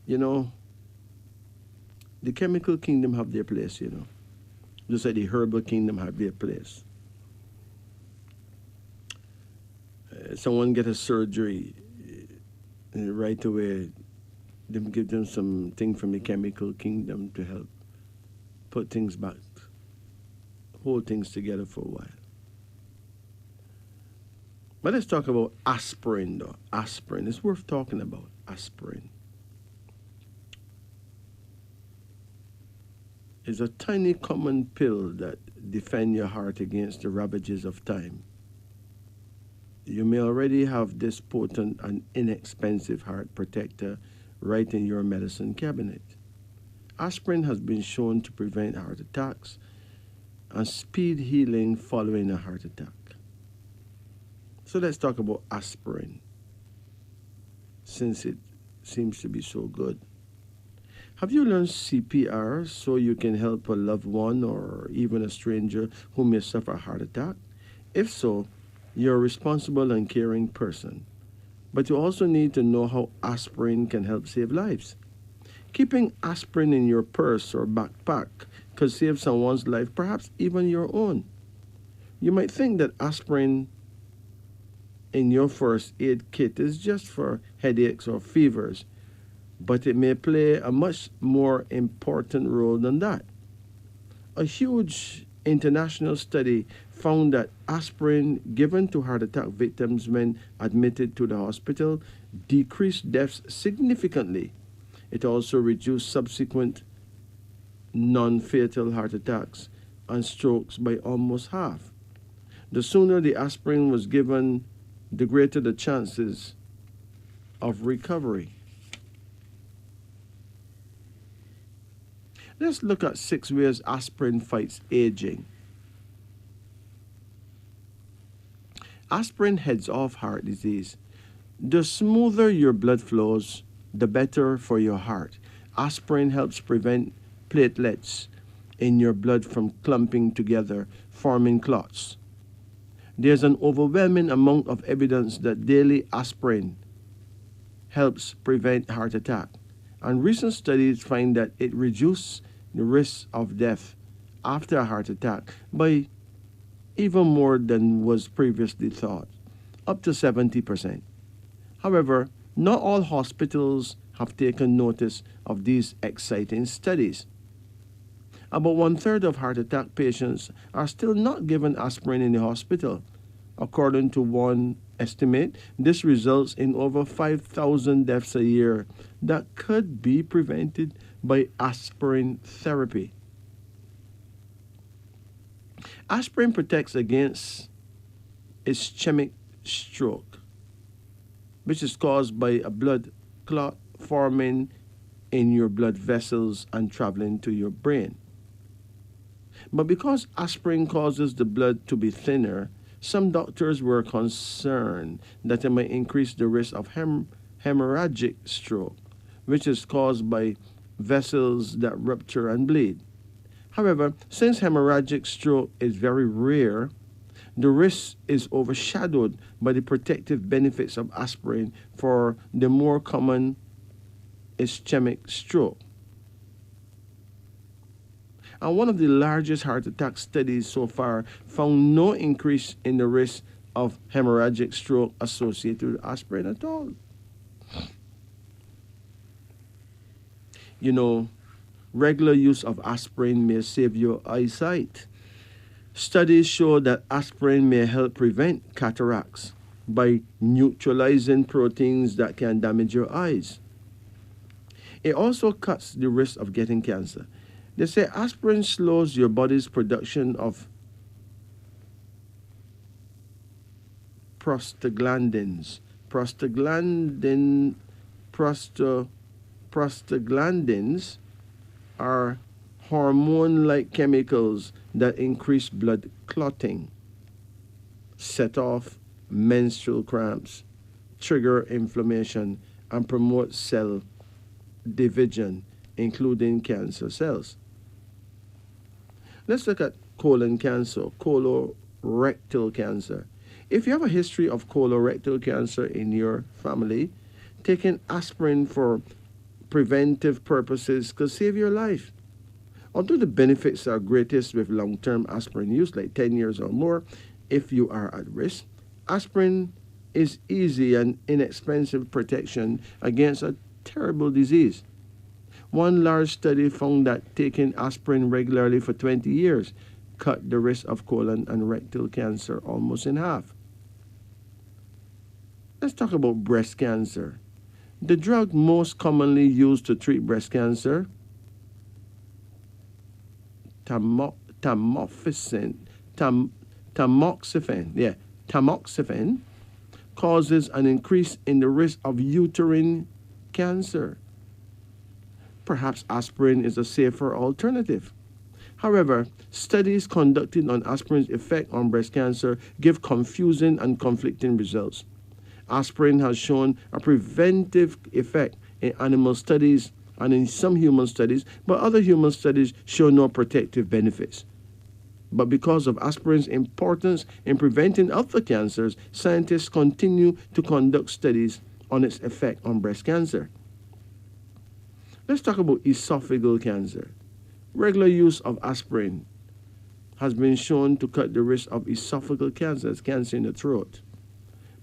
Speaker 1: You know, the chemical kingdom have their place, you know. Just like the herbal kingdom have their place. Someone get a surgery, right away, they give them something from the chemical kingdom to help put things back, hold things together for a while. But let's talk about aspirin, though. Aspirin. It's worth talking about. Aspirin is a tiny common pill that defends your heart against the ravages of time. You may already have this potent and inexpensive heart protector right in your medicine cabinet. Aspirin has been shown to prevent heart attacks and speed healing following a heart attack. So let's talk about aspirin, since it seems to be so good. Have you learned CPR so you can help a loved one or even a stranger who may suffer a heart attack? If so, you're a responsible and caring person. But you also need to know how aspirin can help save lives. Keeping aspirin in your purse or backpack could save someone's life, perhaps even your own. You might think that aspirin in your first aid kit is just for headaches or fevers, but it may play a much more important role than that. A huge international study found that aspirin given to heart attack victims when admitted to the hospital decreased deaths significantly. It also reduced subsequent non-fatal heart attacks and strokes by almost half. The sooner the aspirin was given, the greater the chances of recovery. Let's look at 6 ways aspirin fights aging. Aspirin heads off heart disease. The smoother your blood flows, the better for your heart. Aspirin helps prevent platelets in your blood from clumping together, forming clots. There's an overwhelming amount of evidence that daily aspirin helps prevent heart attack. And recent studies find that it reduces the risk of death after a heart attack by even more than was previously thought, up to 70%. However, not all hospitals have taken notice of these exciting studies. About 1/3 of heart attack patients are still not given aspirin in the hospital. According to one estimate, this results in over 5,000 deaths a year that could be prevented by aspirin therapy. Aspirin protects against ischemic stroke, which is caused by a blood clot forming in your blood vessels and traveling to your brain. But because aspirin causes the blood to be thinner, some doctors were concerned that it might increase the risk of hemorrhagic stroke, which is caused by vessels that rupture and bleed. However, since hemorrhagic stroke is very rare, the risk is overshadowed by the protective benefits of aspirin for the more common ischemic stroke. And one of the largest heart attack studies so far found no increase in the risk of hemorrhagic stroke associated with aspirin at all. You know, regular use of aspirin may save your eyesight. Studies show that aspirin may help prevent cataracts by neutralizing proteins that can damage your eyes. It also cuts the risk of getting cancer. They say aspirin slows your body's production of prostaglandins. Prostaglandins are hormone-like chemicals that increase blood clotting, set off menstrual cramps, trigger inflammation, and promote cell division, including cancer cells. Let's look at colon cancer, colorectal cancer. If you have a history of colorectal cancer in your family, taking aspirin for preventive purposes could save your life. Although the benefits are greatest with long-term aspirin use, like 10 years or more, if you are at risk, aspirin is easy and inexpensive protection against a terrible disease. One large study found that taking aspirin regularly for 20 years cut the risk of colon and rectal cancer almost in half. Let's talk about breast cancer. The drug most commonly used to treat breast cancer, tamoxifen, tamoxifen, causes an increase in the risk of uterine cancer. Perhaps aspirin is a safer alternative. However, studies conducted on aspirin's effect on breast cancer give confusing and conflicting results. Aspirin has shown a preventive effect in animal studies and in some human studies, but other human studies show no protective benefits. But because of aspirin's importance in preventing other cancers, scientists continue to conduct studies on its effect on breast cancer. Let's talk about esophageal cancer. Regular use of aspirin has been shown to cut the risk of esophageal cancer, that's cancer in the throat,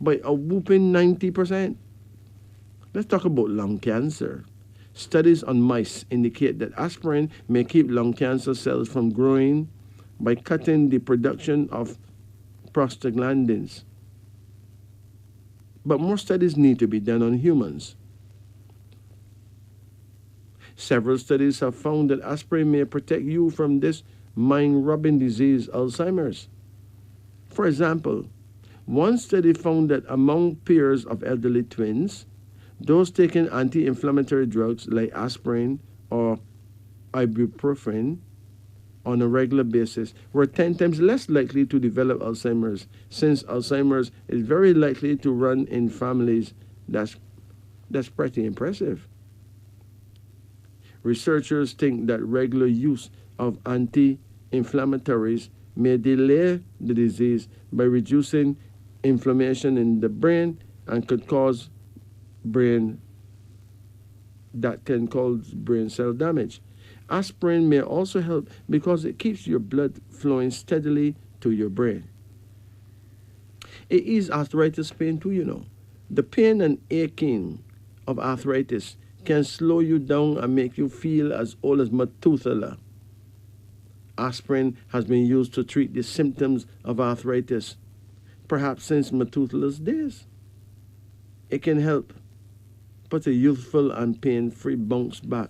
Speaker 1: by a whopping 90%. Let's talk about lung cancer. Studies on mice indicate that aspirin may keep lung cancer cells from growing by cutting the production of prostaglandins. But more studies need to be done on humans. Several studies have found that aspirin may protect you from this mind-rubbing disease, Alzheimer's. For example, one study found that among peers of elderly twins, those taking anti-inflammatory drugs like aspirin or ibuprofen on a regular basis were 10 times less likely to develop Alzheimer's, since Alzheimer's is very likely to run in families. That's pretty impressive. Researchers think that regular use of anti-inflammatories may delay the disease by reducing inflammation in the brain and could cause brain cell damage. Aspirin may also help because it keeps your blood flowing steadily to your brain. It is arthritis pain too, you know. The pain and aching of arthritis can slow you down and make you feel as old as Methuselah. Aspirin has been used to treat the symptoms of arthritis, perhaps since Methuselah's days. It can help put a youthful and pain-free bounce back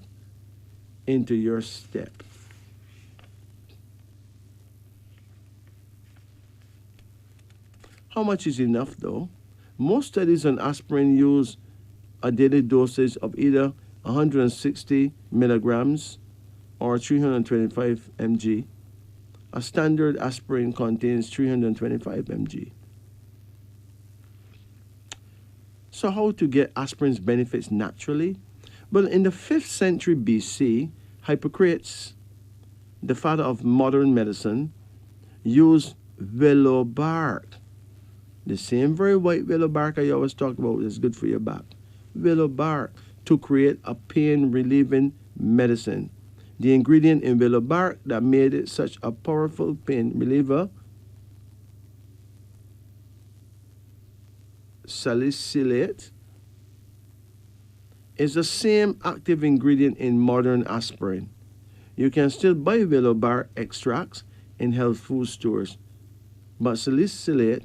Speaker 1: into your step. How much is enough, though? Most studies on aspirin use a daily dosage of either 160 milligrams or 325 mg. A standard aspirin contains 325 mg. So how to get aspirin's benefits naturally? Well, in the 5th century BC, Hippocrates, the father of modern medicine, used willow bark. The same very white willow bark I always talk about is good for your back. Willow bark to create a pain-relieving medicine. The ingredient in willow bark that made it such a powerful pain reliever, salicylate, is the same active ingredient in modern aspirin. You can still buy willow bark extracts in health food stores, but salicylate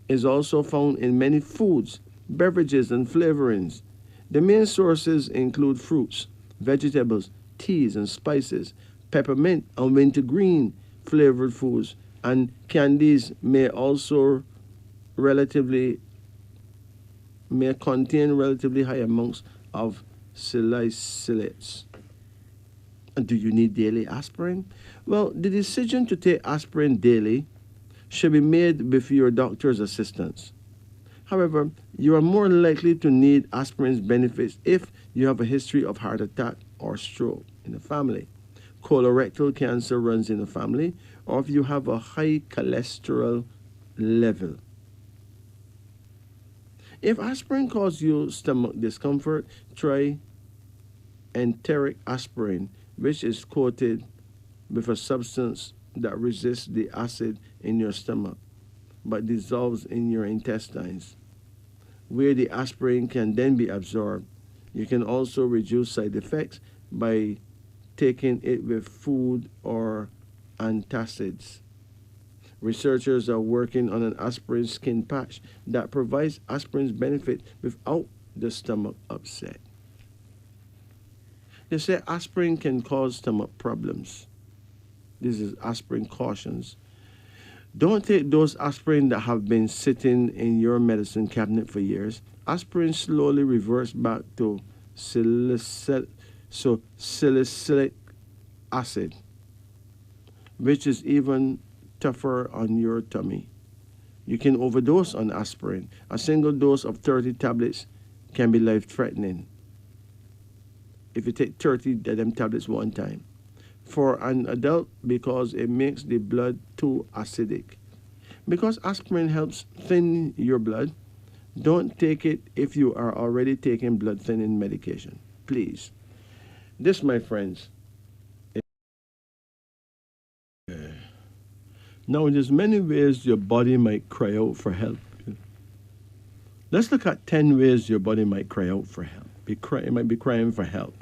Speaker 1: is also found in many foods, beverages, and flavorings. The main sources include fruits, vegetables, teas and spices, peppermint and wintergreen flavored foods, and candies may contain relatively high amounts of salicylates. Do you need daily aspirin? Well, the decision to take aspirin daily should be made with your doctor's assistance. However, you are more likely to need aspirin's benefits if you have a history of heart attack or stroke in the family, colorectal cancer runs in the family, or if you have a high cholesterol level. If aspirin causes you stomach discomfort, try enteric aspirin, which is coated with a substance that resists the acid in your stomach but dissolves in your intestines, where the aspirin can then be absorbed. You can also reduce side effects by taking it with food or antacids. Researchers are working on an aspirin skin patch that provides aspirin's benefit without the stomach upset. They say aspirin can cause stomach problems. This is aspirin cautions. Don't take those aspirin that have been sitting in your medicine cabinet for years. Aspirin slowly reverts back to salicylic acid, which is even tougher on your tummy. You can overdose on aspirin. A single dose of 30 tablets can be life-threatening if you take 30 of them tablets one time. For an adult, because it makes the blood too acidic. Because aspirin helps thin your blood, don't take it if you are already taking blood thinning medication. Please. This, my friends, now there's many ways your body might cry out for help. Let's look at 10 ways your body might cry out for help. It might be crying for help.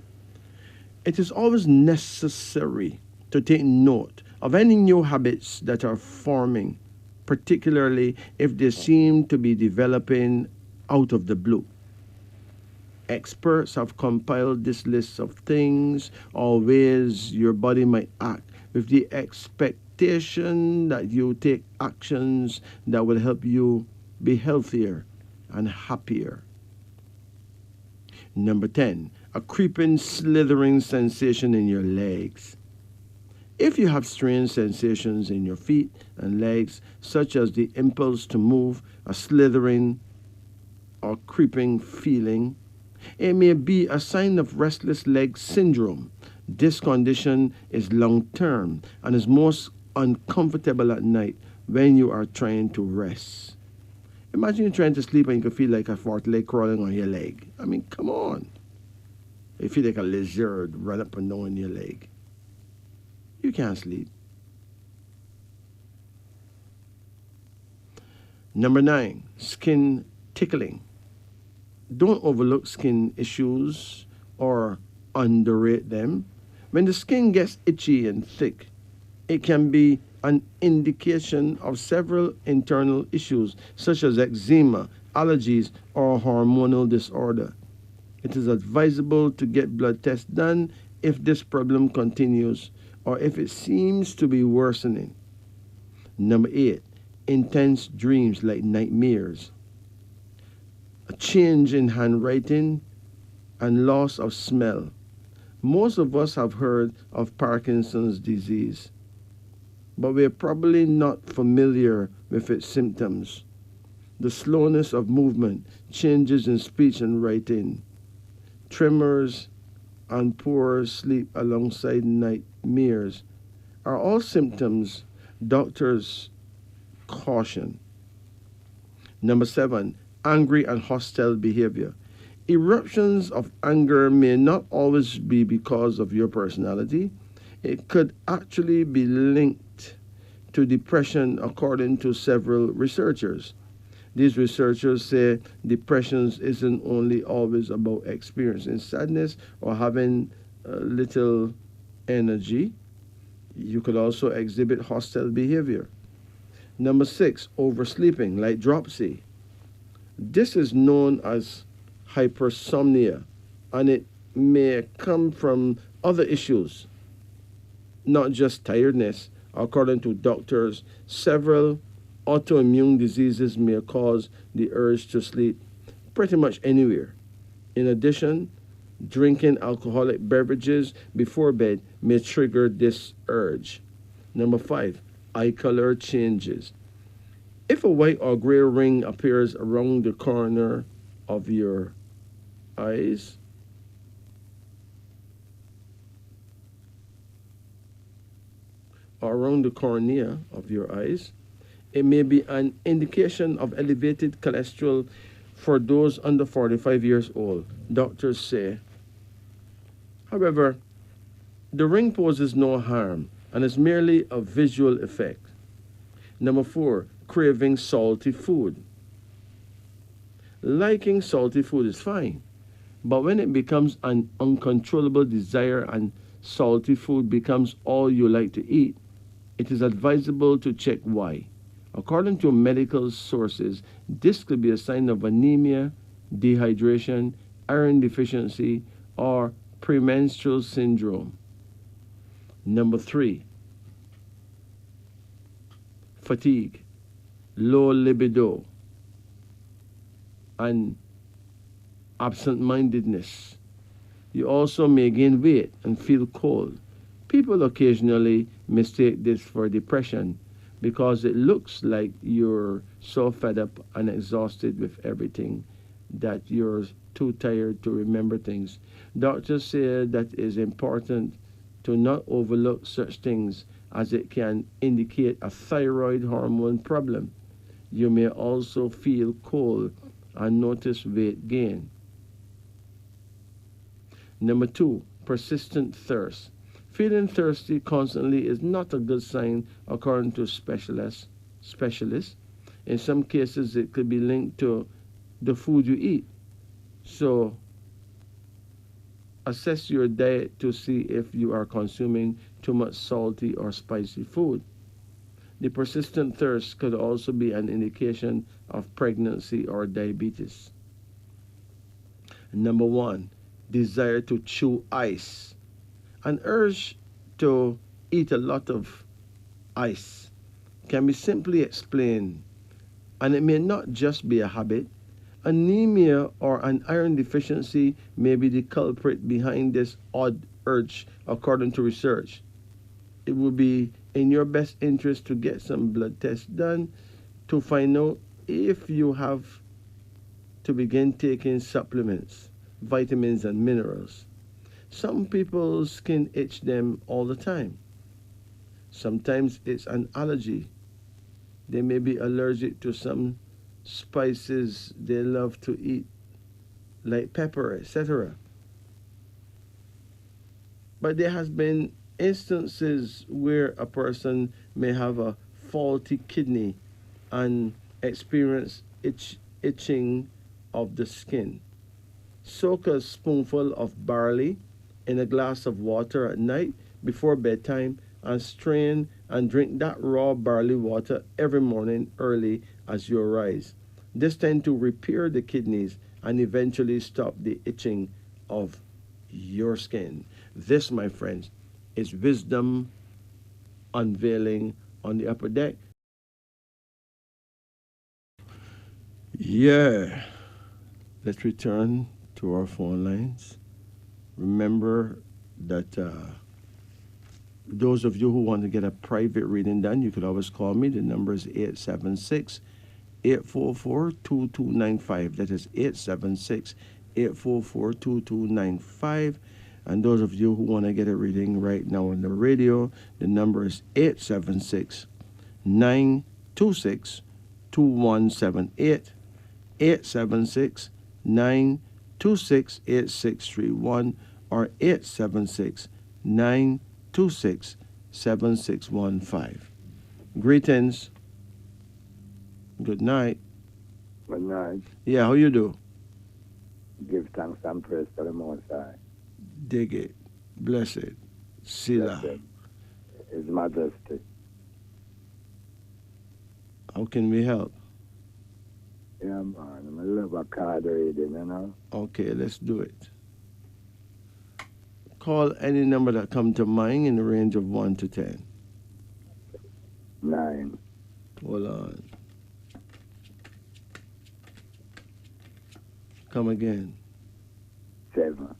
Speaker 1: It is always necessary to take note of any new habits that are forming, particularly if they seem to be developing out of the blue. Experts have compiled this list of things or ways your body might act with the expectation that you take actions that will help you be healthier and happier. Number 10, a creeping, slithering sensation in your legs. If you have strange sensations in your feet and legs, such as the impulse to move, a slithering or creeping feeling, it may be a sign of restless leg syndrome. This condition is long-term and is most uncomfortable at night when you are trying to rest. Imagine you're trying to sleep and you can feel like a fourth leg crawling on your leg. I mean, come on. You feel like a lizard run up and down on your leg. You can't sleep. Number 9, skin tickling. Don't overlook skin issues or underrate them. When the skin gets itchy and thick, it can be an indication of several internal issues such as eczema, allergies, or hormonal disorder. It is advisable to get blood tests done if this problem continues or if it seems to be worsening. Number 8, intense dreams like nightmares. A change in handwriting and loss of smell. Most of us have heard of Parkinson's disease, but we're probably not familiar with its symptoms. The slowness of movement, changes in speech and writing, tremors, and poor sleep alongside nightmares are all symptoms doctors caution. Number 7, angry and hostile behavior. Eruptions of anger may not always be because of your personality. It could actually be linked to depression, according to several researchers. These researchers say depression isn't only always about experiencing sadness or having little energy. You could also exhibit hostile behavior. Number 6, oversleeping, like dropsy. This is known as hypersomnia, and it may come from other issues, not just tiredness. According to doctors, several autoimmune diseases may cause the urge to sleep pretty much anywhere. In addition, drinking alcoholic beverages before bed may trigger this urge. Number 5, eye color changes. If a white or gray ring appears around the corner of your eyes, or around the cornea of your eyes, it may be an indication of elevated cholesterol for those under 45 years old, doctors say. However, the ring poses no harm and is merely a visual effect. Number 4, craving salty food. Liking salty food is fine, but when it becomes an uncontrollable desire and salty food becomes all you like to eat, it is advisable to check why. According to medical sources, this could be a sign of anemia, dehydration, iron deficiency, or premenstrual syndrome. Number 3, fatigue, low libido, and absent-mindedness. You also may gain weight and feel cold. People occasionally mistake this for depression because it looks like you're so fed up and exhausted with everything that you're too tired to remember things. Doctors say that it is important to not overlook such things as it can indicate a thyroid hormone problem. You may also feel cold and notice weight gain. Number 2, persistent thirst. Feeling thirsty constantly is not a good sign according to specialists. In some cases, it could be linked to the food you eat. So, assess your diet to see if you are consuming too much salty or spicy food. The persistent thirst could also be an indication of pregnancy or diabetes. Number 1, desire to chew ice. An urge to eat a lot of ice can be simply explained, and it may not just be a habit. Anemia or an iron deficiency may be the culprit behind this odd urge, according to research. It would be in your best interest to get some blood tests done to find out if you have to begin taking supplements, vitamins, and minerals. Some people's skin itch them all the time. Sometimes it's an allergy. They may be allergic to some spices they love to eat, like pepper, etc. But there has been instances where a person may have a faulty kidney and experience itching of the skin. Soak a spoonful of barley in a glass of water at night before bedtime and strain and drink that raw barley water every morning early as you arise. This tends to repair the kidneys and eventually stop the itching of your skin. This, my friends, is wisdom unveiling on the upper deck. Yeah, let's return to our phone lines. Remember that those of you who want to get a private reading done, you could always call me. The number is 876-844-2295. That is 876-844-2295. And those of you who want to get a reading right now on the radio, the number is 876-926-2178. 876-926-8631 or 876-926-7615. Greetings. Good night.
Speaker 5: Good night.
Speaker 1: Yeah, how you do?
Speaker 5: Give thanks and praise to the Most High.
Speaker 1: Dig it. Bless it. Sila.
Speaker 5: Blessed His Majesty.
Speaker 1: How can we help?
Speaker 5: Yeah, man. I love a card reading, you know.
Speaker 1: Okay, let's do it. Call any number that come to mind in the range of 1 to 10.
Speaker 5: 9.
Speaker 1: Hold on. Come again.
Speaker 5: 7.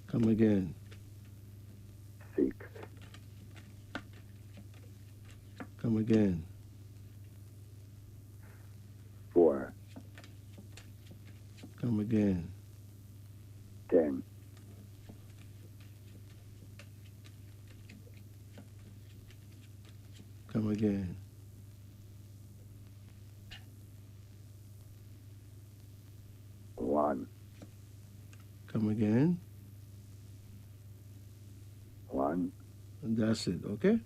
Speaker 1: Come again.
Speaker 5: 6.
Speaker 1: Come again.
Speaker 5: 4.
Speaker 1: Come again.
Speaker 5: 10.
Speaker 1: Come again.
Speaker 5: 1.
Speaker 1: Come again.
Speaker 5: 1.
Speaker 1: And that's it, okay?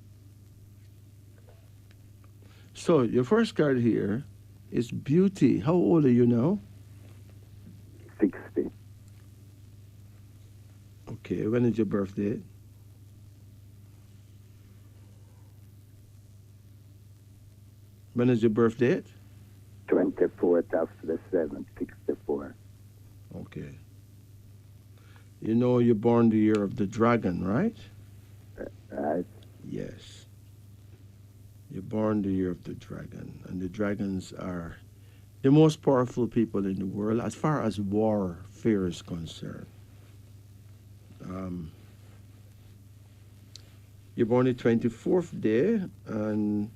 Speaker 1: So your first card here is Beauty. How old are you now?
Speaker 5: 60.
Speaker 1: Okay, when is your birthday? When is your birth date?
Speaker 5: 24th of the 7th, 64.
Speaker 1: Okay. You know you're born the year of the dragon, right?
Speaker 5: Right?
Speaker 1: Yes. You're born the year of the dragon. And the dragons are the most powerful people in the world as far as warfare is concerned. Um, you're born the 24th day, and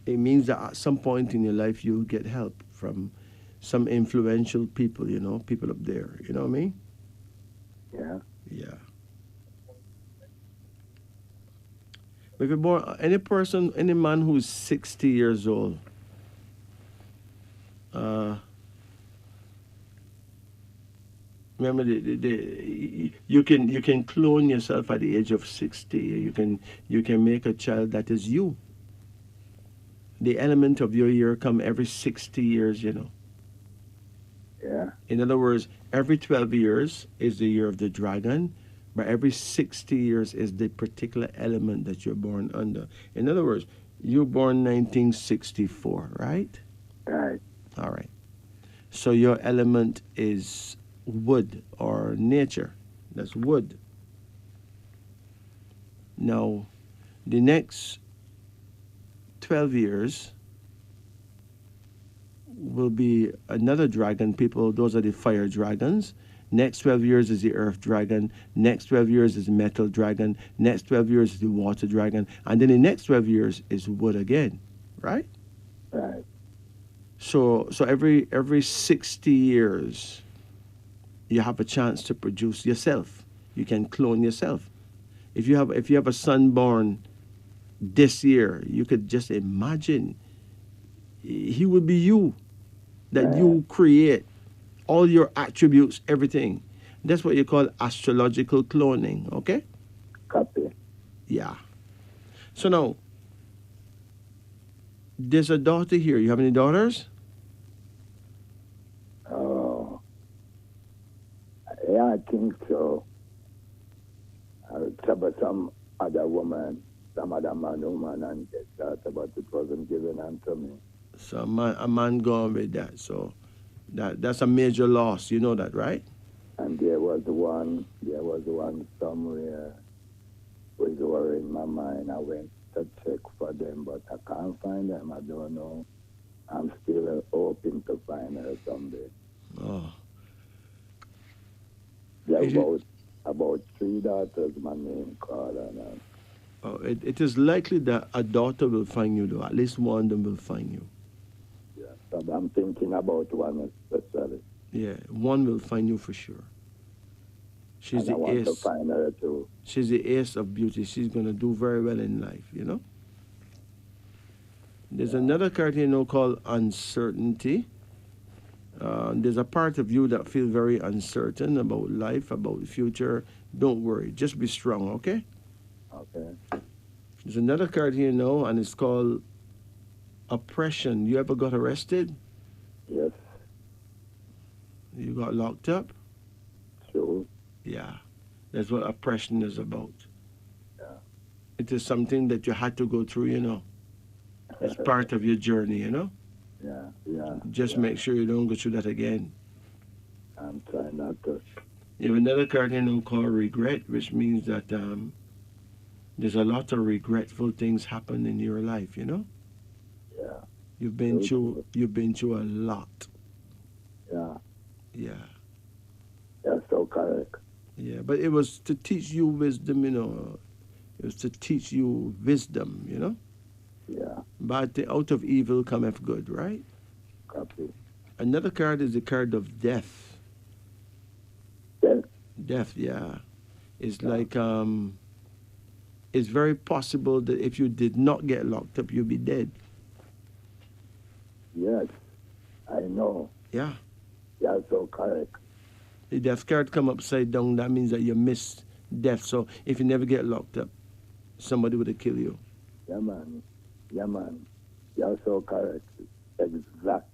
Speaker 1: it means that at some point in your life you'll get help from some influential people, you know, people up there. You know what I mean?
Speaker 5: Yeah.
Speaker 1: Yeah. If you're born, any person, any man who's 60 years old, uh, remember, you can clone yourself at the age of 60. You can make a child that is you. The element of your year come every 60 years, you know.
Speaker 5: Yeah.
Speaker 1: In other words, every 12 years is the year of the dragon, but every 60 years is the particular element that you're born under. In other words, you're born 1964, right?
Speaker 5: Right.
Speaker 1: All right. So your element is wood or nature. That's wood. Now, the next 12 years will be another dragon. People, those are the fire dragons. Next 12 years is the earth dragon. Next 12 years is the metal dragon. Next 12 years is the water dragon. And then the next 12 years is wood again, right?
Speaker 5: Right.
Speaker 1: So every 60 years, you have a chance to produce yourself. You can clone yourself. If you have a son born this year, you could just imagine he would be you, that you create all your attributes, everything. That's what you call astrological cloning, okay?
Speaker 5: Copy.
Speaker 1: Yeah. So now, there's a daughter here. You have any daughters?
Speaker 5: Oh. Yeah, I think so. It's about some other woman, some other man, woman, and get that, but it wasn't given unto me.
Speaker 1: So a man gone with that. So that's a major loss. You know that, right?
Speaker 5: And there was one somewhere was worrying my mind. I went to check for them, but I can't find them. I don't know. I'm still hoping to find her someday.
Speaker 1: Oh.
Speaker 5: There are about 3 daughters, my name called, and
Speaker 1: Oh, it is likely that a daughter will find you, though. At least one of them will find you.
Speaker 5: yeah. So I'm thinking about one especially.
Speaker 1: Yeah, one will find you for sure. She's
Speaker 5: And I
Speaker 1: the
Speaker 5: want to
Speaker 1: ace.
Speaker 5: find her too.
Speaker 1: She's the ace of beauty. She's going to do very well in life, you know? There's another card here now called uncertainty. There's a part of you that feel very uncertain about life, about the future. Don't worry. Just be strong, okay?
Speaker 5: Okay.
Speaker 1: There's another card here now, and it's called oppression. You ever got arrested?
Speaker 5: Yes.
Speaker 1: You got locked up?
Speaker 5: Sure.
Speaker 1: Yeah. That's what oppression is about.
Speaker 5: Yeah.
Speaker 1: It is something that you had to go through, you know. It's part of your journey, you know.
Speaker 5: Yeah. Yeah.
Speaker 1: Just
Speaker 5: yeah.
Speaker 1: make sure you don't go through that again.
Speaker 5: I'm trying not to.
Speaker 1: You have another card here now called regret, which means that there's a lot of regretful things happen in your life, you know.
Speaker 5: Yeah.
Speaker 1: You've been through a lot.
Speaker 5: Yeah.
Speaker 1: Yeah.
Speaker 5: That's so correct.
Speaker 1: Yeah. But it was to teach you wisdom, you know. It was to teach you wisdom, you know.
Speaker 5: Yeah.
Speaker 1: But out of evil cometh good, right?
Speaker 5: Copy.
Speaker 1: Another card is the card of death.
Speaker 5: Yes.
Speaker 1: Death, yeah. It's like it's very possible that if you did not get locked up, you'd be dead.
Speaker 5: Yes. I know.
Speaker 1: Yeah.
Speaker 5: That's so correct.
Speaker 1: The death card come upside down, that means that you missed death. So if you never get locked up, somebody would have killed you.
Speaker 5: Yeah, man. Yeah, man. You're so correct. Exact.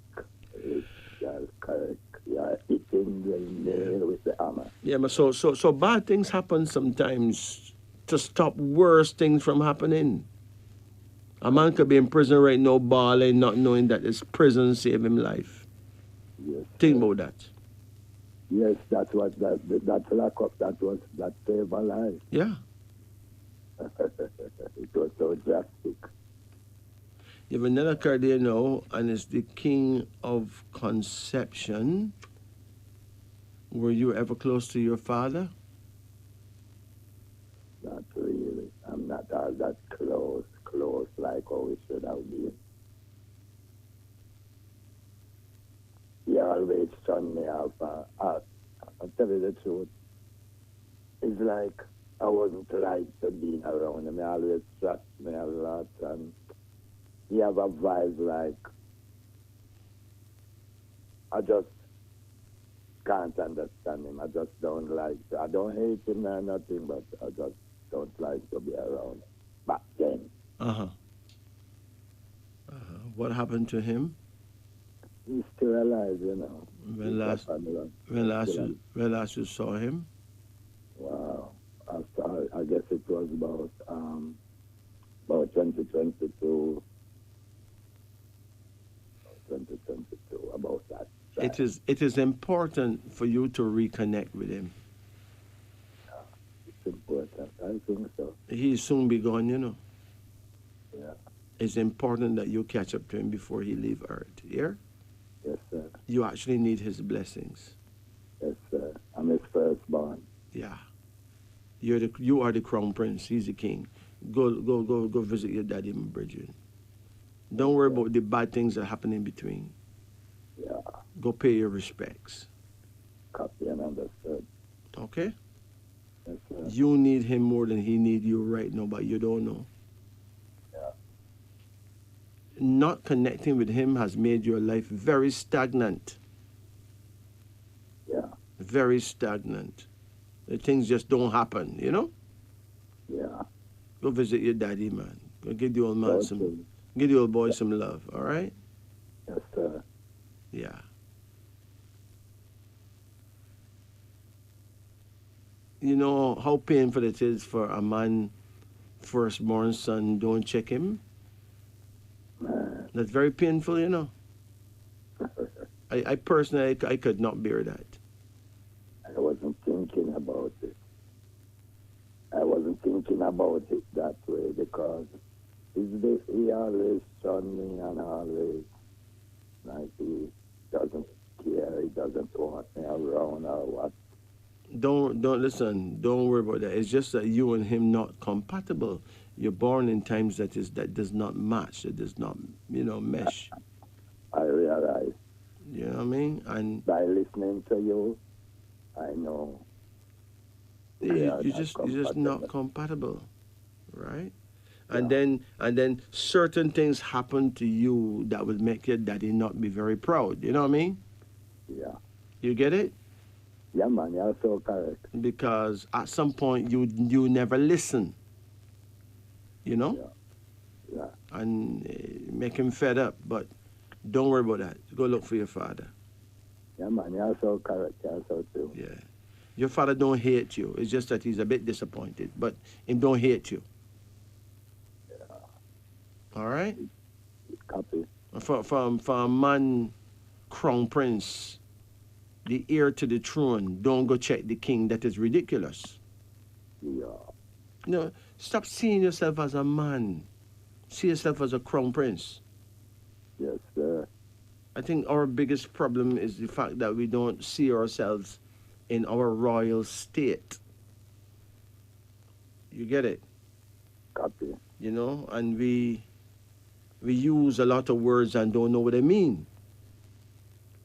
Speaker 5: That's correct. You're hitting the nail with the hammer.
Speaker 1: Yeah, but so bad things happen sometimes to stop worse things from happening. A man could be in prison right now, balling, not knowing that his prison saved him life.
Speaker 5: Yes,
Speaker 1: Think
Speaker 5: sir.
Speaker 1: about that.
Speaker 5: Yes, that's what that lack of that saved my life.
Speaker 1: Yeah.
Speaker 5: It was so drastic.
Speaker 1: You have another card there now, and it's the King of Conception. Were you ever close to your father?
Speaker 5: Not really. I'm not all that close like how we should have been. He always turned me off. I'll tell you the truth. It's like I wasn't right to being around him. He always trust me a lot, and he have a vibe like I just can't understand him. I just don't like. I don't hate him or nothing, but I just don't like to be around him. Back then,
Speaker 1: Uh-huh. What happened to him?
Speaker 5: he's still alive, you know.
Speaker 1: When
Speaker 5: He's
Speaker 1: last,
Speaker 5: up and around.
Speaker 1: when last you saw him?
Speaker 5: Wow. I guess it was about 2022, about that.
Speaker 1: It is important for you to reconnect with him.
Speaker 5: It's important. I think so.
Speaker 1: He'll soon be gone, you know.
Speaker 5: Yeah.
Speaker 1: It's important that you catch up to him before he leave Earth. Here,
Speaker 5: Yes, sir.
Speaker 1: you actually need his blessings.
Speaker 5: Yes, sir. I'm his firstborn.
Speaker 1: Yeah. You are the crown prince. He's the king. Go visit your daddy, my brethren. Don't worry about the bad things that happen in between.
Speaker 5: Yeah.
Speaker 1: Go pay your respects.
Speaker 5: Copy and understood.
Speaker 1: Okay?
Speaker 5: Yes, sir.
Speaker 1: You need him more than he need you right now, but you don't know.
Speaker 5: Yeah.
Speaker 1: Not connecting with him has made your life very stagnant.
Speaker 5: Yeah.
Speaker 1: Very stagnant. The things just don't happen, you know?
Speaker 5: Yeah.
Speaker 1: Go visit your daddy, man. Go give the old man
Speaker 5: Okay.
Speaker 1: give the old boy some love, all right?
Speaker 5: Yes, sir.
Speaker 1: Yeah. You know how painful it is for a man, firstborn son, don't check him?
Speaker 5: Man.
Speaker 1: That's very painful, you know. I personally, I could not bear that.
Speaker 5: I wasn't thinking about it. I wasn't thinking about it that way because he always shun me and always like he doesn't care, he doesn't want me around or what.
Speaker 1: Don't listen. Don't worry about that. It's just that you and him not compatible. You're born in times that does not match. That does not mesh.
Speaker 5: I realize
Speaker 1: You know what I mean? And
Speaker 5: by listening to you, I know
Speaker 1: you're just not compatible, right? And
Speaker 5: Yeah.
Speaker 1: then certain things happen to you that will make your daddy not be very proud. You know what I mean?
Speaker 5: Yeah.
Speaker 1: You get it?
Speaker 5: Yeah, man, you're so correct.
Speaker 1: Because at some point you never listen. You know?
Speaker 5: Yeah. Yeah.
Speaker 1: And make him fed up. But don't worry about that. Go look for your father.
Speaker 5: Yeah, man, you're so correct. You're so true.
Speaker 1: Yeah. Your father don't hate you. It's just that he's a bit disappointed. But him don't hate you.
Speaker 5: Yeah.
Speaker 1: All right?
Speaker 5: Copy.
Speaker 1: For a man, crown prince, the heir to the throne, don't go check the king. That is ridiculous.
Speaker 5: Yeah.
Speaker 1: No, stop seeing yourself as a man. See yourself as a crown prince.
Speaker 5: Yes, sir.
Speaker 1: I think our biggest problem is the fact that we don't see ourselves in our royal state. You get it?
Speaker 5: Copy.
Speaker 1: You know, and we use a lot of words and don't know what they mean.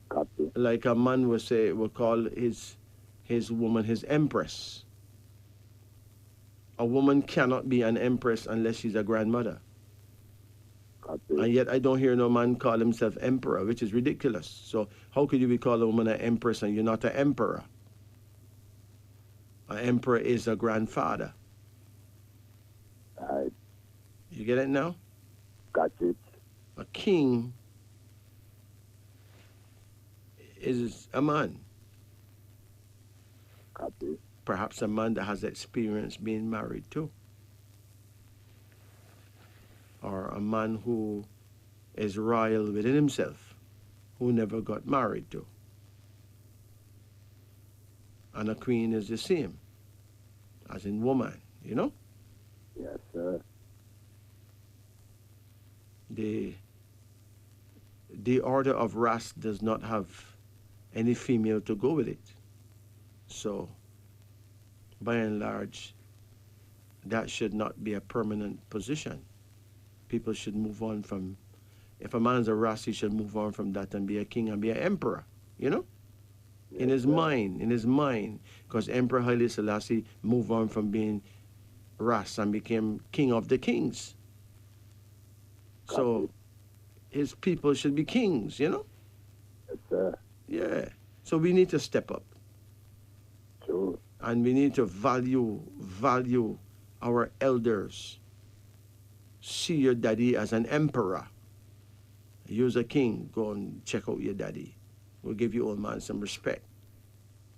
Speaker 5: Copy.
Speaker 1: Like a man will call his woman his empress. A woman cannot be an empress unless she's a grandmother.
Speaker 5: Copy.
Speaker 1: And yet I don't hear no man call himself emperor, which is ridiculous. So how could you be called a woman an empress and you're not an emperor? An emperor is a grandfather.
Speaker 5: I
Speaker 1: You get it now?
Speaker 5: got it.
Speaker 1: A king is a man.
Speaker 5: Copy.
Speaker 1: Perhaps a man that has experience being married too. or a man who is royal within himself, who never got married to. And a queen is the same, as in woman, you know?
Speaker 5: Yes, sir.
Speaker 1: The order of Ras does not have any female to go with it. So, by and large, that should not be a permanent position. People should move on from, if a man's a Ras, he should move on from that and be a king and be an emperor, you know?
Speaker 5: Yes,
Speaker 1: in his
Speaker 5: sir.
Speaker 1: mind, because Emperor Haile Selassie moved on from being Ras and became king of the kings. So his people should be kings, you know?
Speaker 5: Yes, sir.
Speaker 1: Yeah. So we need to step up.
Speaker 5: True.
Speaker 1: And we need to value our elders. See your daddy as an emperor. You're a king. Go and check out your daddy. We'll give you, old man, some respect.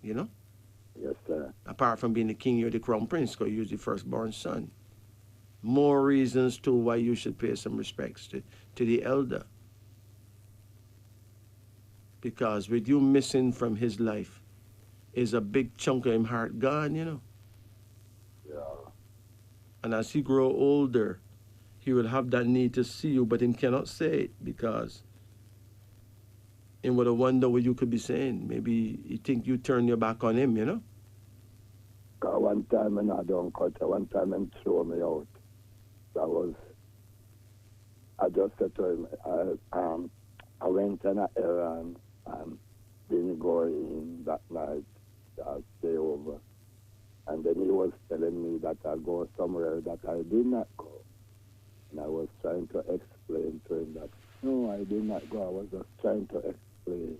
Speaker 1: You know?
Speaker 5: Yes, sir.
Speaker 1: Apart from being the king, you're the crown prince because you're the firstborn son. More reasons too why you should pay some respects to the elder. Because with you missing from his life is a big chunk of him heart gone, you know.
Speaker 5: Yeah.
Speaker 1: And as he grow older, he will have that need to see you, but he cannot say it because he would wonder what you could be saying. Maybe he think you turn your back on him, you know.
Speaker 5: Cause one time when I don't cut, one time and throw me out. I just said to him, I went on an errand and didn't go in that night. I stay over. And then he was telling me that I go somewhere that I did not go. And I was trying to explain to him that, no, I did not go. I was just trying to explain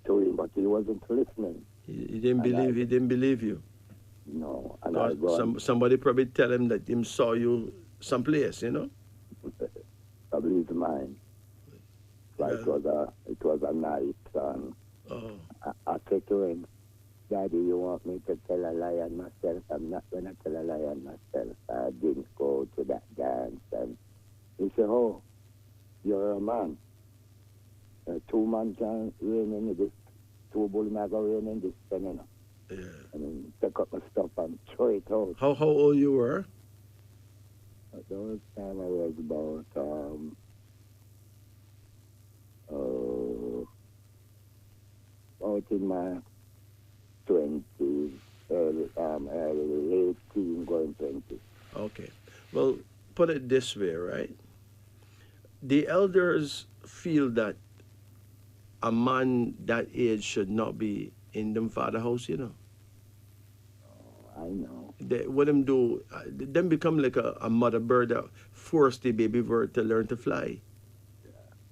Speaker 5: to him, but he wasn't listening.
Speaker 1: He didn't believe. He didn't believe you.
Speaker 5: No, and I
Speaker 1: somebody probably tell him that him saw you someplace, you know.
Speaker 5: Probably it's mine. Like
Speaker 1: Yeah.
Speaker 5: it was a night, and I said to him, Daddy, you want me to tell a lie on myself? I'm not going to tell a lie on myself. I didn't go to that dance. And he said, oh, you're a man. 2 men can reign in this. 2 bulls can reign in this thing, you know.
Speaker 1: Yeah.
Speaker 5: And then pick up my stuff and throw it out.
Speaker 1: How old you were?
Speaker 5: At those time I was about in my 20s, early 18, going 20.
Speaker 1: Okay. Well, put it this way, right? The elders feel that a man that age should not be in them father house, you know.
Speaker 5: I know.
Speaker 1: What them do, them become like a mother bird that force the baby bird to learn to fly.
Speaker 5: Yeah.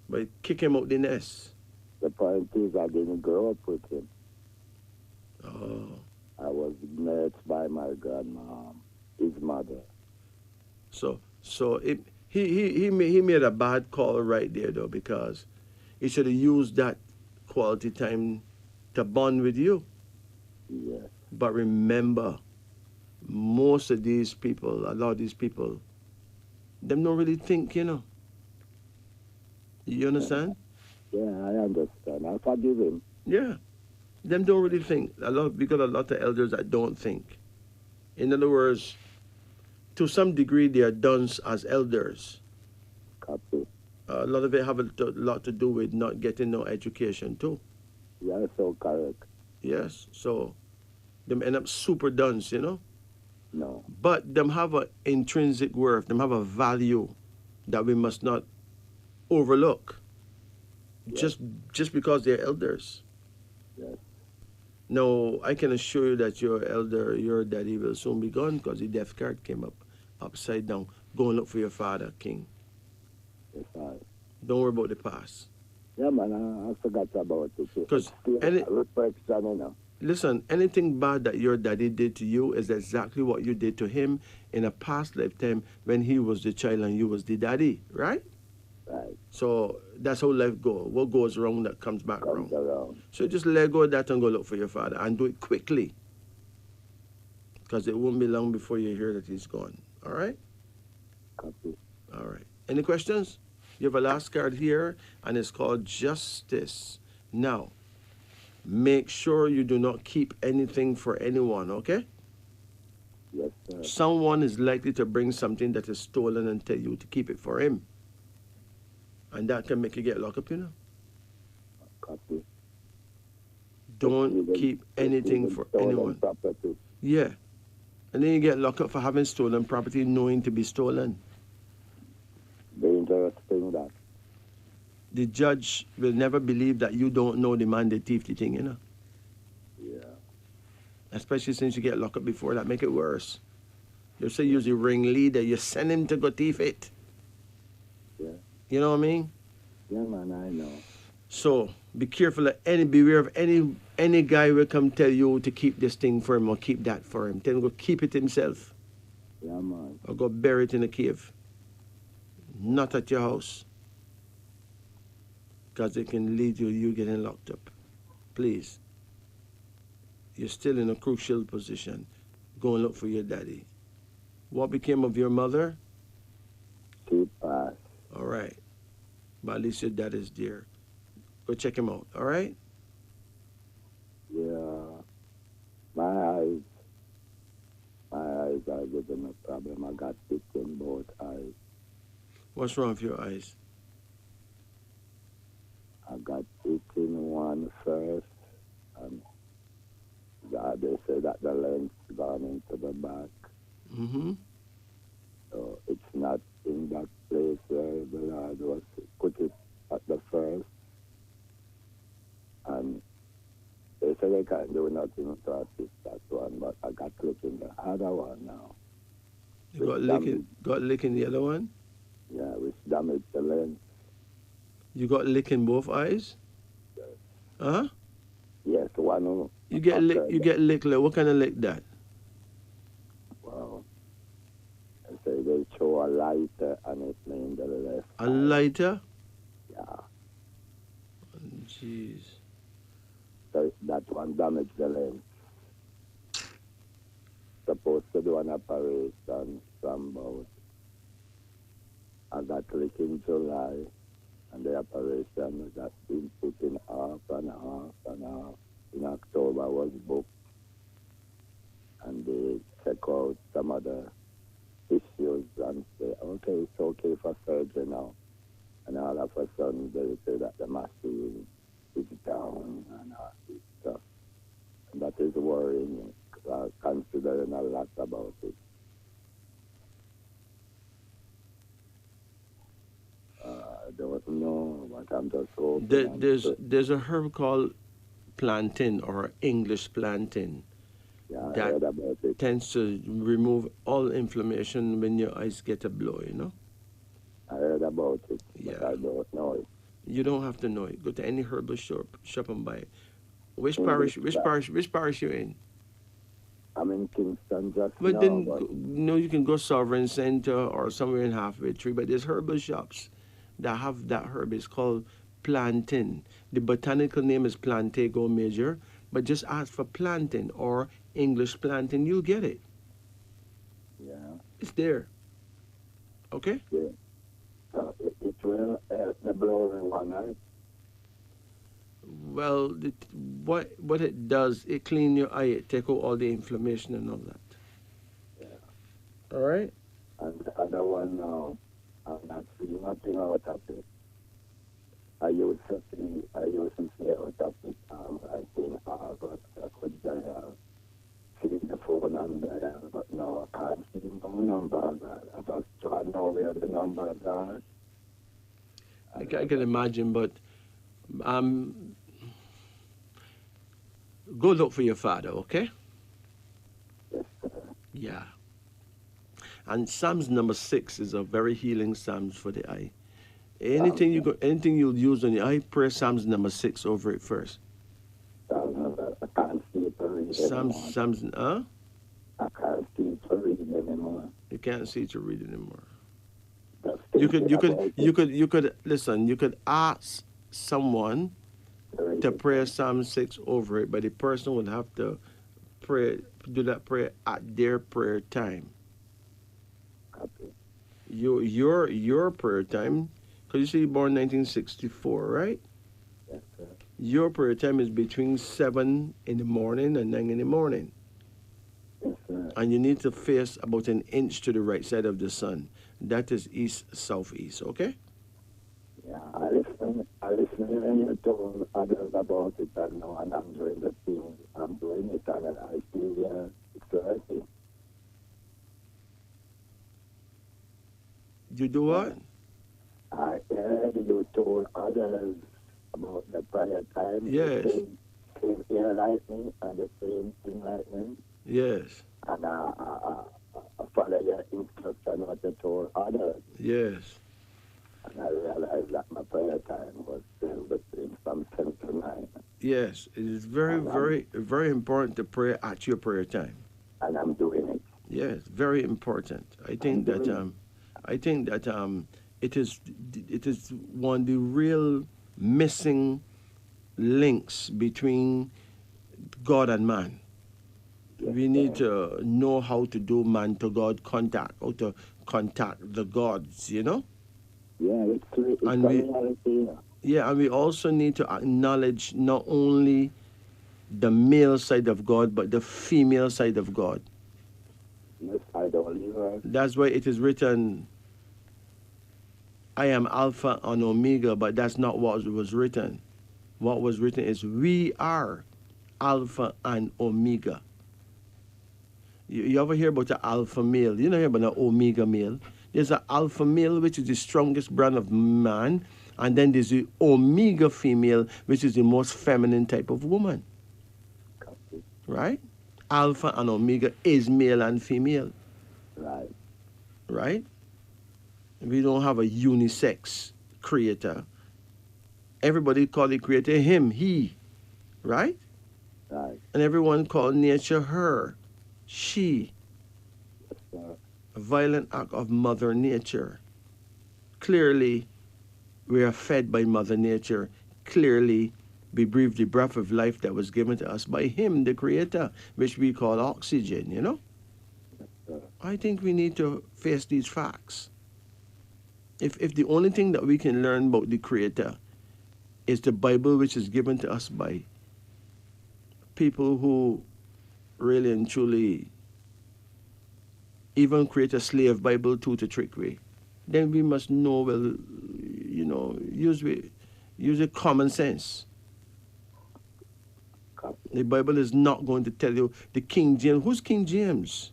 Speaker 1: But kick him out the nest.
Speaker 5: The point is I didn't grow up with him.
Speaker 1: Oh.
Speaker 5: I was nursed by my grandma, his mother.
Speaker 1: So he made a bad call right there though, because he should have used that quality time to bond with you.
Speaker 5: Yes.
Speaker 1: But remember, most of these people, a lot of these people, them don't really think, you know. You understand?
Speaker 5: Yeah, I understand. I forgive him.
Speaker 1: Yeah. Them don't really think. Because a lot of elders that don't think. In other words, to some degree, they are done as elders.
Speaker 5: Copy.
Speaker 1: A lot of it have a lot to do with not getting no education too.
Speaker 5: You are so correct.
Speaker 1: Yes. So them end up super dunce, you know.
Speaker 5: No.
Speaker 1: But them have an intrinsic worth. Them have a value that we must not overlook.
Speaker 5: Yes.
Speaker 1: Just because they're elders.
Speaker 5: Yes.
Speaker 1: No, I can assure you that your daddy will soon be gone because the death card came up upside down. Go and look for your father, King.
Speaker 5: Yes, I.
Speaker 1: Don't worry about the past.
Speaker 5: Yeah, man, I forgot about it.
Speaker 1: Because
Speaker 5: reflection, you know.
Speaker 1: Listen, anything bad that your daddy did to you is exactly what you did to him in a past lifetime when he was the child and you was the daddy, right?
Speaker 5: Right.
Speaker 1: So that's how life goes. What goes wrong, that comes back
Speaker 5: Comes around.
Speaker 1: So just let go of that and go look for your father and do it quickly. Because it won't be long before you hear that he's gone. All right?
Speaker 5: Copy.
Speaker 1: All right. Any questions? You have a last card here, and it's called Justice. Now, make sure you do not keep anything for anyone, okay?
Speaker 5: Yes, sir.
Speaker 1: Someone is likely to bring something that is stolen and tell you to keep it for him. And that can make you get locked up, you know?
Speaker 5: Copy.
Speaker 1: Don't keep anything for anyone.
Speaker 5: Property.
Speaker 1: Yeah. And then you get locked up for having stolen property knowing to be stolen.
Speaker 5: Dangerous thing that.
Speaker 1: The judge will never believe that you don't know the man that thief the thing, you know?
Speaker 5: Yeah.
Speaker 1: Especially since you get locked up before, that make it worse. You say you're the ringleader, you send him to go thief it.
Speaker 5: Yeah.
Speaker 1: You know what I mean?
Speaker 5: Yeah, man, I know.
Speaker 1: So be careful of beware of any guy will come tell you to keep this thing for him or keep that for him. Tell him go keep it himself.
Speaker 5: Yeah, man.
Speaker 1: Or go bury it in a cave. Not at your house. Because it can lead to you getting locked up. Please. You're still in a crucial position. Go and look for your daddy. What became of your mother?
Speaker 5: She passed.
Speaker 1: All right. But at least your dad is there. Go check him out, all right?
Speaker 5: Yeah. My eyes are giving a problem. I got it in both eyes.
Speaker 1: What's wrong with your eyes?
Speaker 5: I got it in one first, and they say that the lens gone into the back.
Speaker 1: Mm-hmm.
Speaker 5: So it's not in that place where the Lord was put it at the first. And they say they can't do nothing to assist that one, but I got to look in the other one now.
Speaker 1: You got lick in the other one?
Speaker 5: Yeah, which damaged the lens.
Speaker 1: You got lick in both eyes?
Speaker 5: Yes.
Speaker 1: Huh?
Speaker 5: Yes, one.
Speaker 1: You get lick, like, what kind of lick that?
Speaker 5: Wow. They say they show a lighter and it's named the left.
Speaker 1: A lighter?
Speaker 5: Yeah.
Speaker 1: Jeez.
Speaker 5: So that one damaged the lens. Supposed to do an operation from about, I got lick in July, and the operation has been put in off and off and off. In October was booked, and they check out some other issues and say, okay, it's okay for surgery now. And all of a sudden they say that the machine is down and all this stuff. And that is worrying me, considering a lot about it. I don't know, but I'm just hoping.
Speaker 1: There's a herb called plantain or English plantain.
Speaker 5: Yeah, I
Speaker 1: that
Speaker 5: heard about it.
Speaker 1: tends to remove all inflammation when your eyes get a blow, you know?
Speaker 5: I heard about it, but
Speaker 1: Yeah.
Speaker 5: I don't know it.
Speaker 1: You don't have to know it. Go to any herbal shop and buy it. Which
Speaker 5: English
Speaker 1: parish you in?
Speaker 5: I'm in Kingston just
Speaker 1: But
Speaker 5: now.
Speaker 1: then,
Speaker 5: But
Speaker 1: you can go Sovereign Center or somewhere in Halfway Tree, but there's herbal shops that have that herb. It's called plantain. The botanical name is Plantago major, but just ask for plantain or English plantain, you'll get it.
Speaker 5: yeah,
Speaker 1: It's there. Okay?
Speaker 5: yeah. So it will help the blowing one, right?
Speaker 1: Well, what it does, it clean your eye, it take out all the inflammation and all that.
Speaker 5: Yeah.
Speaker 1: All right?
Speaker 5: And the other one now, I'm not seeing nothing out of it. I used to see out of it, like in August, I could see the phone number, but now I can't see no number. I just try to know where the numbers are.
Speaker 1: I can imagine, but go look for your father, okay?
Speaker 5: Yes, sir.
Speaker 1: Yeah. And Psalms number 6 is a very healing Psalms for the eye. Anything you'll use on your eye, pray Psalms number 6 over it first.
Speaker 5: I can't see it to read anymore. I can't see it to read anymore.
Speaker 1: You can't see to read anymore.
Speaker 5: Just
Speaker 1: You
Speaker 5: thinking about it.
Speaker 1: You could ask someone to pray Psalm 6 over it, but the person would have to do that prayer at their prayer time.
Speaker 5: Copy.
Speaker 1: Your prayer time, because you say you born 1964, right?
Speaker 5: Yes, sir.
Speaker 1: Your prayer time is between 7 in the morning and 9 in the morning.
Speaker 5: Yes, sir.
Speaker 1: And you need to face about an inch to the right side of the sun. That is east southeast, okay?
Speaker 5: Yeah, I listen when you told others about it, and now and I'm doing the thing. I'm doing it, and I feel it's the right thing.
Speaker 1: You do what?
Speaker 5: I heard you told others about the prayer time.
Speaker 1: Yes.
Speaker 5: Same ear lightning and the same thing lightning.
Speaker 1: Yes.
Speaker 5: And I follow your instruction what you told others.
Speaker 1: Yes.
Speaker 5: And I realized that my prayer time was still between from 10 to 9.
Speaker 1: Yes. It is very, very, very important to pray at your prayer time.
Speaker 5: And I'm doing it.
Speaker 1: Yes, very important. I think that it is one of the real missing links between God and man. We need to know how to do man to God contact, how to contact the gods, you know?
Speaker 5: Yeah, it's
Speaker 1: And
Speaker 5: a reality.
Speaker 1: Yeah, and we also need to acknowledge not only the male side of God, but the female side of God.
Speaker 5: Yes, I don't leave.
Speaker 1: That's why it is written, I am Alpha and Omega, but that's not what was written. What was written is, we are Alpha and Omega. You ever hear about the alpha male? You know hear about the omega male? There's an alpha male, which is the strongest brand of man, and then there's the omega female, which is the most feminine type of woman. Right? Alpha and omega is male and female.
Speaker 5: Right.
Speaker 1: Right? We don't have a unisex creator. Everybody call the creator him, he. Right?
Speaker 5: Right.
Speaker 1: And everyone call nature her, she. A violent act of Mother Nature. Clearly, we are fed by Mother Nature. Clearly, we breathe the breath of life that was given to us by Him, the Creator, which we call oxygen, you know? I think we need to face these facts. If the only thing that we can learn about the Creator is the Bible, which is given to us by people who really and truly even create a slave Bible too to trick we, then we must know, well, you know, use a common sense. The Bible is not going to tell you the King James. Who's King James?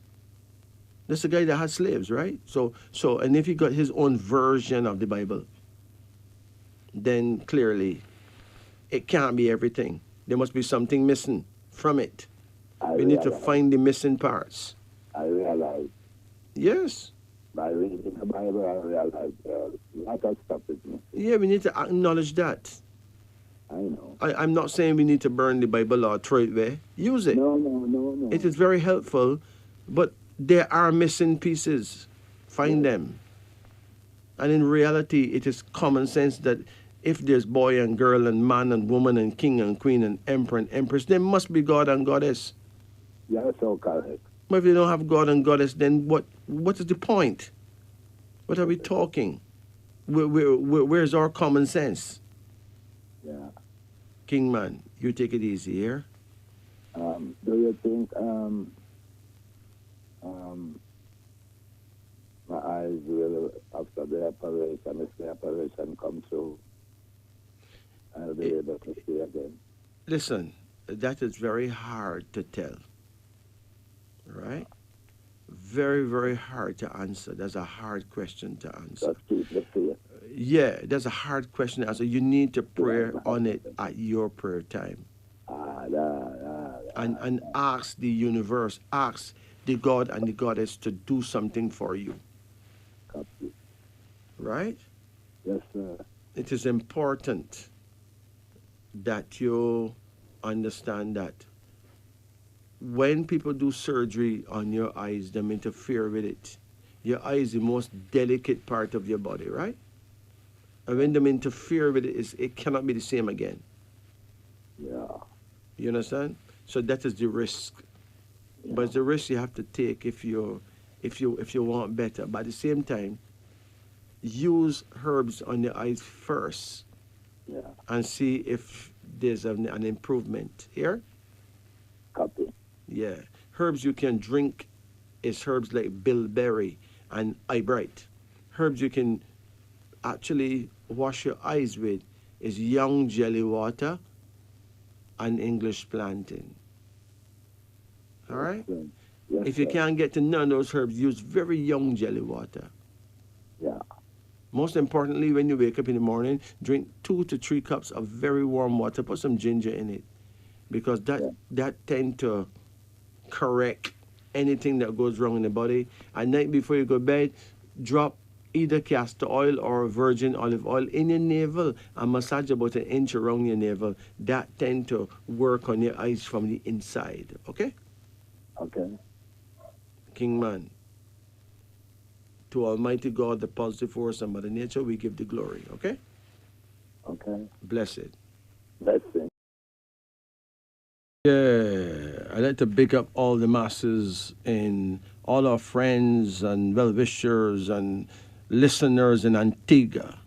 Speaker 1: That's the guy that had slaves, right? So, and if he got his own version of the Bible, then clearly it can't be everything. There must be something missing from it. We need to find the missing parts.
Speaker 5: I realize.
Speaker 1: Yes.
Speaker 5: By reading the Bible, I realize a lot of stuff is missing.
Speaker 1: Yeah, we need to acknowledge that.
Speaker 5: I know.
Speaker 1: I'm not saying we need to burn the Bible or throw it away. Use it.
Speaker 5: No.
Speaker 1: It is very helpful, but there are missing pieces. Find them. And in reality, it is common sense that if there's boy and girl and man and woman and king and queen and emperor and empress, there must be God and goddess.
Speaker 5: You're so correct.
Speaker 1: But if you don't have God and goddess, then what is the point? What are we talking? Where's our common sense?
Speaker 5: Yeah.
Speaker 1: Kingman, you take it easy here.
Speaker 5: Do you think my eyes will, after the operation, if the operation comes through, I'll be able to see again?
Speaker 1: Listen, that is very hard to tell. Right? Very, very hard to answer. That's a hard question to answer.
Speaker 5: Just keep the faith.
Speaker 1: Yeah, that's a hard question to answer. You need to pray on it at your prayer time. And ask the universe, ask the God and the goddess to do something for you.
Speaker 5: Copy.
Speaker 1: Right?
Speaker 5: Yes, sir.
Speaker 1: It is important that you understand that when people do surgery on your eyes, they interfere with it. Your eye is the most delicate part of your body, right? And when they interfere with it, it cannot be the same again.
Speaker 5: Yeah.
Speaker 1: You understand? So that is the risk. Yeah. But it's the risk you have to take if you want better. But at the same time, use herbs on your eyes first
Speaker 5: Yeah.
Speaker 1: and see if there's an improvement. Here?
Speaker 5: Copy.
Speaker 1: Yeah. Herbs you can drink is herbs like bilberry and eyebright. Herbs you can actually wash your eyes with is young jelly water and English plantain. All right?
Speaker 5: Yes, yes,
Speaker 1: If you
Speaker 5: sir.
Speaker 1: can't get to none of those herbs, use very young jelly water.
Speaker 5: Yeah.
Speaker 1: Most importantly, when you wake up in the morning, drink 2 to 3 cups of very warm water. Put some ginger in it, because
Speaker 5: Yeah.
Speaker 1: that tend to correct anything that goes wrong in the body. At night before you go to bed, drop either castor oil or virgin olive oil in your navel and massage about an inch around your navel. That tend to work on your eyes from the inside. Okay?
Speaker 5: Okay.
Speaker 1: King man. To Almighty God, the positive force and Mother Nature, we give the glory. Okay?
Speaker 5: Okay.
Speaker 1: Blessed.
Speaker 5: Blessing.
Speaker 1: Yeah, I'd like to big up all the masses and all our friends and well-wishers and listeners in Antigua,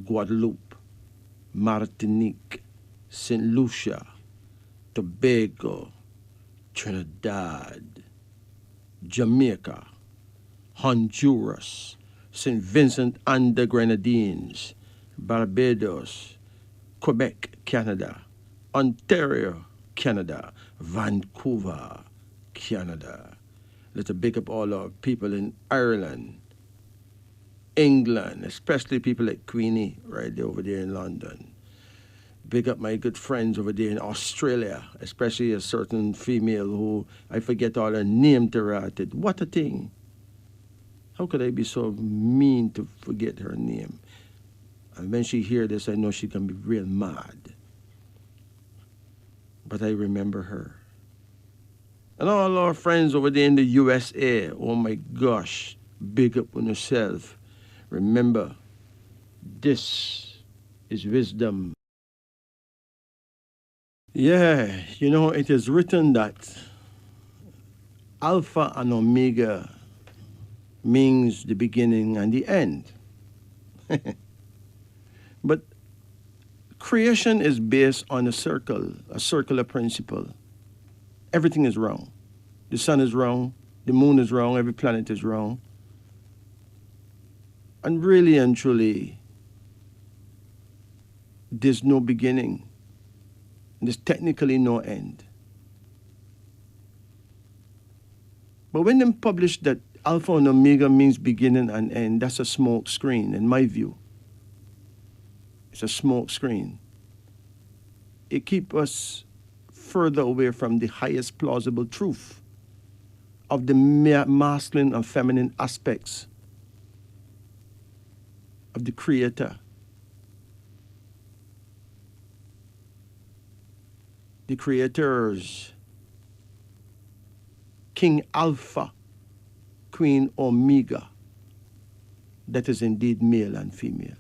Speaker 1: Guadeloupe, Martinique, St. Lucia, Tobago, Trinidad, Jamaica, Honduras, St. Vincent and the Grenadines, Barbados, Quebec, Canada, Ontario, Canada, Vancouver, Canada. Let's big up all our people in Ireland, England, especially people like Queenie right there over there in London. Big up my good friends over there in Australia, especially a certain female who I forget all her name to write it. What a thing. How could I be so mean to forget her name? And when she hear this, I know she can be real mad. But I remember her. And all our friends over there in the USA, oh my gosh, big up on yourself. Remember, this is wisdom. Yeah, you know, it is written that Alpha and Omega means the beginning and the end. But creation is based on a circular principle. Everything is wrong. The sun is wrong, the moon is wrong, every planet is wrong. And really and truly, there's no beginning. There's technically no end. But when they publish that Alpha and Omega means beginning and end, that's a smoke screen, in my view. It's a smoke screen. It keeps us further away from the highest plausible truth of the masculine and feminine aspects of the Creator. The Creators, King Alpha, Queen Omega, that is indeed male and female.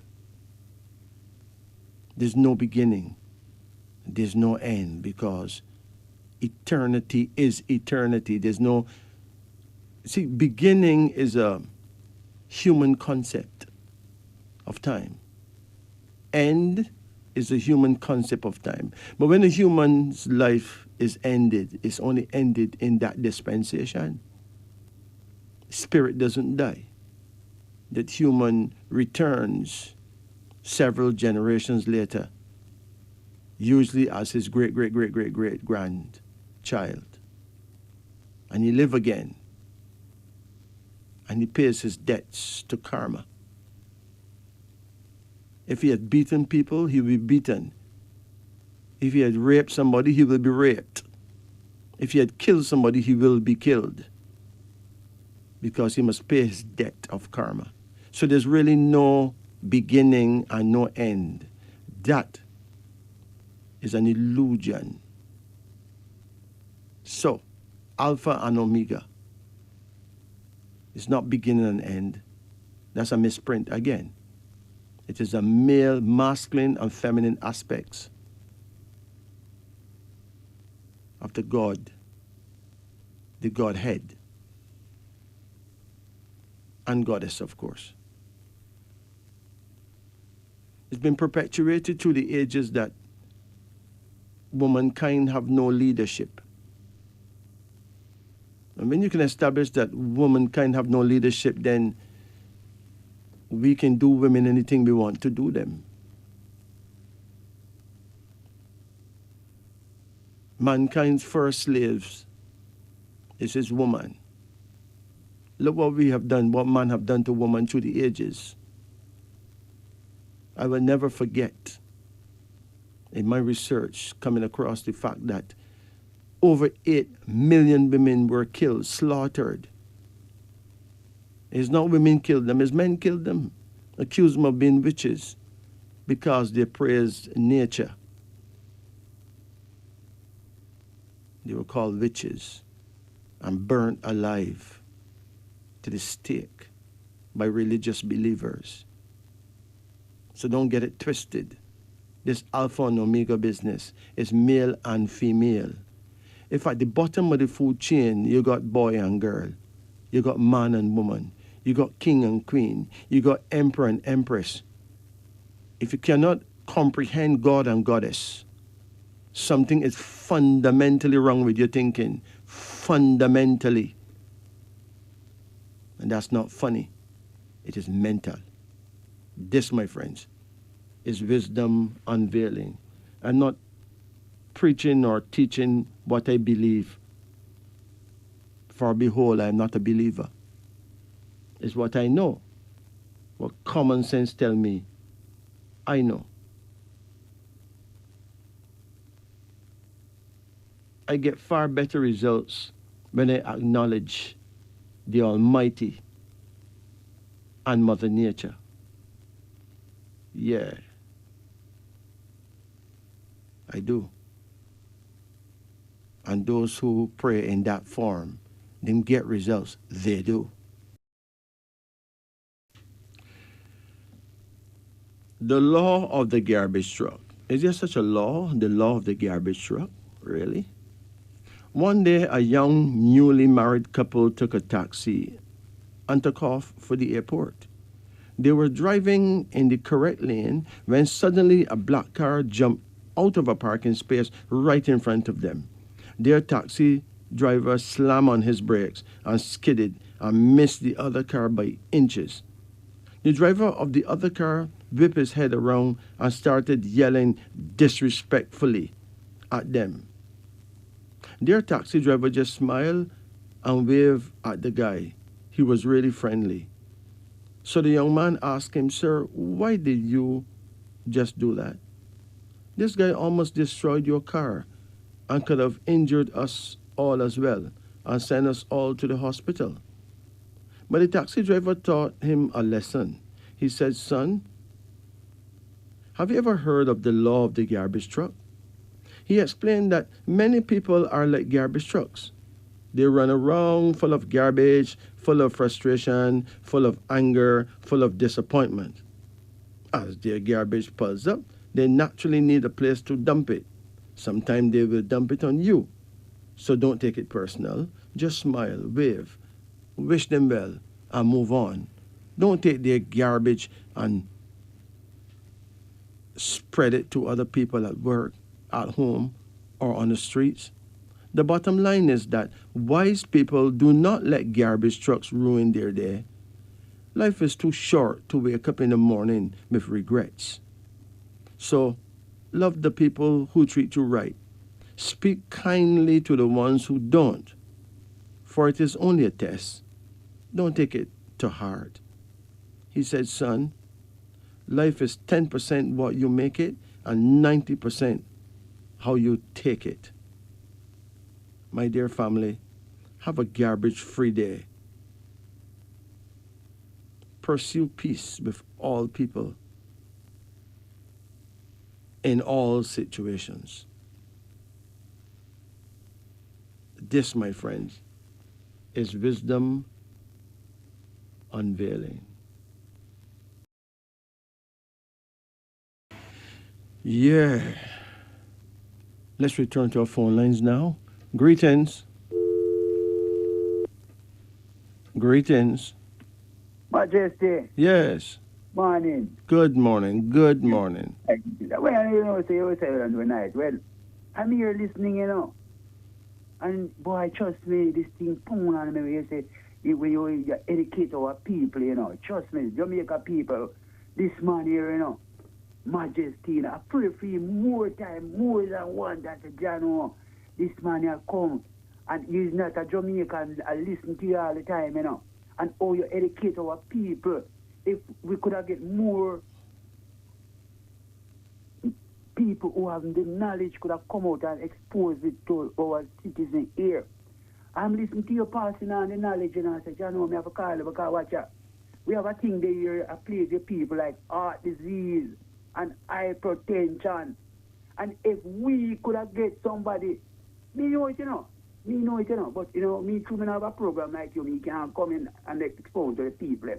Speaker 1: There's no beginning, there's no end, because eternity is eternity. There's no, see, beginning is a human concept of time. End is a human concept of time. But when a human's life is ended, it's only ended in that dispensation. Spirit doesn't die. That human returns several generations later, usually as his great grandchild. And he live again. And he pays his debts to karma. If he had beaten people, he will be beaten. If he had raped somebody, he will be raped. If he had killed somebody, he will be killed. Because he must pay his debt of karma. So there's really no beginning and no end. That is an illusion. So, Alpha and Omega is not beginning and end. That's a misprint again. It is a male, masculine, and feminine aspects of the God, the Godhead, and Goddess, of course. It's been perpetuated through the ages that womankind have no leadership. And when you can establish that womankind have no leadership, then we can do women anything we want to do them. Mankind's first slaves is his woman. Look what we have done, what man have done to woman through the ages. I will never forget in my research coming across the fact that over 8 million women were killed, slaughtered. It's not women killed them, it's men killed them, accused them of being witches because they praised nature. They were called witches and burnt alive to the stake by religious believers. So don't get it twisted. This alpha and omega business is male and female. If at the bottom of the food chain you got boy and girl, you got man and woman, you got king and queen, you got emperor and empress. If you cannot comprehend God and goddess, something is fundamentally wrong with your thinking. Fundamentally. And that's not funny. It is mental. This, my friends, is wisdom unveiling. I'm not preaching or teaching what I believe. For behold, I am not a believer. It's what I know. What common sense tell me, I know. I get far better results when I acknowledge the Almighty and Mother Nature. Yeah, I do. And those who pray in that form, them get results. They do. The law of the garbage truck. Is there such a law, the law of the garbage truck? Really? One day, a young, newly married couple took a taxi and took off for the airport. They were driving in the correct lane when suddenly a black car jumped out of a parking space right in front of them. Their taxi driver slammed on his brakes and skidded and missed the other car by inches. The driver of the other car whipped his head around and started yelling disrespectfully at them. Their taxi driver just smiled and waved at the guy. He was really friendly. So the young man asked him, "Sir, why did you just do that? This guy almost destroyed your car and could have injured us all as well and sent us all to the hospital." But the taxi driver taught him a lesson. He said, "Son, have you ever heard of the law of the garbage truck?" He explained that many people are like garbage trucks. They run around full of garbage, full of frustration, full of anger, full of disappointment. As their garbage piles up, they naturally need a place to dump it. Sometimes they will dump it on you. So don't take it personal. Just smile, wave, wish them well, and move on. Don't take their garbage and spread it to other people at work, at home, or on the streets. The bottom line is that wise people do not let garbage trucks ruin their day. Life is too short to wake up in the morning with regrets. So, love the people who treat you right. Speak kindly to the ones who don't, for it is only a test. Don't take it to heart. He said, "Son, life is 10% what you make it and 90% how you take it." My dear family, have a garbage-free day. Pursue peace with all people in all situations. This, my friends, is wisdom unveiling. Yeah. Let's return to our phone lines now. Greetings. Greetings.
Speaker 8: Majesty,
Speaker 1: Yes.
Speaker 5: Morning.
Speaker 1: Good morning. Good morning.
Speaker 5: Well, you say on the night. Well, I'm here listening, And boy, trust me, this thing pound on me. You say when you educate our people, Trust me, Jamaica people, this man here, Majesty, I pray for him more time, more than one that John, this man here come. And he's not a Jamaican. I listen to you all the time, And you educate our people. If we could have get more people who have the knowledge could have come out and expose it to our citizens here. I'm listening to you passing on the knowledge and I say, me have a call you because watch out. We have a thing there here, a place the people like heart disease and hypertension. And if we could have get somebody, me know it, but me too, me have a program like you, me can come in and expose to the people.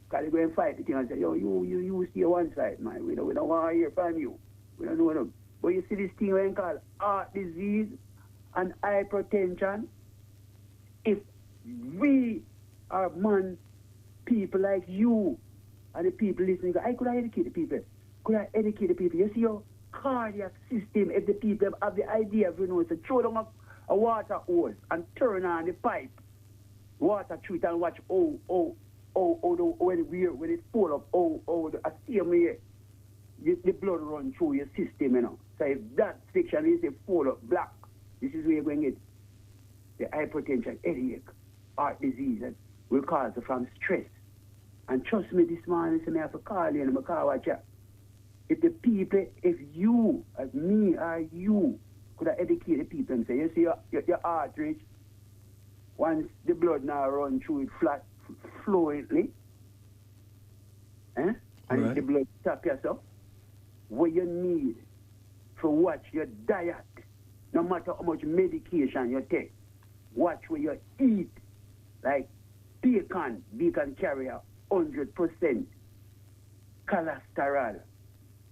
Speaker 5: Because they go and fight the thing and say, you stay one side, man. We don't want to hear from you. We don't know them. But you see this thing when called heart disease and hypertension. If we are people like you and the people listening, I could educate the people. You see your cardiac system, if the people have the idea of, so throw them a water hose and turn on the pipe, water through it and watch, when it fall up, the same way. The blood run through your system, So if that section is a fall up black, this is where you're going to get the hypertension, headache, heart disease, and will cause it from stress. And trust me, this morning, I have to call you and I call watch you. If the people, if you, as me or you, could have educated the people and say, you see your heart rate, once the blood now run through it flat, fluently, and if the blood stop yourself, what you need to watch your diet, no matter how much medication you take, watch what you eat. Like bacon carry 100% cholesterol.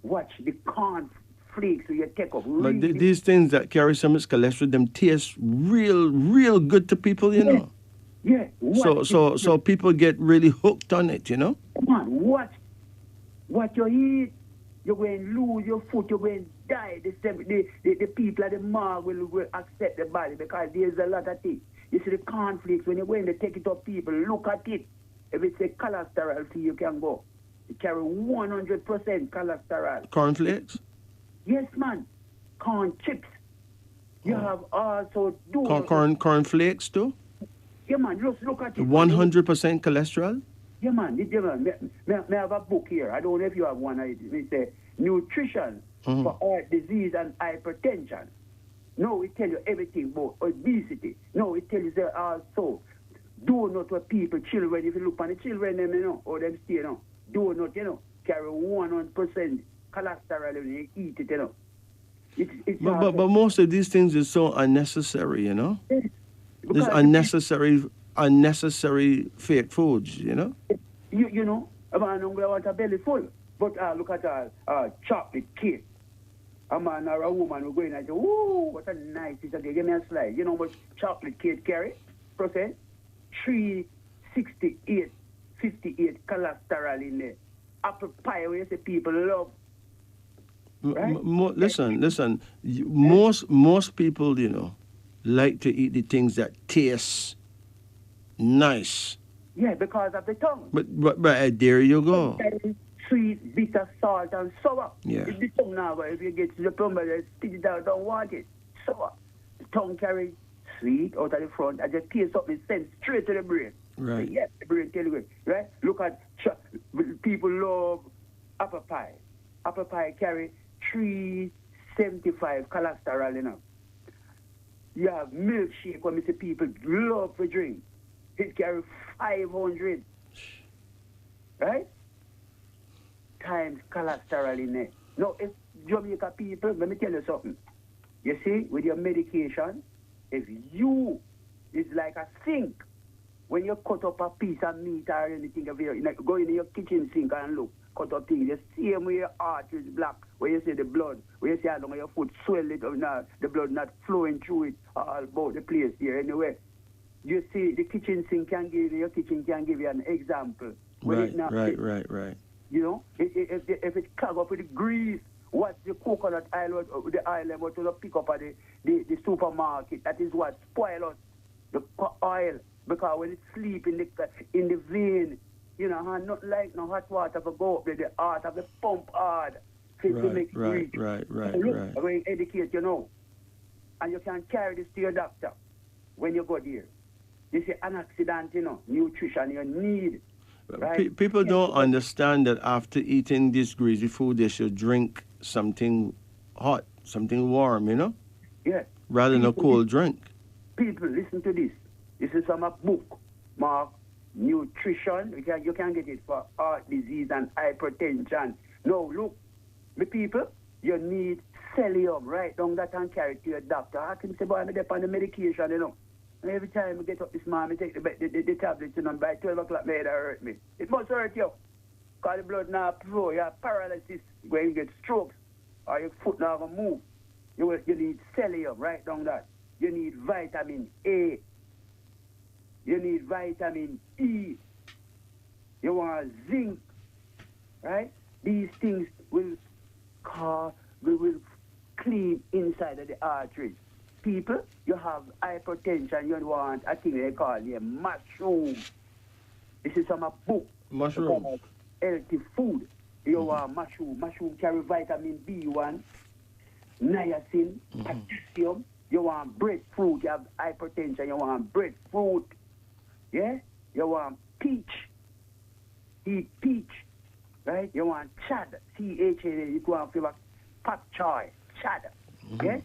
Speaker 5: Watch the corn flakes you take up.
Speaker 1: But these things that carry so much cholesterol, them taste real good to people,
Speaker 5: Yeah.
Speaker 1: So people get really hooked on it,
Speaker 5: Come on, watch what you eat. You're going to lose your foot, you're going to die. The people at the mall will accept the body because there's a lot of things. You see the conflicts, when you're going to take it up, people, look at it. If it's a cholesterol fee, you can go. You carry 100% cholesterol.
Speaker 1: Cornflakes?
Speaker 5: Yes, man. Corn chips. You have also...
Speaker 1: Cornflakes too?
Speaker 5: Yeah, man, just look at it.
Speaker 1: 100% cholesterol?
Speaker 5: Yeah, man. I have a book here. I don't know if you have one. It's a nutrition for heart disease and hypertension. No, it tells you everything about obesity. No, it tells you also donut what people, children, if you look on the children, or them stay, donut, carry 100% cholesterol when you eat it,
Speaker 1: But most of these things is so unnecessary,
Speaker 5: Yes.
Speaker 1: There's unnecessary fake foods,
Speaker 5: a man hungry, I want a belly full. But look at chocolate cake. A man or a woman will go in and say, ooh, what a nice piece of cake. Give me a slide. You know what chocolate cake carry? Percent? 368, 58 cholesterol in there. Apple pie, where you say people love. Right?
Speaker 1: Listen. Most people, like to eat the things that taste nice.
Speaker 5: Yeah, because of the tongue.
Speaker 1: But there you go.
Speaker 5: Sweet, bitter, salt, and sour.
Speaker 1: Yeah.
Speaker 5: It's the tongue now, but if you get to the plumber, they spit it out, don't want it. Sour. The tongue carries sweet out of the front, and just taste something sent straight to the brain.
Speaker 1: Right.
Speaker 5: So, yes, the brain tell you, right? Look at, people love apple pie. Apple pie carry 375 cholesterol, You have milkshake, when people love to drink. It carry 500. Right? Times cholesterol in there. Now, if Jamaica people, let me tell you something. You see, with your medication, if you is like a sink, when you cut up a piece of meat or anything of your, go in your kitchen sink and look, cut up things, the same way your heart is black, where you see the blood, where you see how long your foot swell it or not, the blood not flowing through it all about the place here anyway. You see, the kitchen sink your kitchen can give you an example.
Speaker 1: Right.
Speaker 8: You know, if it clog up with the grease, what's the coconut oil, the oil what you pick up at the supermarket? That is what spoil us, the oil. Because when it sleep in the vein, you know, not like no hot water for go up there, the heart of the pump hard to make it reach.
Speaker 1: Right.
Speaker 8: I'm going to educate you know. And you can carry this to your doctor when you go there. This is an accident, you know, nutrition you need. Right?
Speaker 1: People don't understand that after eating this greasy food, they should drink something hot, something warm, you know?
Speaker 8: Yeah.
Speaker 1: Rather than a cold drink.
Speaker 8: People, listen to this. This is from a book, Mark, Nutrition. You can get it for heart disease and hypertension. No, look, the people, you need Celium, right? Down that and carry it to your doctor. I can say, boy, I'm on the medication, you know. And every time I get up this morning, I take the tablets, you know, by 12 o'clock, it hurt me. It must hurt you. Because the blood now flow, you have paralysis, where you get strokes, or your foot now going to move. You need Celium, right down that. You need vitamin A. You need vitamin E. You want zinc, right? These things will clean inside of the arteries. People, you have hypertension, you want a thing they call a mushroom. This is from a book.
Speaker 1: Mushroom.
Speaker 8: Healthy food. You want mushroom. Mushroom carry vitamin B1, niacin, potassium. You want breadfruit. You have hypertension. You want breadfruit. Yeah? You want peach. Eat peach. Right? You want chad. C-H-A-D. You want flavor pak choy. Chad. Yeah?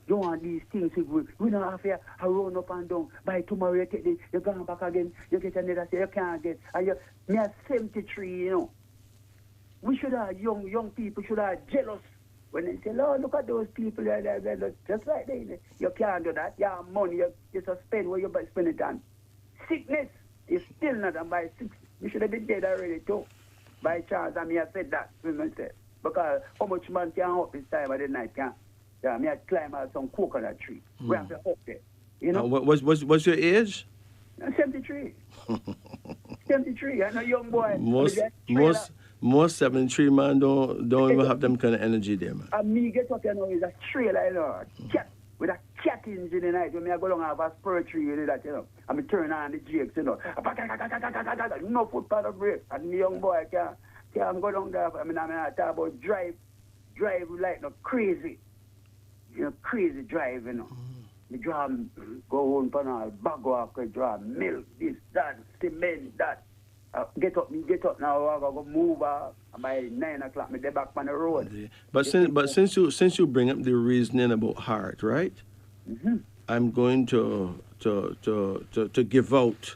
Speaker 8: You want these things. We don't have to run up and down. By tomorrow, you're going back again. You get another say you can't get. And me at 73, you know. We should have young people should have jealous when they say, Lord, look at those people. They're just like they. You can't do that. You have money. You spend where you spend it on. Sickness is still not on by 60. You should have been dead already too. By chance, I said that to myself. Because how much man can up this time of the night can? Yeah, I climb out some coconut tree. We have to up there. You know?
Speaker 1: What's your age?
Speaker 8: 73. 73. I'm a young boy.
Speaker 1: Most 73 man don't even have them kind of energy there, man.
Speaker 8: And me get up, you know, is a trailer, you know, cat, with a cat engine in the night. When I go along, I have a spur tree with that, you know. And me turn on the jakes, you know. No foot pedal brake. And me young boy can't go down there. I talk about drive like no crazy. You know, crazy drive, you know. Me draw, go home for all, bag walk, draw milk, this, that, cement, that. Get up now, I go move by 9 o'clock, me dey back on the road.
Speaker 1: Yeah. But since you bring up the reasoning about heart, right?
Speaker 8: Mm-hmm.
Speaker 1: I'm going to give out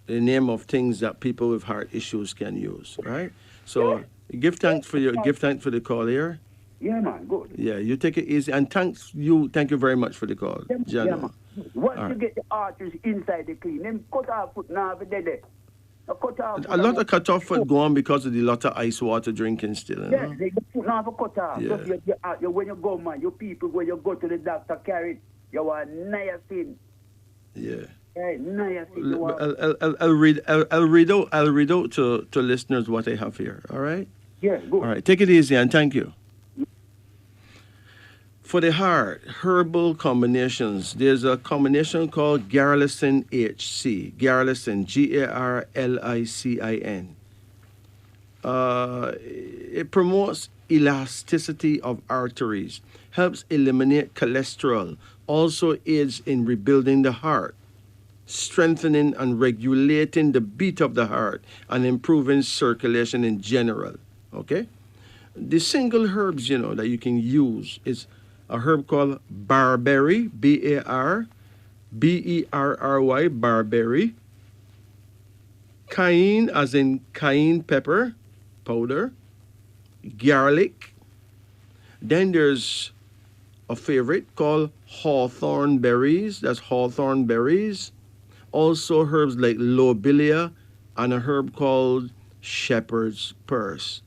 Speaker 1: the name of things that people with heart issues can use, right? So give thanks for the call here.
Speaker 8: Yeah, man, good.
Speaker 1: Yeah, you take it easy, and thank you very much for the call,
Speaker 8: yeah, man. Once you get the arteries inside the clean, then cut off foot now every day.
Speaker 1: A lot of cut off foot go on because of the lot of ice water drinking still. You know?
Speaker 8: They put now for cut off.
Speaker 1: Yeah.
Speaker 8: So when you go, man, your people, when you go to the doctor, carry it, you want niacin.
Speaker 1: Yeah.
Speaker 8: Niacin.
Speaker 1: I'll read out to listeners what I have here. All right.
Speaker 8: Yeah, good.
Speaker 1: All right. Take it easy and thank you. For the heart, herbal combinations, there's a combination called Garlicin HC. Garlicin, Garlicin. It promotes elasticity of arteries, helps eliminate cholesterol, also aids in rebuilding the heart, strengthening and regulating the beat of the heart, and improving circulation in general. Okay? The single herbs, that you can use is a herb called barberry, B-A-R-B-E-R-R-Y, barberry. Cayenne, as in cayenne pepper powder. Garlic. Then there's a favorite called hawthorn berries. That's hawthorn berries. Also herbs like lobelia and a herb called shepherd's purse.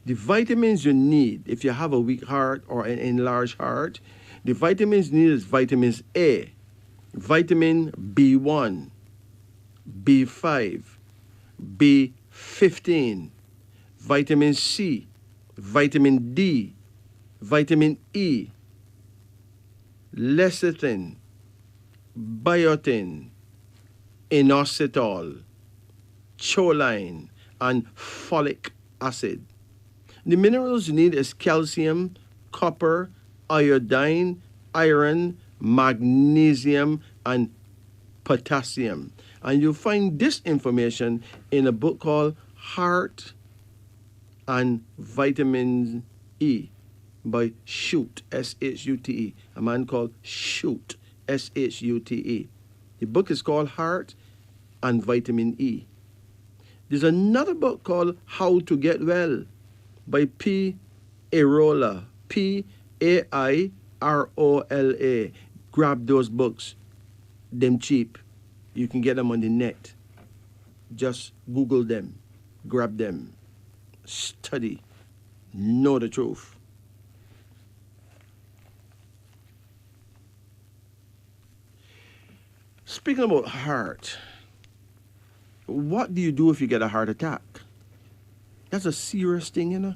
Speaker 1: The vitamins you need, if you have a weak heart or an enlarged heart, the vitamins you need is vitamins A, vitamin B1, B5, B15, 15, vitamin C, vitamin D, vitamin E, lecithin, biotin, inositol, choline, and folic acid. The minerals you need is calcium, copper, iodine, iron, magnesium, and potassium. And you'll find this information in a book called Heart and Vitamin E by Shute, S-H-U-T-E, a man called Shute, S-H-U-T-E. The book is called Heart and Vitamin E. There's another book called How to Get Well by P. Airola, P-A-I-R-O-L-A. Grab those books. Them cheap. You can get them on the net. Just Google them. Grab them. Study. Know the truth. Speaking about heart, what do you do if you get a heart attack? That's a serious thing, you know.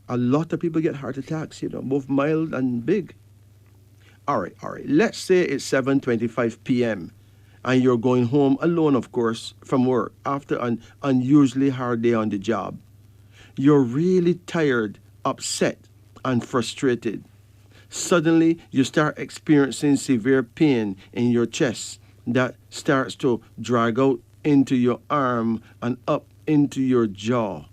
Speaker 1: A lot of people get heart attacks, you know, both mild and big. All right. Let's say it's 7:25 p.m. and you're going home alone, of course, from work after an unusually hard day on the job. You're really tired, upset, and frustrated. Suddenly, you start experiencing severe pain in your chest that starts to drag out into your arm and up into your jaw.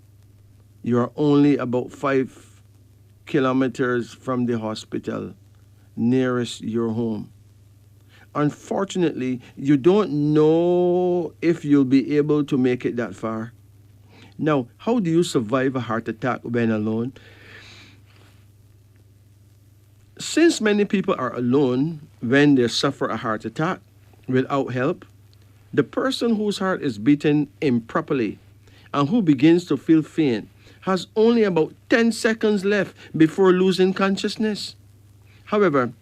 Speaker 1: You are only about 5 kilometers from the hospital nearest your home. Unfortunately, you don't know if you'll be able to make it that far. Now, how do you survive a heart attack when alone? Since many people are alone when they suffer a heart attack without help, the person whose heart is beating improperly and who begins to feel faint has only about 10 seconds left before losing consciousness. However,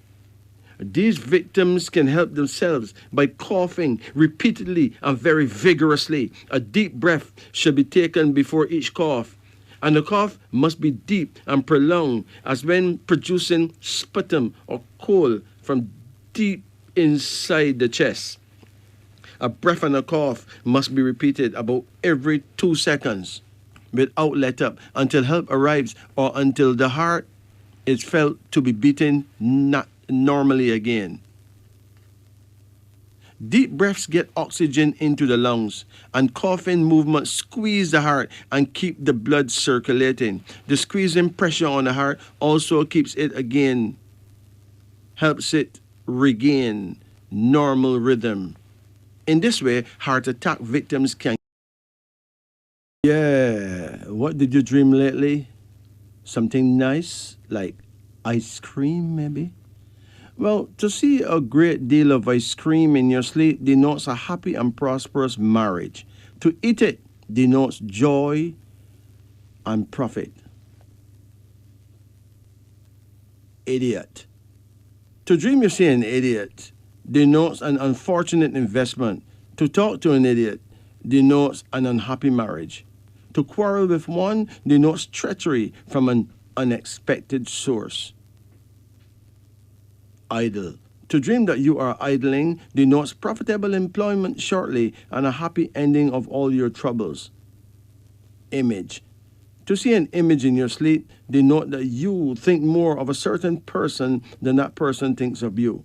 Speaker 1: these victims can help themselves by coughing repeatedly and very vigorously. A deep breath should be taken before each cough, and the cough must be deep and prolonged, as when producing sputum or coal from deep inside the chest. A breath and a cough must be repeated about every 2 seconds without let up until help arrives or until the heart is felt to be beating not normally again. Deep breaths get oxygen into the lungs, and coughing movements squeeze the heart and keep the blood circulating. The squeezing pressure on the heart also keeps it again, helps it regain normal rhythm. In this way, heart attack victims can... Yeah, what did you dream lately? Something nice, like ice cream maybe? Well, to see a great deal of ice cream in your sleep denotes a happy and prosperous marriage. To eat it denotes joy and profit. Idiot. To dream you see an idiot denotes an unfortunate investment. To talk to an idiot denotes an unhappy marriage. To quarrel with one denotes treachery from an unexpected source. Idle. To dream that you are idling denotes profitable employment shortly and a happy ending of all your troubles. Image. To see an image in your sleep denotes that you think more of a certain person than that person thinks of you.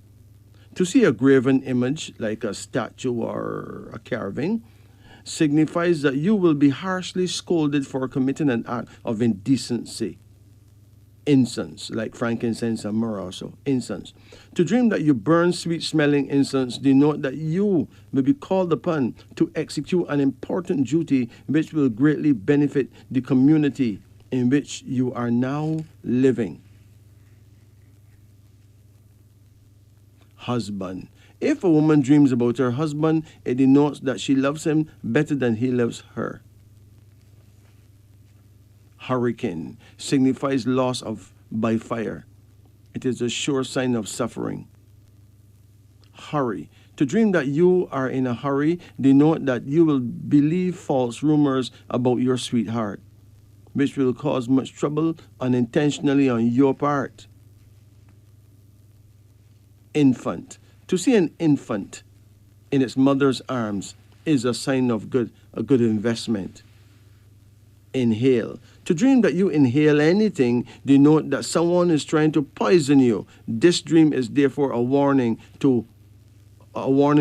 Speaker 1: To see a graven image, like a statue or a carving, signifies that you will be harshly scolded for committing an act of indecency. Incense, like frankincense and myrrh also, incense. To dream that you burn sweet-smelling incense denote that you will be called upon to execute an important duty which will greatly benefit the community in which you are now living. Husband. If a woman dreams about her husband, it denotes that she loves him better than he loves her. Hurricane signifies loss by fire. It is a sure sign of suffering. Hurry. To dream that you are in a hurry denote that you will believe false rumors about your sweetheart, which will cause much trouble unintentionally on your part. Infant. To see an infant in its mother's arms is a sign of a good investment. Inhale. To dream that you inhale anything denote that someone is trying to poison you. This dream is therefore a warning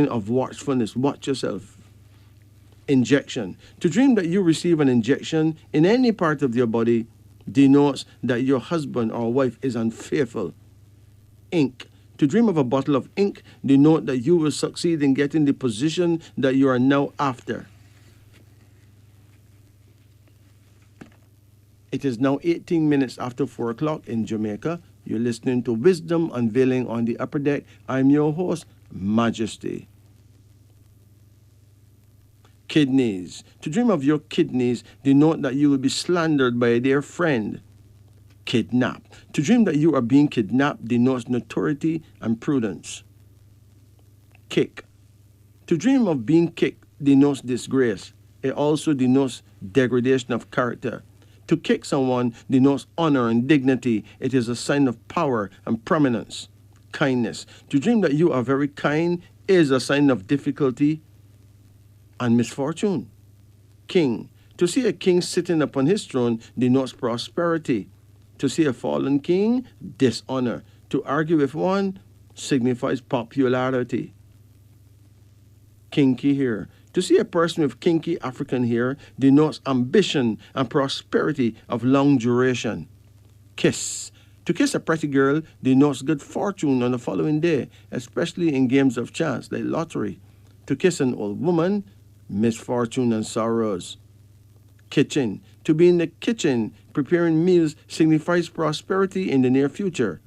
Speaker 1: of watchfulness. Watch yourself. Injection. To dream that you receive an injection in any part of your body denotes that your husband or wife is unfaithful. Ink. To dream of a bottle of ink denote that you will succeed in getting the position that you are now after. It is now 18 minutes after 4 o'clock in Jamaica. You're listening to Wisdom Unveiling on the Upper Deck. I'm your host, Majesty. Kidneys. To dream of your kidneys denote that you will be slandered by a dear friend. Kidnap. To dream that you are being kidnapped denotes notoriety and prudence. Kick. To dream of being kicked denotes disgrace. It also denotes degradation of character. To kick someone denotes honor and dignity. It is a sign of power and prominence. Kindness. To dream that you are very kind is a sign of difficulty and misfortune. King. To see a king sitting upon his throne denotes prosperity. To see a fallen king, dishonor. To argue with one signifies popularity. Kinky hair. To see a person with kinky African hair denotes ambition and prosperity of long duration. Kiss. To kiss a pretty girl denotes good fortune on the following day, especially in games of chance like lottery. To kiss an old woman, misfortune and sorrows. Kitchen. To be in the kitchen preparing meals signifies prosperity in the near future.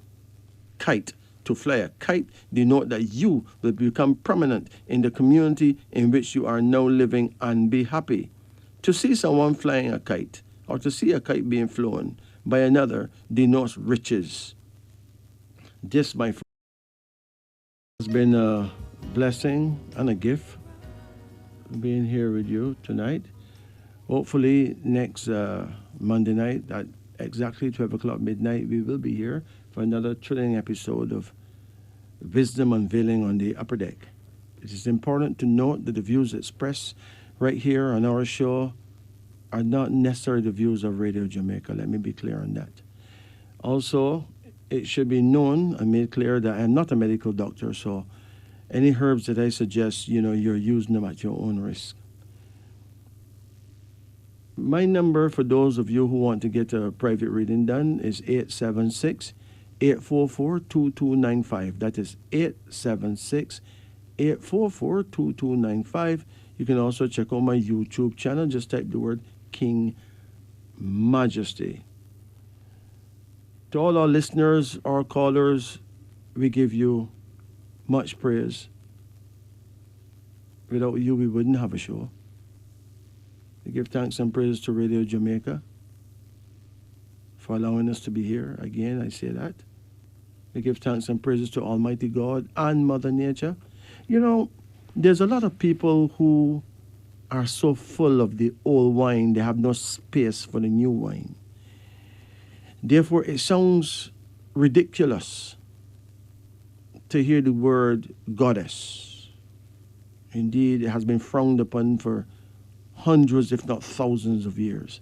Speaker 1: Kite. To fly a kite denote that you will become prominent in the community in which you are now living and be happy. To see someone flying a kite or to see a kite being flown by another denotes riches. This, my friend, has been a blessing and a gift being here with you tonight. Hopefully next Monday night at exactly 12 o'clock midnight, we will be here for another thrilling episode of Wisdom Unveiling on the Upper Deck. It is important to note that the views expressed right here on our show are not necessarily the views of Radio Jamaica. Let me be clear on that. Also, it should be known and made clear that I am not a medical doctor, so any herbs that I suggest, you're using them at your own risk. My number for those of you who want to get a private reading done is 876-844-2295. That is 876-844-2295. You can also check out my YouTube channel. Just type the word King Majesty. To all our listeners, our callers, we give you much praise. Without you, we wouldn't have a show. We give thanks and praise to Radio Jamaica for allowing us to be here. Again, I say that. We give thanks and praises to Almighty God and Mother Nature. There's a lot of people who are so full of the old wine, they have no space for the new wine. Therefore, it sounds ridiculous to hear the word goddess. Indeed, it has been frowned upon for hundreds, if not thousands of years.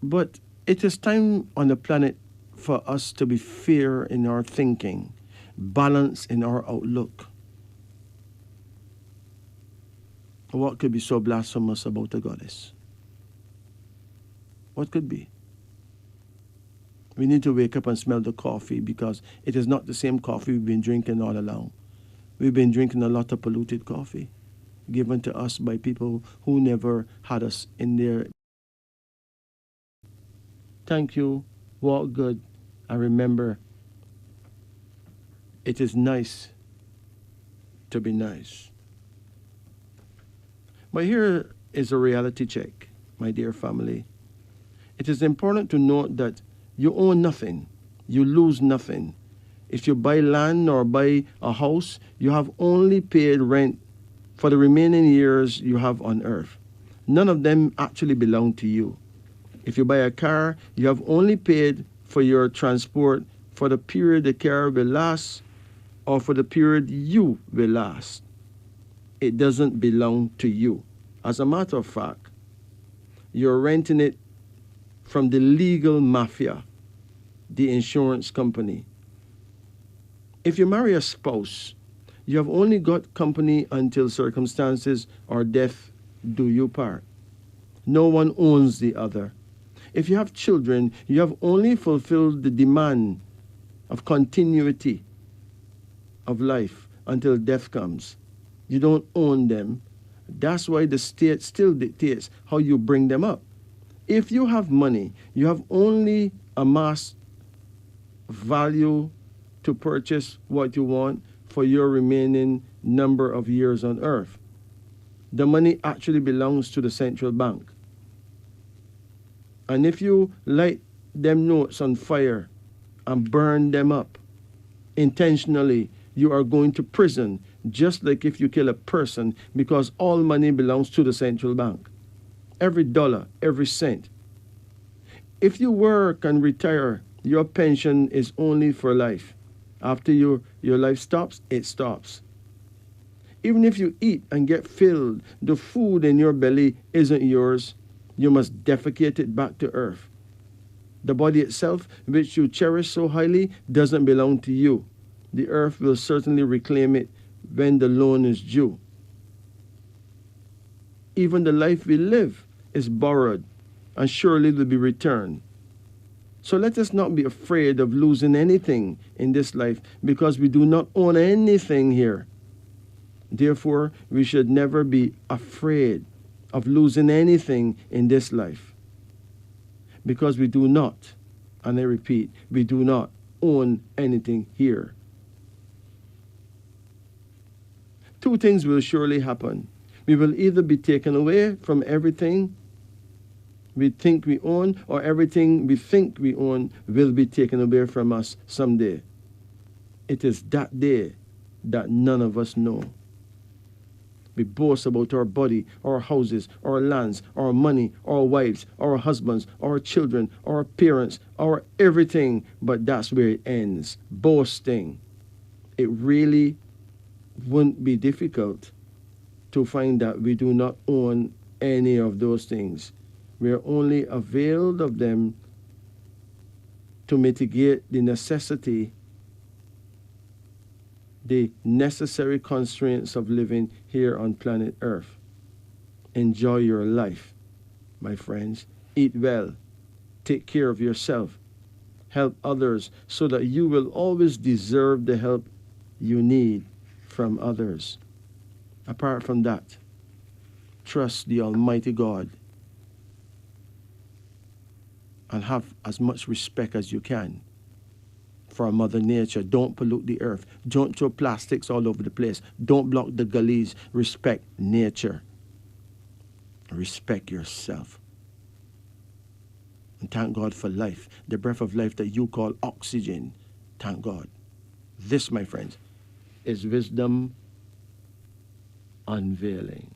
Speaker 1: But it is time on the planet for us to be fair in our thinking, balanced in our outlook. What could be so blasphemous about a goddess? What could be? We need to wake up and smell the coffee because it is not the same coffee we've been drinking all along. We've been drinking a lot of polluted coffee given to us by people who never had us in their... Thank you. Walk good. And remember, it is nice to be nice. But here is a reality check, my dear family. It is important to note that you own nothing. You lose nothing. If you buy land or buy a house, you have only paid rent for the remaining years you have on earth. None of them actually belong to you. If you buy a car, you have only paid for your transport for the period the car will last or for the period you will last. It doesn't belong to you. As a matter of fact, you're renting it from the legal mafia, the insurance company. If you marry a spouse, you have only got company until circumstances or death do you part. No one owns the other. If you have children, you have only fulfilled the demand of continuity of life until death comes. You don't own them. That's why the state still dictates how you bring them up. If you have money, you have only amassed value to purchase what you want for your remaining number of years on earth. The money actually belongs to the central bank. And if you light them notes on fire and burn them up intentionally, you are going to prison, just like if you kill a person, because all money belongs to the central bank. Every dollar, every cent. If you work and retire, your pension is only for life. After your life stops, it stops. Even if you eat and get filled, the food in your belly isn't yours. You must defecate it back to earth. The body itself, which you cherish so highly, doesn't belong to you. The earth will certainly reclaim it when the loan is due. Even the life we live is borrowed and surely will be returned. So let us not be afraid of losing anything in this life, because we do not own anything here. Therefore, we should never be afraid of losing anything in this life, because we do not, and I repeat, we do not own anything here. Two things will surely happen. We will either be taken away from everything we think we own, or everything we think we own will be taken away from us someday. It is that day that none of us know. We boast about our body, our houses, our lands, our money, our wives, our husbands, our children, our parents, our everything, but that's where it ends. Boasting. It really wouldn't be difficult to find that we do not own any of those things. We are only availed of them to mitigate the necessary constraints of living here on planet Earth. Enjoy your life, my friends. Eat well. Take care of yourself. Help others so that you will always deserve the help you need from others. Apart from that, trust the Almighty God and have as much respect as you can for Mother Nature. Don't pollute the earth. Don't throw plastics all over the place. Don't block the gullies. Respect nature. Respect yourself. And thank God for life, the breath of life that you call oxygen. Thank God. This, my friends, is wisdom unveiling.